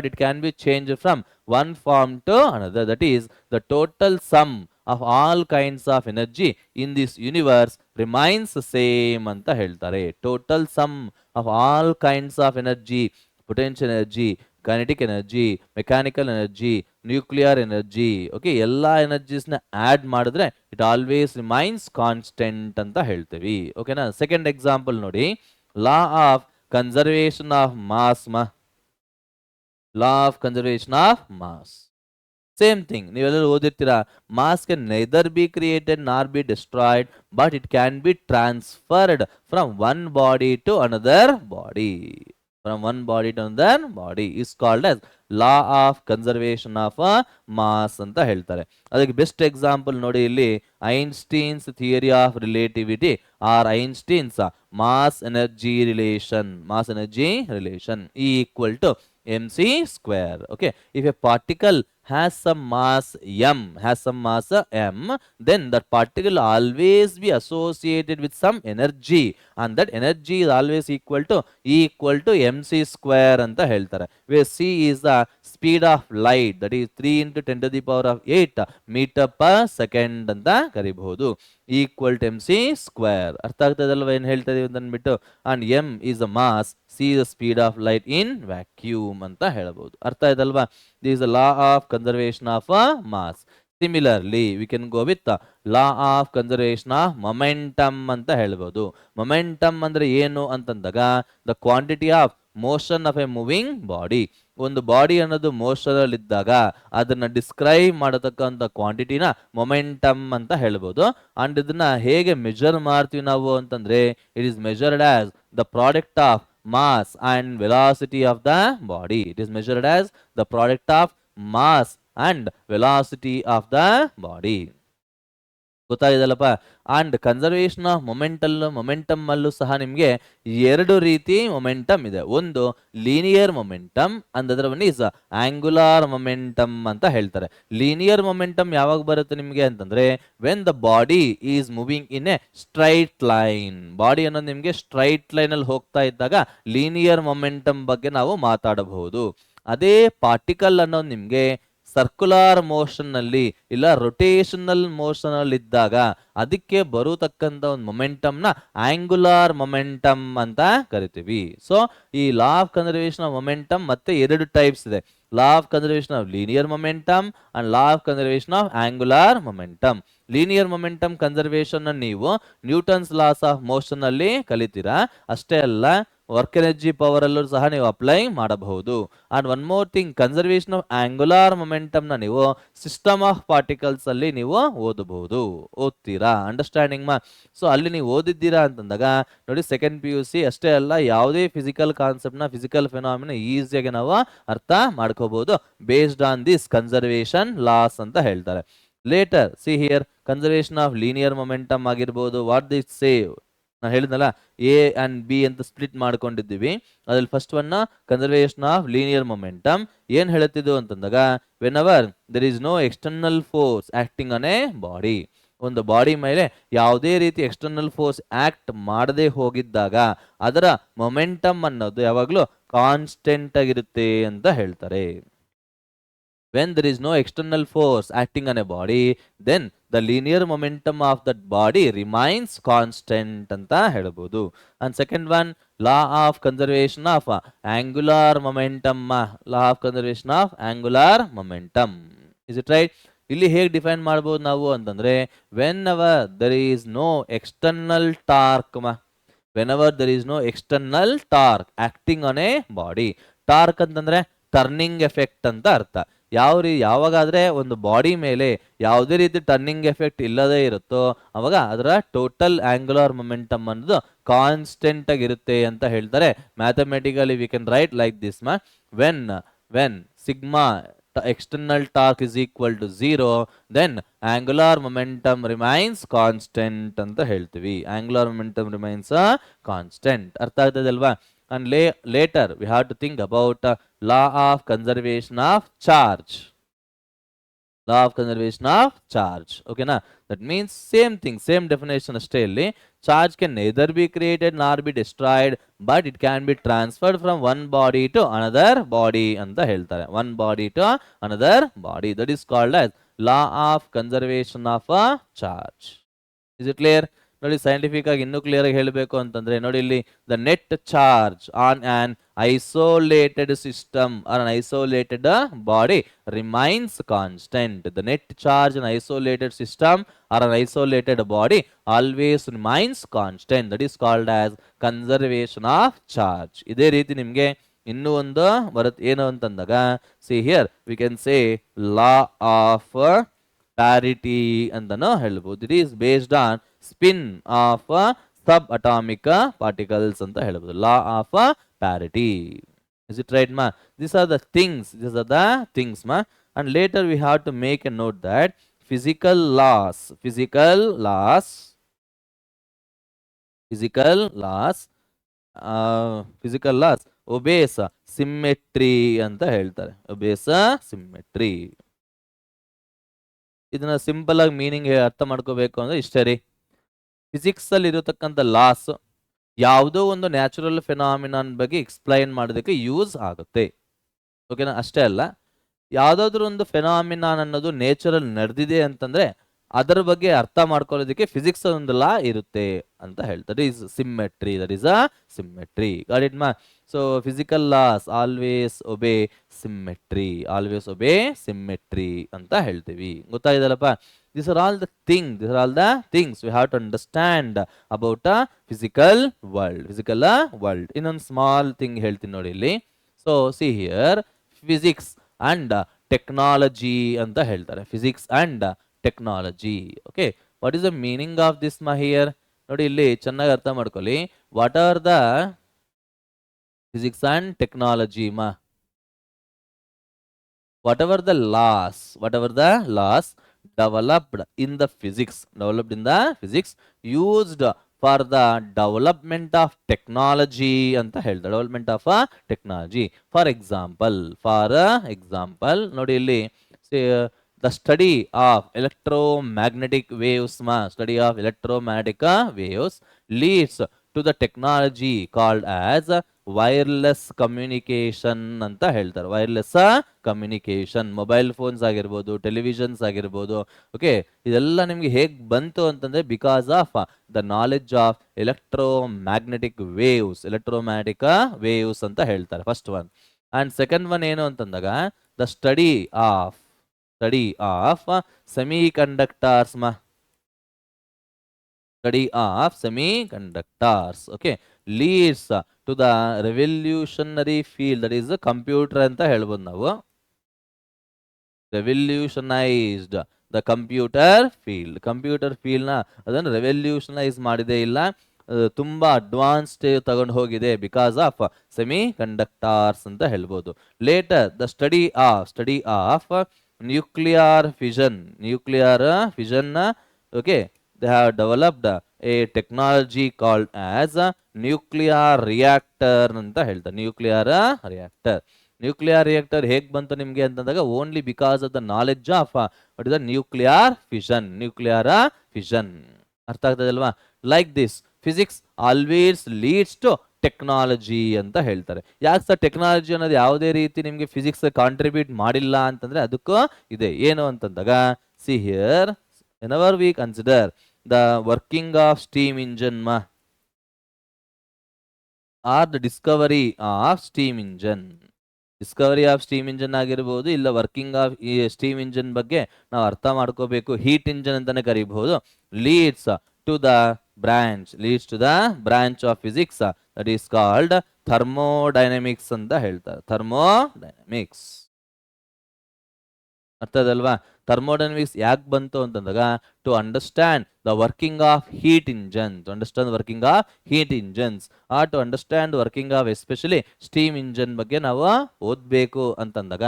it can be changed from one form to another. That is, the total sum of all kinds of energy in this universe remains the same anta heltare. Total sum of all kinds of energy, potential energy, kinetic energy, mechanical energy, nuclear energy, okay, ಎಲ್ಲ energies ನ add ಮಾಡಿದ್ರೆ it always remains constant ಅಂತ ಹೇಳ್ತೀವಿ. ಓಕೆನಾ? Second example ನೋಡಿ, law of conservation of mass. Law of conservation of mass, same thing. ನೀವೆಲ್ಲರೂ ಓದಿರ್ತೀರಾ, mass can neither be created nor be destroyed, but it can be transferred from one body to another body. is called as law of conservation of mass ಅಂತ ಹೇಳ್ತಾರೆ. ಅದಕ್ಕೆ best example ನೋಡಿ ಇಲ್ಲಿ, Einstein's theory of relativity or Einstein's mass energy relation. E equal to mc square. Okay, if a particle has some mass m, then that particle always be associated with some energy, and that energy is always equal to E equal to mc square anta heltare, where c is the speed of light, that is 3 into 10 to the power of 8 meter per second anta ಕರಿಬಹುದು. equal to mc square. ಅರ್ಥ ಆಗ್ತದಲ್ವ ಏನು ಹೇಳ್ತಾ ಇದೀವಿ ಅಂತ ಅಂದ್ಬಿಟ್ಟು. and m is the mass, c is the speed of light in vacuum ಅಂತ ಹೇಳಬಹುದು. ಅರ್ಥ ಆಯ್ತಲ್ವಾ? this is the law of conservation of mass. Similarly, we can go with the law of conservation of momentum ಅಂತ ಹೇಳ್ಬೋದು. momentum ಅಂದ್ರೆ ಏನು ಅಂತಂದಾಗ, the quantity of motion of a moving body. ಒಂದು ಬಾಡಿ ಅನ್ನೋದು ಮೋಷನ್ ಅಲ್ಲಿ ಇದ್ದಾಗ ಅದನ್ನ ಡಿಸ್ಕ್ರೈಬ್ ಮಾಡತಕ್ಕಂಥ ಕ್ವಾಂಟಿಟಿನ ಮೊಮೆಂಟಮ್ ಅಂತ ಹೇಳ್ಬೋದು. ಅಂಡ್ ಇದನ್ನ ಹೇಗೆ ಮೆಜರ್ ಮಾಡ್ತೀವಿ ನಾವು ಅಂತಂದ್ರೆ, it is measured as the product of mass and velocity of the body. It is measured as the product of mass and velocity of the body. ಗೊತ್ತಾಗಿದಲ್ಲಪ್ಪ? ಅಂಡ್ ಕನ್ಸರ್ವೇಷನ್ ಆಫ್ ಮೊಮೆಂಟಮ್ ಅಲ್ಲೂ ಸಹ ನಿಮಗೆ ಎರಡು ರೀತಿ momentum ಇದೆ. ಒಂದು linear momentum, and ಅದರ one is angular momentum ಅಂತ ಹೇಳ್ತಾರೆ. ಲೀನಿಯರ್ ಮೊಮೆಂಟಮ್ ಯಾವಾಗ ಬರುತ್ತೆ ನಿಮಗೆ ಅಂತಂದ್ರೆ, when the body is moving in a straight line. Body ಅನ್ನೋದು ನಿಮಗೆ ಸ್ಟ್ರೈಟ್ ಲೈನ್ ಅಲ್ಲಿ ಹೋಗ್ತಾ ಇದ್ದಾಗ ಲೀನಿಯರ್ ಮೊಮೆಂಟಮ್ ಬಗ್ಗೆ ನಾವು ಮಾತಾಡಬಹುದು. ಅದೇ ಪಾರ್ಟಿಕಲ್ ಅನ್ನೋದು ನಿಮಗೆ ಸರ್ಕ್ಯುಲರ್ ಮೋಷನ್ ನಲ್ಲಿ ಇಲ್ಲ ರೊಟೇಷನಲ್ ಮೋಷನ್ ಅಲ್ಲಿ ಇದ್ದಾಗ ಅದಕ್ಕೆ ಬರತಕ್ಕಂತ ಒಂದು ಮೊಮೆಂಟಮ್ ನ ಆಂಗುಲಾರ್ ಮೊಮೆಂಟಮ್ ಅಂತ ಕರಿತೀವಿ. ಸೊ ಈ law of conservation of momentum ಮತ್ತೆ ಎರಡು ಟೈಪ್ಸ್ ಇದೆ. Law of conservation of linear momentum and law of conservation of angular momentum. Linear momentum conservation ನೀವು ನ್ಯೂಟನ್ಸ್ ಲಾಸ್ ಆಫ್ ಮೋಷನ್ ಅಲ್ಲಿ ಕಲಿತೀರಾ. ಅಷ್ಟೇ ಅಲ್ಲ, ವರ್ಕ್ ಎನರ್ಜಿ ಪವರ್ ಅಲ್ಲೂ ಸಹ ನೀವು ಅಪ್ಲೈ ಮಾಡಬಹುದು. And one more thing, conservation of angular momentum ನ ನೀವು ಸಿಸ್ಟಮ್ ಆಫ್ ಪಾರ್ಟಿಕಲ್ಸ್ ಅಲ್ಲಿ ನೀವು ಓದ್ತೀರಾ. ಅಂಡರ್ಸ್ಟ್ಯಾಂಡಿಂಗ್ ಮಾ? ಸೊ ಅಲ್ಲಿ ನೀವು ಓದಿದ್ದೀರಾ ಅಂತಂದಾಗ ನೋಡಿ, ಸೆಕೆಂಡ್ PUC ಅಷ್ಟೇ ಅಲ್ಲ, ಯಾವುದೇ ಫಿಸಿಕಲ್ ಕಾನ್ಸೆಪ್ಟ್ ನ ಫಿಸಿಕಲ್ ಫಿನಾಮಿನ ಈಸಿಯಾಗಿ ನಾವು ಅರ್ಥ ಮಾಡ್ಕೋಬಹುದು based on this conservation laws ಅಂತ ಹೇಳ್ತಾರೆ. Later see here, conservation of linear momentum ಆಗಿರ್ಬೋದು, ವಾಟ್ ದಿಸ್ ಸೇವ್ ನಾನು ಹೇಳಿದ್ನಲ್ಲ A and B ಅಂತ ಸ್ಪ್ಲಿಟ್ ಮಾಡ್ಕೊಂಡಿದ್ದೀವಿ. ಅದ್ರಲ್ಲಿ first one conservation of linear momentum ಏನ್ ಹೇಳುತ್ತಿದ್ದು ಅಂತಂದಾಗ, whenever there is no external force acting on a body, ಒಂದು ಬಾಡಿ ಮೇಲೆ ಯಾವುದೇ ರೀತಿ ಎಕ್ಸ್ಟರ್ನಲ್ ಫೋರ್ಸ್ ಆಕ್ಟ್ ಮಾಡದೆ ಹೋಗಿದ್ದಾಗ ಅದರ ಮೊಮೆಂಟಮ್ ಅನ್ನೋದು ಯಾವಾಗಲೂ ಕಾನ್ಸ್ಟೆಂಟ್ ಆಗಿರುತ್ತೆ ಅಂತ ಹೇಳ್ತಾರೆ. When there is no external force acting on a body, then the linear momentum of that body remains constant ಅಂತ ಹೇಳಬಹುದು. And second one, law of conservation of angular momentum. Law of conservation of angular momentum. Is it right? ಇಲ್ಲಿ ಹೇಗೆ define ಮಾಡಬಹುದು ನಾವು ಅಂತಂದ್ರೆ, whenever there is no external torque, whenever there is no external torque acting on a body. Torque ಅಂತಂದ್ರೆ turning effect ಅಂತ ಅರ್ಥ. ಯಾವಾಗಾದ್ರೆ ಒಂದು body ಮೇಲೆ ಯಾವುದೇ ರೀತಿ ಟರ್ನಿಂಗ್ ಎಫೆಕ್ಟ್ ಇಲ್ಲದೆ ಇರುತ್ತೋ ಅವಾಗ ಅದರ ಟೋಟಲ್ ಆಂಗುಲರ್ ಮೊಮೆಂಟಮ್ ಅನ್ನೋದು ಕಾನ್ಸ್ಟೆಂಟ್ ಆಗಿರುತ್ತೆ ಅಂತ ಹೇಳ್ತಾರೆ. Mathematically we can write like this when sigma external torque is equal to 0, then angular momentum remains constant ಅಂತ ಹೇಳ್ತೀವಿ. angular momentum remains constant. ಅರ್ಥ ಆಗ್ತದಲ್ವಾ? And later we have to think about law of conservation of charge. Law of conservation of charge. Okay na? That means same thing, same definition ಅಷ್ಟೇ ಇಲ್ಲಿ. Charge can neither be created nor be destroyed, but it can be transferred from one body to another body ಅಂತ ಹೇಳ್ತಾರೆ. One body to another body. That is called as law of conservation of a charge. Is it clear? ನೋಡಿ, scientific ಆಗಿ ಇನ್ನೂ clear ಆಗಿ ಹೇಳಬೇಕು ಅಂತಂದ್ರೆ ನೋಡಿ, ಇಲ್ಲಿ the net charge on on isolated system or an isolated body remains constant. The net charge an isolated system or an isolated body always remains constant. That is called as conservation of charge. ಇದೇ ರೀತಿ ನಿಮ್ಗೆ ಇನ್ನೂ ಒಂದು ಬರುತ್ತೆ, ಏನು ಅಂತಂದಾಗ, see here we can say law of parity ಅಂತಾನು ಹೇಳ್ಬೋದು. It is based on spin of sub atomic particles ಅಂತ ಹೇಳ್ಬೋದು. ಲಾ of parity. Is it right ಮಾ? These are the things ma. And later we have to make a note that physical laws obeys symmetry ಅಂತ ಹೇಳ್ತಾರೆ. obeys symmetry. ಇದನ್ನ simple ಆಗಿ meaning ಅರ್ಥ ಮಾಡ್ಕೋಬೇಕು ಅಂದ್ರೆ ಇಷ್ಟೇ ರೀ. ಫಿಸಿಕ್ಸ್ ಅಲ್ಲಿ ಇರತಕ್ಕಂಥ ಲಾಸ್ ಯಾವುದೋ ಒಂದು ನ್ಯಾಚುರಲ್ ಫಿನಾಮಿನಾನ್ ಬಗ್ಗೆ ಎಕ್ಸ್ಪ್ಲೈನ್ ಮಾಡೋದಕ್ಕೆ ಯೂಸ್ ಆಗುತ್ತೆ. ಓಕೆನಾ? ಅಷ್ಟೇ ಅಲ್ಲ, ಯಾವುದಾದ್ರೂ ಒಂದು ಫಿನಾಮಿನಾನ್ ಅನ್ನೋದು ನೇಚರಲ್ ನಡೆದಿದೆ ಅಂತಂದ್ರೆ ಅದರ ಬಗ್ಗೆ ಅರ್ಥ ಮಾಡ್ಕೊಳ್ಳೋದಕ್ಕೆ ಫಿಸಿಕ್ಸ್ ಒಂದು ಲಾ ಇರುತ್ತೆ ಅಂತ ಹೇಳ್ತಾರೆ. Is symmetry. That is a symmetry. Got it ಮಾ? So physical laws always obey symmetry ಅಂತ ಹೇಳ್ತೀವಿ. ಗೊತ್ತಾಗಿದಲ್ಲಪ್ಪ? These are all the things we have to understand about a physical world. ಇನ್ನೊಂದು ಸ್ಮಾಲ್ ಥಿಂಗ್ ಹೇಳ್ತೀನಿ ನೋಡಿ ಇಲ್ಲಿ. So see here, physics and technology ಅಂತ ಹೇಳ್ತಾರೆ. Physics and technology. Okay, what is the meaning of this ಮಾ here? ನೋಡಿ, ಇಲ್ಲಿ ಚೆನ್ನಾಗಿ ಅರ್ಥ ಮಾಡ್ಕೊಳ್ಳಿ. What are the physics and technology ಮಾ? whatever the laws developed in the physics used for the development of technology ಅಂತ ಹೇಳ್ತಾರೆ. development of technology. for example ನೋಡಿ ಇಲ್ಲಿ the study of electromagnetic waves leads to the technology called as wireless communication ಅಂತ ಹೇಳ್ತಾರೆ. Wireless communication, mobile phones ಆಗಿರ್ಬೋದು, televisions ಆಗಿರ್ಬೋದು. Okay, ಇದೆಲ್ಲ ನಿಮ್ಗೆ ಹೇಗೆ ಬಂತು ಅಂತಂದ್ರೆ because of the knowledge of electromagnetic waves ಅಂತ ಹೇಳ್ತಾರೆ, first one. And second one ಏನು ಅಂತಂದಾಗ the study of semi conductors okay, leads to the revolutionary field that is the computer ಅಂತ ಹೇಳ್ಬೋದು ನಾವು. revolutionized the computer field ನ ಅದನ್ನು revolutionise ಮಾಡಿದೆ, ಇಲ್ಲ ತುಂಬಾ ಅಡ್ವಾನ್ಸ್ಡ್ ತಗೊಂಡು ಹೋಗಿದೆ ಬಿಕಾಸ್ ಆಫ್ ಸೆಮಿ ಕಂಡಕ್ಟರ್ಸ್ ಅಂತ ಹೇಳ್ಬೋದು. Later the study of nuclear fission okay, they have developed a technology called as a nuclear reactor ಅಂತ ಹೇಳ್ತಾರೆ. ನ್ಯೂಕ್ಲಿಯರ್ ರಿಯಾಕ್ಟರ್ ಹೇಗ್ ಬಂತು ನಿಮ್ಗೆ ಅಂತಂದಾಗ only because of the knowledge of what is the nuclear fission. ಅರ್ಥ ಆಗ್ತದಲ್ವಾ? Like this physics always leads to technology ಅಂತ ಹೇಳ್ತಾರೆ. ಯಾಕೆ ಸರ್ ಟೆಕ್ನಾಲಜಿ ಅನ್ನೋದು ಯಾವುದೇ ರೀತಿ ನಿಮ್ಗೆ ಫಿಸಿಕ್ಸ್ ಕಾಂಟ್ರಿಬ್ಯೂಟ್ ಮಾಡಿಲ್ಲ ಅಂತಂದ್ರೆ ಅದಕ್ಕೂ ಇದೆ. ಏನು ಅಂತಂದಾಗ see here, whenever we consider the working of steam engine or the discovery of steam engine ಆಗಿರ್ಬೋದು, ಇಲ್ಲ ವರ್ಕಿಂಗ್ ಆಫ್ ಈ ಸ್ಟೀಮ್ ಇಂಜಿನ್ ಬಗ್ಗೆ ನಾವು ಅರ್ಥ ಮಾಡ್ಕೋಬೇಕು. ಹೀಟ್ ಇಂಜಿನ್ ಅಂತಾನೆ ಕರಿಬಹುದು. Leads to the branch of physics that is called thermodynamics ಅಂತ ಹೇಳ್ತಾರೆ. ಥರ್ಮೋಡೈನಮಿಕ್ಸ್ ಅರ್ಥದಲ್ವಾ? ಥರ್ಮೋಡೈನಮಿಕ್ಸ್ ಯಾಕೆ ಬಂತು ಅಂತಂದಾಗ to understand the working of heat engines or to understand working of especially steam engine ಬಗ್ಗೆ ನಾವು ಓದಬೇಕು ಅಂತಂದಾಗ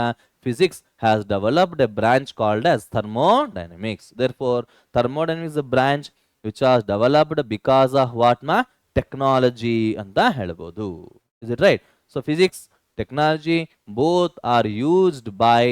physics has developed a branch called as thermodynamics. Therefore thermodynamics the branch which was developed because of what technology ಅಂತ ಹೇಳ್ಬೋದು. Is it right? So physics, technology both are used by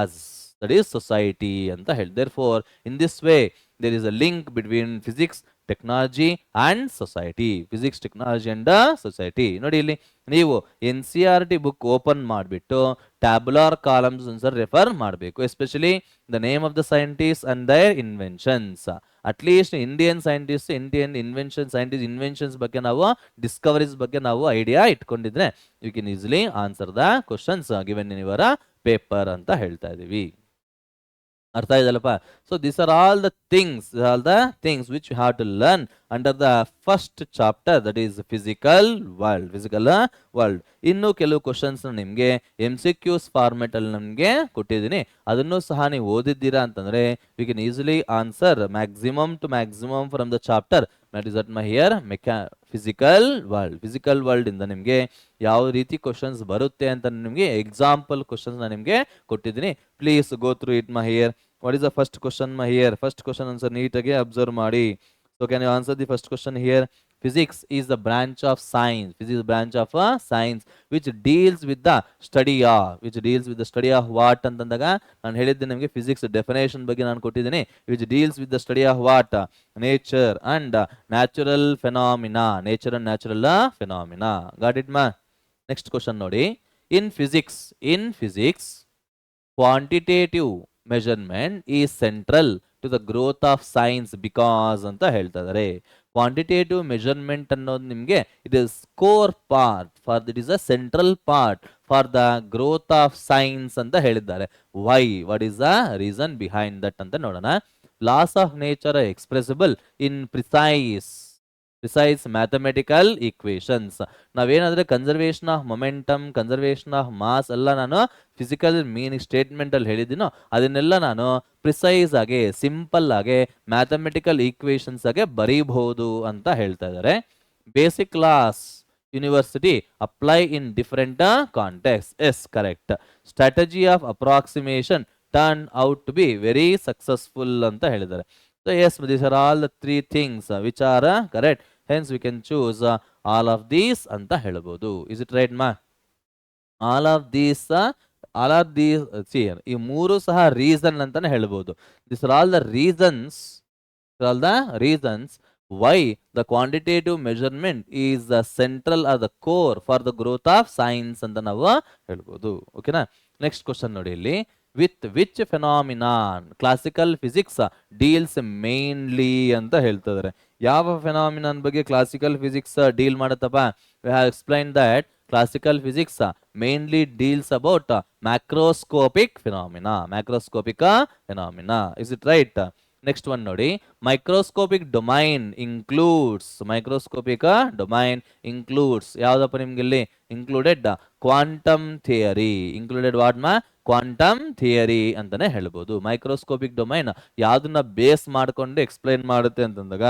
us, that is society ಅಂತ ಹೇಳಿ. Therefore in this way there is a link between physics, technology and society. Physics, technology and society. ನೋಡಿ ಇಲ್ಲಿ ನೀವು NCERT book open ಮಾಡಿಬಿಟ್ಟು tabular columns ಒಂದ್ಸರಿ refer ಮಾಡಬೇಕು. Especially the name of the scientist and their inventions. At least Indian inventions ಬಗ್ಗೆ ನಾವು, discoveries ಬಗ್ಗೆ ನಾವು ಐಡಿಯಾ ಇಟ್ಕೊಂಡಿದ್ರೆ you can easily answer the questions given in your paper ಅಂತ ಹೇಳ್ತಾ ಇದೀವಿ. ಅರ್ಥ ಇದಲ್ಲಪ್ಪ? So this are all the things which you have to learn under the first chapter, that is physical world. ಇನ್ನು ಕೆಲವು ಕ್ವಶನ್ಸ್ ನಿಮ್ಗೆ MCQs format ಅಲ್ಲಿ ನಮ್ಗೆ ಕೊಟ್ಟಿದ್ದೀನಿ, ಅದನ್ನು ಸಹ ನೀವು ಓದಿದ್ದೀರಾ ಅಂತಂದ್ರೆ you can easily answer maximum from the chapter that is at my dear physical world ಇಂದ ನಿಮ್ಗೆ ಯಾವ ರೀತಿ ಕ್ವಶನ್ಸ್ ಬರುತ್ತೆ ಅಂತ ನಿಮ್ಗೆ ಎಕ್ಸಾಂಪಲ್ ಕ್ವಶನ್ಸ್ ನಿಮ್ಗೆ ಕೊಟ್ಟಿದ್ದೀನಿ. Please go through it my dear. What is the first question my dear? First question answer ನೀಟಾಗಿ ಅಬ್ಸರ್ವ್ ಮಾಡಿ. So can you answer the first question here? Physics is the branch of science. Which deals with the study of what ಅಂತಂದಾಗ ನಾನು ಹೇಳಿದ್ದೆ ನಿಮಗೆ physics definition ಬಗ್ಗೆ ನಾನು ಕೊಟ್ಟಿದ್ದೀನಿ. which deals with the study of what? nature and natural phenomena. Got it ma? Next question ನೋಡಿ. In physics quantitative measurement is central to the growth of science because ಅಂತ ಹೇಳ್ತಾ ಇದ್ದಾರೆ. ಕ್ವಾಂಟಿಟೇಟಿವ್ ಮೆಜರ್ಮೆಂಟ್ ಅನ್ನೋದು ನಿಮಗೆ it is core part it is a central part for the growth of science ಅಂತ ಹೇಳಿದ್ದಾರೆ. Why? What is the reason behind that ಅಂತ ನೋಡೋಣ. Laws of nature are expressible in precise mathematical equations. ನಾವೇನಾದ್ರೆ conservation of momentum, conservation of mass ಎಲ್ಲ ನಾನು physical meaning statement ಅಲ್ಲಿ ಹೇಳಿದ್ದೀನೋ ಅದನ್ನೆಲ್ಲ ನಾನು ಪ್ರಿಸೈಸ್ ಆಗಿ, ಸಿಂಪಲ್ ಆಗಿ, ಮ್ಯಾಥಮೆಟಿಕಲ್ ಈಕ್ವೇಶನ್ಸ್ ಆಗಿ ಬರೀಬಹುದು ಅಂತ ಹೇಳ್ತಾ ಇದ್ದಾರೆ. Basic laws universally apply in different context. Yes, correct. Strategy of approximation turn out to be very successful ಅಂತ ಹೇಳಿದ್ದಾರೆ. So yes, these are all the three things which are correct. Hence we can choose all of these anta helbodu. Is it right ma? All of these see ee mooru saha reason antane helbodu. These are all the reasons why the quantitative measurement is the central or the core for the growth of science ಅಂತ ನಾವು ಹೇಳ್ಬೋದು. ಓಕೆನಾ. Next question ನೋಡಿ ಇಲ್ಲಿ, with which phenomenon classical physics deals mainly ಅಂತ ಹೇಳ್ತಿದ್ದಾರೆ. ಯಾವ phenomenon ಬಗ್ಗೆ ಕ್ಲಾಸಿಕಲ್ ಫಿಸಿಕ್ಸ್ ಡೀಲ್ ಮಾಡುತ್ತಪ್ಪ? We have explain that classical physics mainly deals about macroscopic phenomena. Is it right? Next one ನೋಡಿ, microscopic domain includes ಯಾವ್ದಪ್ಪ ನಿಮ್ಗೆ ಇಲ್ಲಿ included quantum theory. included what ma quantum theory ಅಂತಾನೆ ಹೇಳ್ಬೋದು. Microscopic domain ಯಾವ್ದನ್ನ ಬೇಸ್ ಮಾಡ್ಕೊಂಡು ಎಕ್ಸ್ಪ್ಲೈನ್ ಮಾಡುತ್ತೆ ಅಂತಂದಾಗ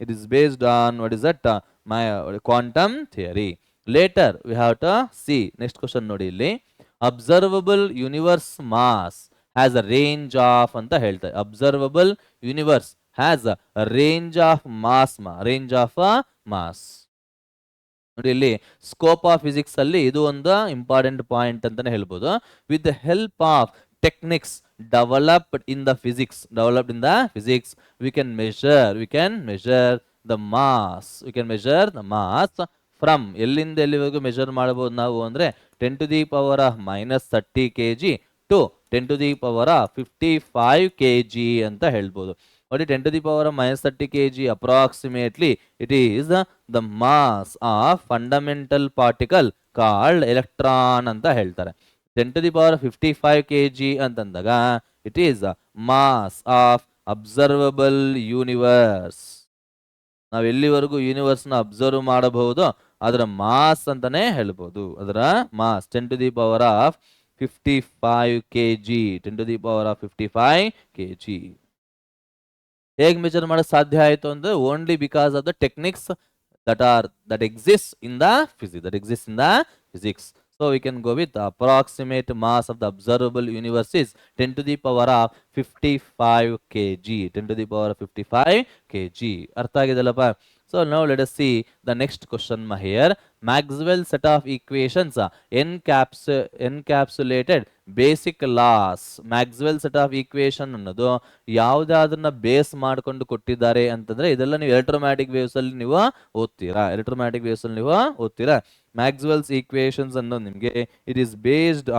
it is based on what is that quantum theory. Later we have to see next question ನೋಡಿ ಇಲ್ಲಿ, observable universe mass has a range of ಅಂತ ಹೇಳ್ತಾರೆ. observable universe has a range of mass ನೋಡಿ ಇಲ್ಲಿ scope of physics ಅಲ್ಲಿ ಇದು ಒಂದು important point ಅಂತಾನೆ ಹೇಳ್ಬೋದು. With the help of techniques developed in the physics we can measure the mass from ಎಲ್ಲಿಂದ ಎಲ್ಲಿವರೆಗೂ ಮೆಜರ್ ಮಾಡಬಹುದು ನಾವು ಅಂದ್ರೆ 10 to the power of -30 kg to 10 to the power of 55 kg ಅಂತ ಹೇಳ್ಬೋದು. ನೋಡಿ 10 to the power of -30 kg approximately it is the mass of fundamental particle called electron ಅಂತ ಹೇಳ್ತಾರೆ. 10 to the power of 55 kg ಅಂತಂದಾಗ it is mass of observable universe. ನಾವು ಎಲ್ಲಿವರೆಗೂ universe ನ observe ಮಾಡಬಹುದು ಅದರ ಮಾಸ್ ಅಂತಾನೆ ಹೇಳ್ಬೋದು. ಅದರ mass 10 to the power of 55 kg 10 to the power of 55 kg. ಹೇಗೆ ಮೆಜರ್ ಮಾಡಕ್ಕೆ ಸಾಧ್ಯ ಆಯಿತು ಅಂದ್ರೆ only because of the techniques that exists in the physics. So we can go with the approximate mass of the observable universe is 10 to the power of 55 kg 10 to the power of 55 kg. ಅರ್ಥ ಆಗಿದೆಲ್ಲಪ್ಪ? So now let us see the next question here. Maxwell's set of equations encapsulated basic laws. Maxwell set of equation ಅನ್ನೋದು ಯಾವುದಾದನ್ನ base ಮಾಡ್ಕೊಂಡು ಕೊಟ್ಟಿದ್ದಾರೆ ಅಂತಂದ್ರೆ ಇದೆಲ್ಲ ನೀವು electromagnetic waves ಅಲ್ಲಿ ನೀವು ಓದ್ತೀರಾ. ಮ್ಯಾಕ್ಸ್ವೆಲ್ಸ್ ಈಕ್ವೇಶನ್ಸ್ ಅನ್ನೋದು ನಿಮಗೆ it is based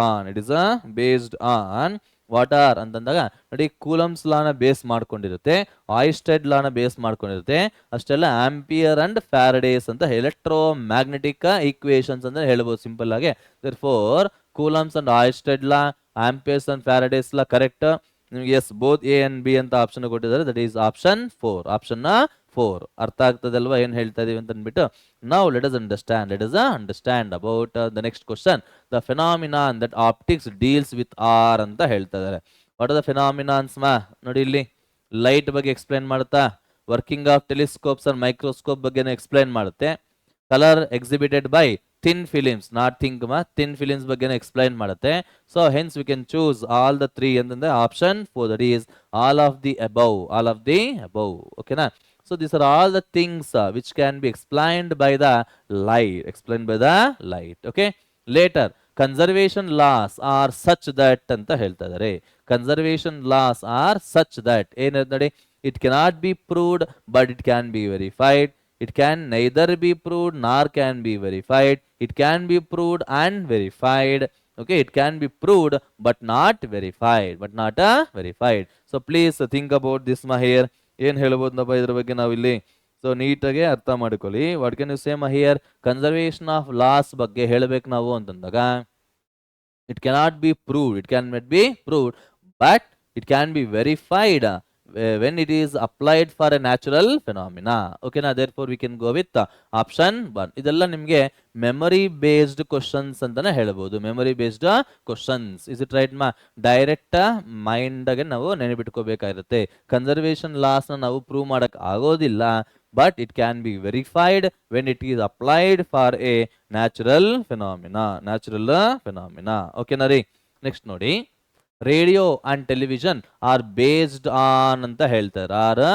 on water ಅಂತಂದಾಗ ನೋಡಿ ಕೂಲಮ್ಸ್ ಲಾನ ಬೇಸ್ ಮಾಡ್ಕೊಂಡಿರುತ್ತೆ, ಆಯಿಸ್ಟೆಡ್ ಲಾನ ಬೇಸ್ ಮಾಡ್ಕೊಂಡಿರುತ್ತೆ. ಅಷ್ಟೆಲ್ಲ ಆಂಪಿಯರ್ ಅಂಡ್ ಫ್ಯಾರಡೇಸ್ ಅಂತ ಎಲೆಕ್ಟ್ರೋ ಮ್ಯಾಗ್ನೆಟಿಕ್ ಈಕ್ವೇಶನ್ಸ್ ಅಂತ ಹೇಳ್ಬೋದು ಸಿಂಪಲ್ ಆಗಿ. Therefore Coulomb's and Oersted law, Ampere's and Faraday's law correct. ನಿಮ್ಗೆ as both A and B ಅಂತ ಆಪ್ಷನ್ ಕೊಟ್ಟಿದ್ದಾರೆ, ದಟ್ ಈಸ್ ಆಪ್ಷನ್ 4. ಅರ್ಥ ಆಗ್ತದಲ್ವಾ ಏನ್ ಹೇಳ್ತಾ ಇದೀವಿ ಅಂತ ಅಂದ್ಬಿಟ್ಟು. Now let us understand about the next question. The phenomenon that optics deals with are ಅಂತ ಹೇಳ್ತಾ ಇದ್ದಾರೆ. What are the phenomenons ನೋಡಿ ಇಲ್ಲಿ ಲೈಟ್ ಬಗ್ಗೆ ಎಕ್ಸ್ಪ್ಲೈನ್ ಮಾಡುತ್ತಾ, working of telescopes and microscope ಬಗ್ಗೆ ಎಕ್ಸ್ಪ್ಲೈನ್ ಮಾಡುತ್ತೆ. Colour exhibited by thin films, not think thin films ಬಗ್ಗೆ ಎಕ್ಸ್ಪ್ಲೈನ್ ಮಾಡುತ್ತೆ. So hence we can choose all the three ಅಂತಂದ್ರೆ option 4, that is all of the above. ಓಕೆನಾ. So these are all the things which can be explained by the light. Okay. Later, conservation laws are such that ಅಂತ ಹೇಳ್ತಾ ಇದ್ದಾರೆ. Conservation laws are such that ಏನಂದ್ರೆ it cannot be proved but it can be verified. It can neither be proved nor can be verified. It can be proved and verified. Okay, it can be proved but not verified. So please think about this here. ಏನ್ ಹೇಳ್ಬೋದಪ್ಪ ಇದ್ರ ಬಗ್ಗೆ ನಾವಿಲ್ಲಿ? So ನೀಟಾಗಿ ಅರ್ಥ ಮಾಡ್ಕೊಳ್ಳಿ. What can you say here? Conservation of laws ಬಗ್ಗೆ ಹೇಳ್ಬೇಕು ನಾವು ಅಂತಂದಾಗ it cannot be proved but it can be verified when it is applied for a natural phenomena. Okay na, therefore we can go with option 1. ಇದೆಲ್ಲ ನಿಮಗೆ memory based questions ಅಂತಾನೆ ಹೇಳ್ಬೋದು. Memory based questions. Is it right direct mind ಆಗಿ ನಾವು ನೆನಪಿಟ್ಕೋಬೇಕಾಗಿರುತ್ತೆ. Conservation loss ನ ನಾವು prove ಮಾಡಕ್ ಆಗೋದಿಲ್ಲ, but it can be verified when it is applied for a natural phenomena. ಓಕೆನಾ ರೀ. ನೆಕ್ಸ್ಟ್ ನೋಡಿ, radio and television are based on ಅಂತ ಹೇಳ್ತಾರೆ.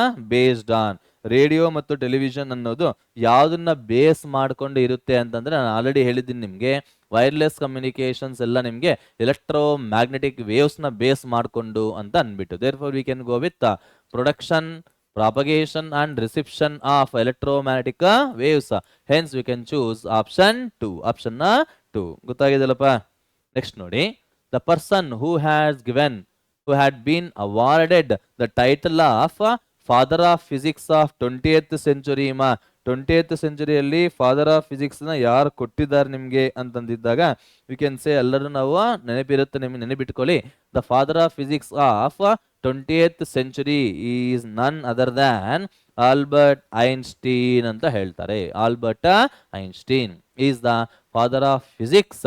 ರೇಡಿಯೋ ಮತ್ತು ಟೆಲಿವಿಷನ್ ಅನ್ನೋದು ಯಾವ್ದನ್ನ ಬೇಸ್ ಮಾಡ್ಕೊಂಡು ಇರುತ್ತೆ ಅಂತಂದ್ರೆ ನಾನು ಆಲ್ರೆಡಿ ಹೇಳಿದ್ದೀನಿ ನಿಮ್ಗೆ, ವೈರ್ಲೆಸ್ ಕಮ್ಯುನಿಕೇಶನ್ಸ್ ಎಲ್ಲ ನಿಮ್ಗೆ ಎಲೆಕ್ಟ್ರೋ ಮ್ಯಾಗ್ನೆಟಿಕ್ ವೇವ್ಸ್ ನ ಬೇಸ್ ಮಾಡ್ಕೊಂಡು ಅಂತ ಅನ್ಬಿಟ್ಟು. Therefore V can go with production propagation and reception of electromagnetic waves. Hence we can choose option 2. Option 2. ಗೊತ್ತಾಗಿದೆಯಲ್ಲಪ್ಪ? Next ನೋಡಿ, the person who had been awarded the title of father of physics of 20th century. 20th ಸೆಂಚುರಿಯಲ್ಲಿ father of physics ನ ಯಾರು ಕೊಟ್ಟಿದ್ದಾರೆ ನಿಮ್ಗೆ ಅಂತಂದಿದ್ದಾಗ we can ಸೇ, ಎಲ್ಲರೂ ನಾವು ನೆನಪಿರುತ್ತೆ, ನಿಮ್ಗೆ ನೆನಪಿಟ್ಕೊಳ್ಳಿ, the father of physics of 20th century is none other than Albert Einstein ಅಂತ ಹೇಳ್ತಾರೆ. Albert Einstein is the father of physics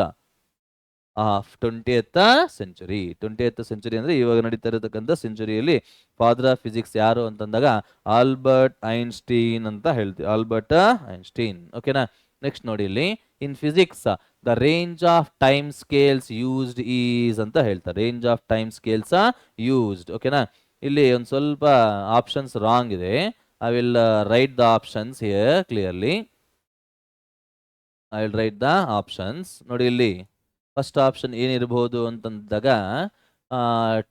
of 20th century. 20th century ಅಂದ್ರೆ ಇವಾಗ ನಡೀತಾ ಇರತಕ್ಕಂಥ ಸೆಂಚುರಿಯಲ್ಲಿ ಫಾದರ್ ಆಫ್ ಫಿಸಿಕ್ಸ್ ಯಾರು ಅಂತಂದಾಗ ಆಲ್ಬರ್ಟ್ ಐನ್ಸ್ಟೀನ್ ಅಂತ ಹೇಳ್ತೀವಿ. Albert Einstein. ಓಕೆನಾ? ನೆಕ್ಸ್ಟ್ ನೋಡಿ, ಇಲ್ಲಿ ಇನ್ physics the range of time scales used is ಅಂತ ಹೇಳ್ತಾರೆ. Range of time scales used. ಓಕೆನಾ? ಇಲ್ಲಿ ಒಂದು ಸ್ವಲ್ಪ ಆಪ್ಷನ್ಸ್ ರಾಂಗ್ ಇದೆ. I will write the options here clearly. I will write the options. ನೋಡಿ, ಇಲ್ಲಿ ಫಸ್ಟ್ ಆಪ್ಷನ್ ಏನಿರಬಹುದು ಅಂತಂದಾಗ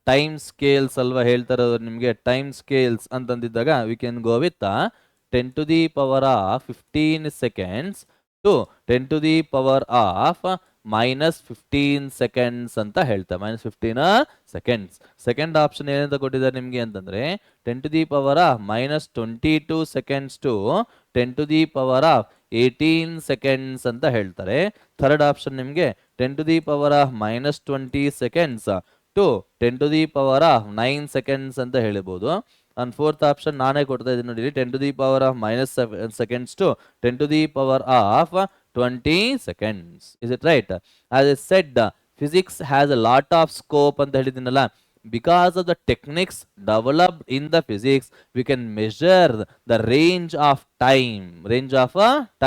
ಟೈಮ್ ಸ್ಕೇಲ್ಸ್ ಅಲ್ವಾ ಹೇಳ್ತಾ ಇರೋದು ನಿಮಗೆ. ಟೈಮ್ ಸ್ಕೇಲ್ಸ್ ಅಂತಂದಿದ್ದಾಗ we can go with 10 to the power of 15 seconds to 10 to the power of minus 15 seconds ಅಂತ ಹೇಳ್ತಾ. minus 15 seconds. ಸೆಕೆಂಡ್ ಆಪ್ಷನ್ ಏನಂತ ಕೊಟ್ಟಿದ್ದಾರೆ ನಿಮಗೆ ಅಂತಂದ್ರೆ 10 to the power of minus 22 seconds to 10 to the power of 18 seconds ಅಂತ ಹೇಳ್ತಾರೆ. Third option ನಿಮಗೆ 10 to the power of minus 20 seconds to 10 to the power of 9 seconds ಅಂತ ಹೇಳ್ಬೋದು. ಅಂಡ್ ಫೋರ್ತ್ ಆಪ್ಷನ್ ನಾನೇ ಕೊಡ್ತಾ ಇದ್ದೀನಿ ನೋಡಿ, 10 to the power of minus 7 seconds to 10 to the power of 20 seconds. Is it right? As I said, physics has a lot of scope ಅಂತ ಹೇಳಿದ್ದೀನಲ್ಲ. Because of the techniques developed in the physics, we can measure the range of time. Range of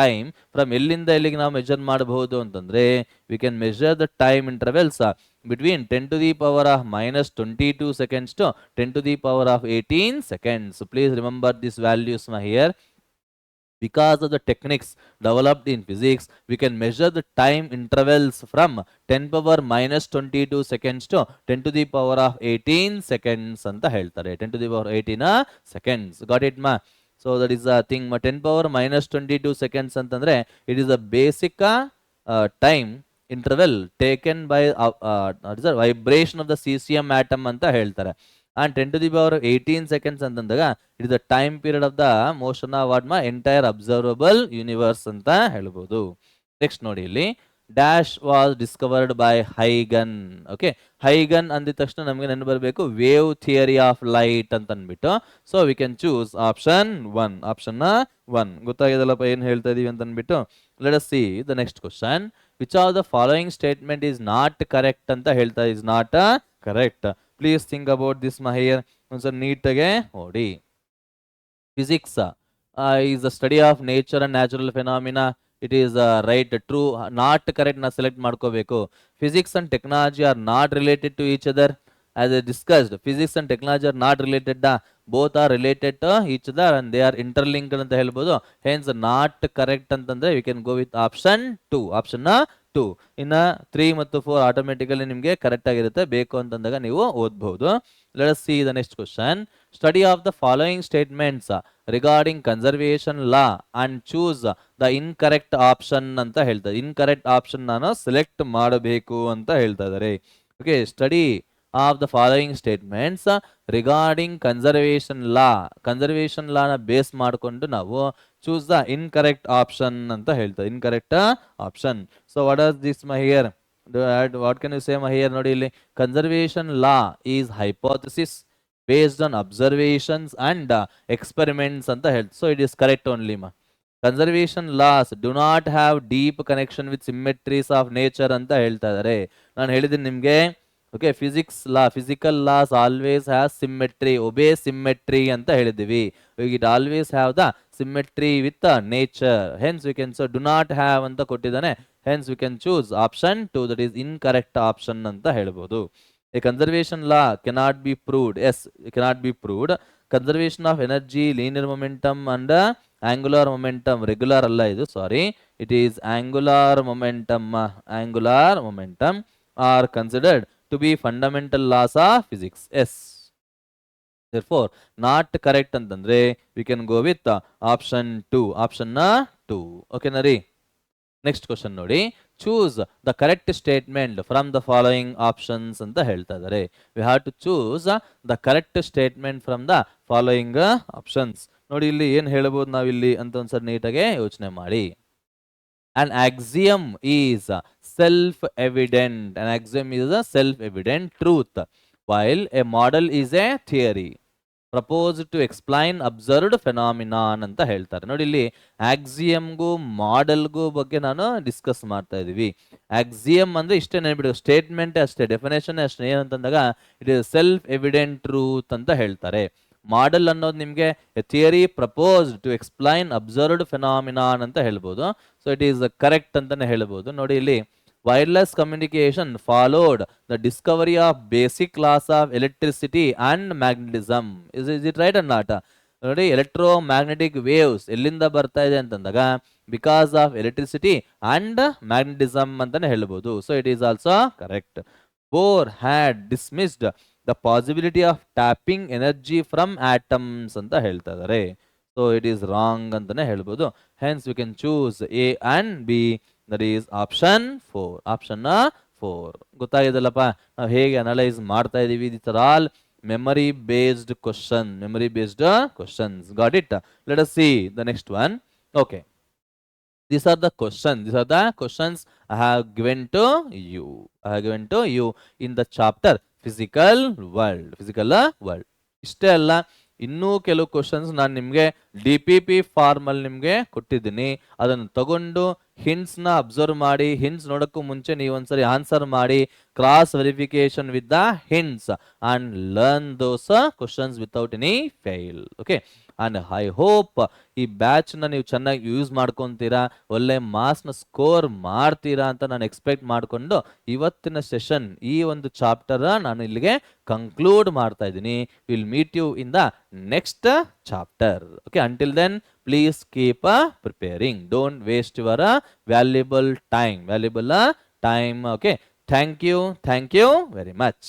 time from ಎಲ್ಲಿಂದ ಎಲ್ಲಿಗೆ ನಾವು measure ಮಾಡಬಹುದು ಅಂತಂದ್ರೆ we can measure the time intervals between 10 to the power of minus 22 seconds to 10 to the power of 18 seconds. So please remember these values here. Because of the techniques developed in physics, we can measure the time intervals from 10 power minus 22 seconds to 10 to the power of 18 seconds ಅಂತ ಹೇಳ್ತಾರೆ. 10 to the power 18 seconds. Got it ma? So that is the thing. 10 power minus 22 seconds ಅಂತಂದ್ರೆ it is a basic time interval taken by vibration of the cesium atom ಅಂತ ಹೇಳ್ತಾರೆ. And 10 to the power 18 seconds ಅಂತಂದಾಗ it is the time period of the motion of what entire observable universe ಅಂತ ಹೇಳ್ಬೋದು. Next ನೋಡಿ, ಇಲ್ಲಿ dash was discovered by ಹೈಗನ್. Okay, ಹೈಗನ್ ಅಂದಿದ ತಕ್ಷಣ ನಮಗೆ ನೆನಪು ಬರಬೇಕು ವೇವ್ ಥಿಯರಿ ಆಫ್ ಲೈಟ್ ಅಂತ ಅಂದ್ಬಿಟ್ಟು. So we can choose option 1. Option 1 ಗೊತ್ತಾಗಿದೆಲ್ಲಪ್ಪ ಏನು ಹೇಳ್ತಾ ಇದೀವಿ ಅಂತ ಅಂದ್ಬಿಟ್ಟು. Let us see the next question. Which of the following statement is not correct ಅಂತ ಹೇಳ್ತಾ. Is not correct. Please think about this ಮಹಿಯರ್. ಒಂದ್ಸಲ ನೀಟಾಗೆ ನೋಡಿ. Physics is the study of nature and natural phenomena. It is right, true. Not correct ನ select ಮಾಡ್ಕೋಬೇಕು. Physics and technology are not related to each other. as I discussed, physics and technology are not related. Both are related to each other and they are interlinked ಅಂತ ಹೇಳ್ಬೋದು. Hence not correct ಅಂತಂದ್ರೆ we can go with option 2. Option 2. ಇನ್ನ 3 ಮತ್ತು 4 automatically ನಿಮಗೆ correct ಆಗಿರುತ್ತೆ. ಬೇಕು ಅಂತಂದಾಗ ನೀವು ಓದಬಹುದು. Let us see the next question. Study of the following statements regarding conservation law and choose the incorrect option ಅಂತ ಹೇಳ್ತಾರೆ. Incorrect option ನಾನು ಸೆಲೆಕ್ಟ್ ಮಾಡಬೇಕು ಅಂತ ಹೇಳ್ತಾ ಇದ್ದಾರೆ. Okay, study of the following statements regarding conservation law ನ base ಮಾಡಿಕೊಂಡು ನಾವು choose the incorrect option ಅಂತ ಹೇಳ್ತಾರೆ. Incorrect option. So what is this here? What can you say here? ನೋಡಿ ಇಲ್ಲಿ conservation law is hypothesis based on observations and experiments ಅಂತ ಹೇಳ್ತಾರೆ. So it is correct only ma. Conservation laws do not have deep connection with symmetries of nature ಅಂತ ಹೇಳ್ತಾ ಇದ್ದಾರೆ. ನಾನು ಹೇಳಿದ್ದೀನಿ ನಿಮಗೆ. Okay, physical laws always has symmetry, obey symmetry ಅಂತ ಹೇಳಿದ್ದೀವಿ. It always have the symmetry with the nature. Hence we can do not have ಅಂತ ಕೊಟ್ಟಿದ್ದಾನೆ. Hence we can choose option 2, that is incorrect option ಅಂತ ಹೇಳ್ಬೋದು. A conservation law cannot be proved. Yes, it cannot be proved. Conservation of energy, linear momentum and angular momentum, regular ಅಲ್ಲ ಇದು, sorry, it is angular momentum are considered to be fundamental laws of physics. Yes. therefore not correct ಅಂತಂದ್ರೆ we can go with option 2 option 2 okay nari. Next question ನೋಡಿ, choose the correct statement from the following options ಅಂತ ಹೇಳ್ತಾ ಇದ್ದಾರೆ. We have to choose the correct statement from the following options. ನೋಡಿ ಇಲ್ಲಿ ಏನ್ ಹೇಳ್ಬೋದು ನಾವಿಲ್ಲಿ ಅಂತ ಒಂದ್ಸರಿ ನೀಟಾಗಿ ಯೋಚನೆ ಮಾಡಿ. An axiom is self-evident. An axiom is a self-evident truth, while a model is a theory propose to explain observed phenomenon ಅಂತ ಹೇಳ್ತಾರೆ. ನೋಡಿ ಇಲ್ಲಿ ಆಕ್ಸಿಯಮ್ಗೂ ಮಾಡೆಲ್ಗೂ ಬಗ್ಗೆ ನಾನು ಡಿಸ್ಕಸ್ ಮಾಡ್ತಾ ಇದೀವಿ. ಆಕ್ಸಿಯಮ್ ಅಂದ್ರೆ ಇಷ್ಟೇ ನೆನ್ಬಿಡು, ಸ್ಟೇಟ್ಮೆಂಟ್ ಅಷ್ಟೇ, ಡೆಫಿನೇಷನ್ ಅಷ್ಟೇ. ಏನಂತಂದಾಗ it is self evident truth ಅಂತ ಹೇಳ್ತಾರೆ. ಮಾಡೆಲ್ ಅನ್ನೋದು ನಿಮಗೆ theory propose to explain observed phenomenon ಅಂತ ಹೇಳ್ಬೋದು. ಸೊ ಇಟ್ ಈಸ್ ಕರೆಕ್ಟ್ ಅಂತಾನೆ ಹೇಳ್ಬೋದು. ನೋಡಿ ಇಲ್ಲಿ wireless communication followed the discovery of basic laws of electricity and magnetism. Is it right or not? ನೋಡಿ ಎಲೆಕ್ಟ್ರೋಮ್ಯಾಗ್ನೆಟಿಕ್ ವೇವ್ಸ್ ಎಲ್ಲಿಂದ ಬರ್ತಾ ಇದೆ ಅಂತಂದಾಗ because of electricity and magnetism ಅಂತಾನೆ ಹೇಳ್ಬೋದು. So it is also correct. Bore had dismissed the possibility of tapping energy from atoms ಅಂತ ಹೇಳ್ತಾ ಇದ್ದಾರೆ. ಸೊ ಇಟ್ ಈಸ್ ರಾಂಗ್ ಅಂತಾನೆ ಹೇಳ್ಬೋದು. Hence we can choose A and B. That is option 4. Option 4 ಗೊತ್ತಾಗಿದೆಲ್ಲಪ್ಪ ನಾವು ಹೇಗೆ analyse ಮಾಡ್ತಾ ಇದೀವಿ. This are all memory based questions. Got it? Let us see the next one. Okay, these are the questions I have given to you in the chapter physical world. ಇಷ್ಟೇ ಅಲ್ಲ, ಇನ್ನೂ ಕೆಲವು questions ನಾನು ನಿಮಗೆ DPP form ಅಲ್ಲಿ ನಿಮಗೆ ಕೊಟ್ಟಿದ್ದೀನಿ. ಅದನ್ನು ತಗೊಂಡು ಹಿಂಟ್ಸ್ ನ ಅಬ್ಸರ್ವ್ ಮಾಡಿ, ಹಿಂಟ್ಸ್ ನೋಡಕ್ಕೂ ಮುಂಚೆ ನೀವು ಒಂದ್ಸರಿ ಆನ್ಸರ್ ಮಾಡಿ, cross verification with the hints and learn those questions without any fail. Okay, and I hope ಈ ಬ್ಯಾಚ್ ನ ನೀವು ಚೆನ್ನಾಗಿ ಯೂಸ್ ಮಾಡ್ಕೊಂತೀರಾ, ಒಳ್ಳೆ ಮಾರ್ಕ್ಸ್ ನ ಸ್ಕೋರ್ ಮಾಡ್ತೀರಾ ಅಂತ ನಾನು ಎಕ್ಸ್ಪೆಕ್ಟ್ ಮಾಡ್ಕೊಂಡು ಇವತ್ತಿನ ಸೆಷನ್ ಈ ಒಂದು ಚಾಪ್ಟರ್ ನಾನು ಇಲ್ಲಿಗೆ ಕಂಕ್ಲೂಡ್ ಮಾಡ್ತಾ ಇದ್ದೀನಿ. Will meet you in the next chapter. Okay, until then please keep preparing. Don't waste your valuable time. Okay, thank you very much.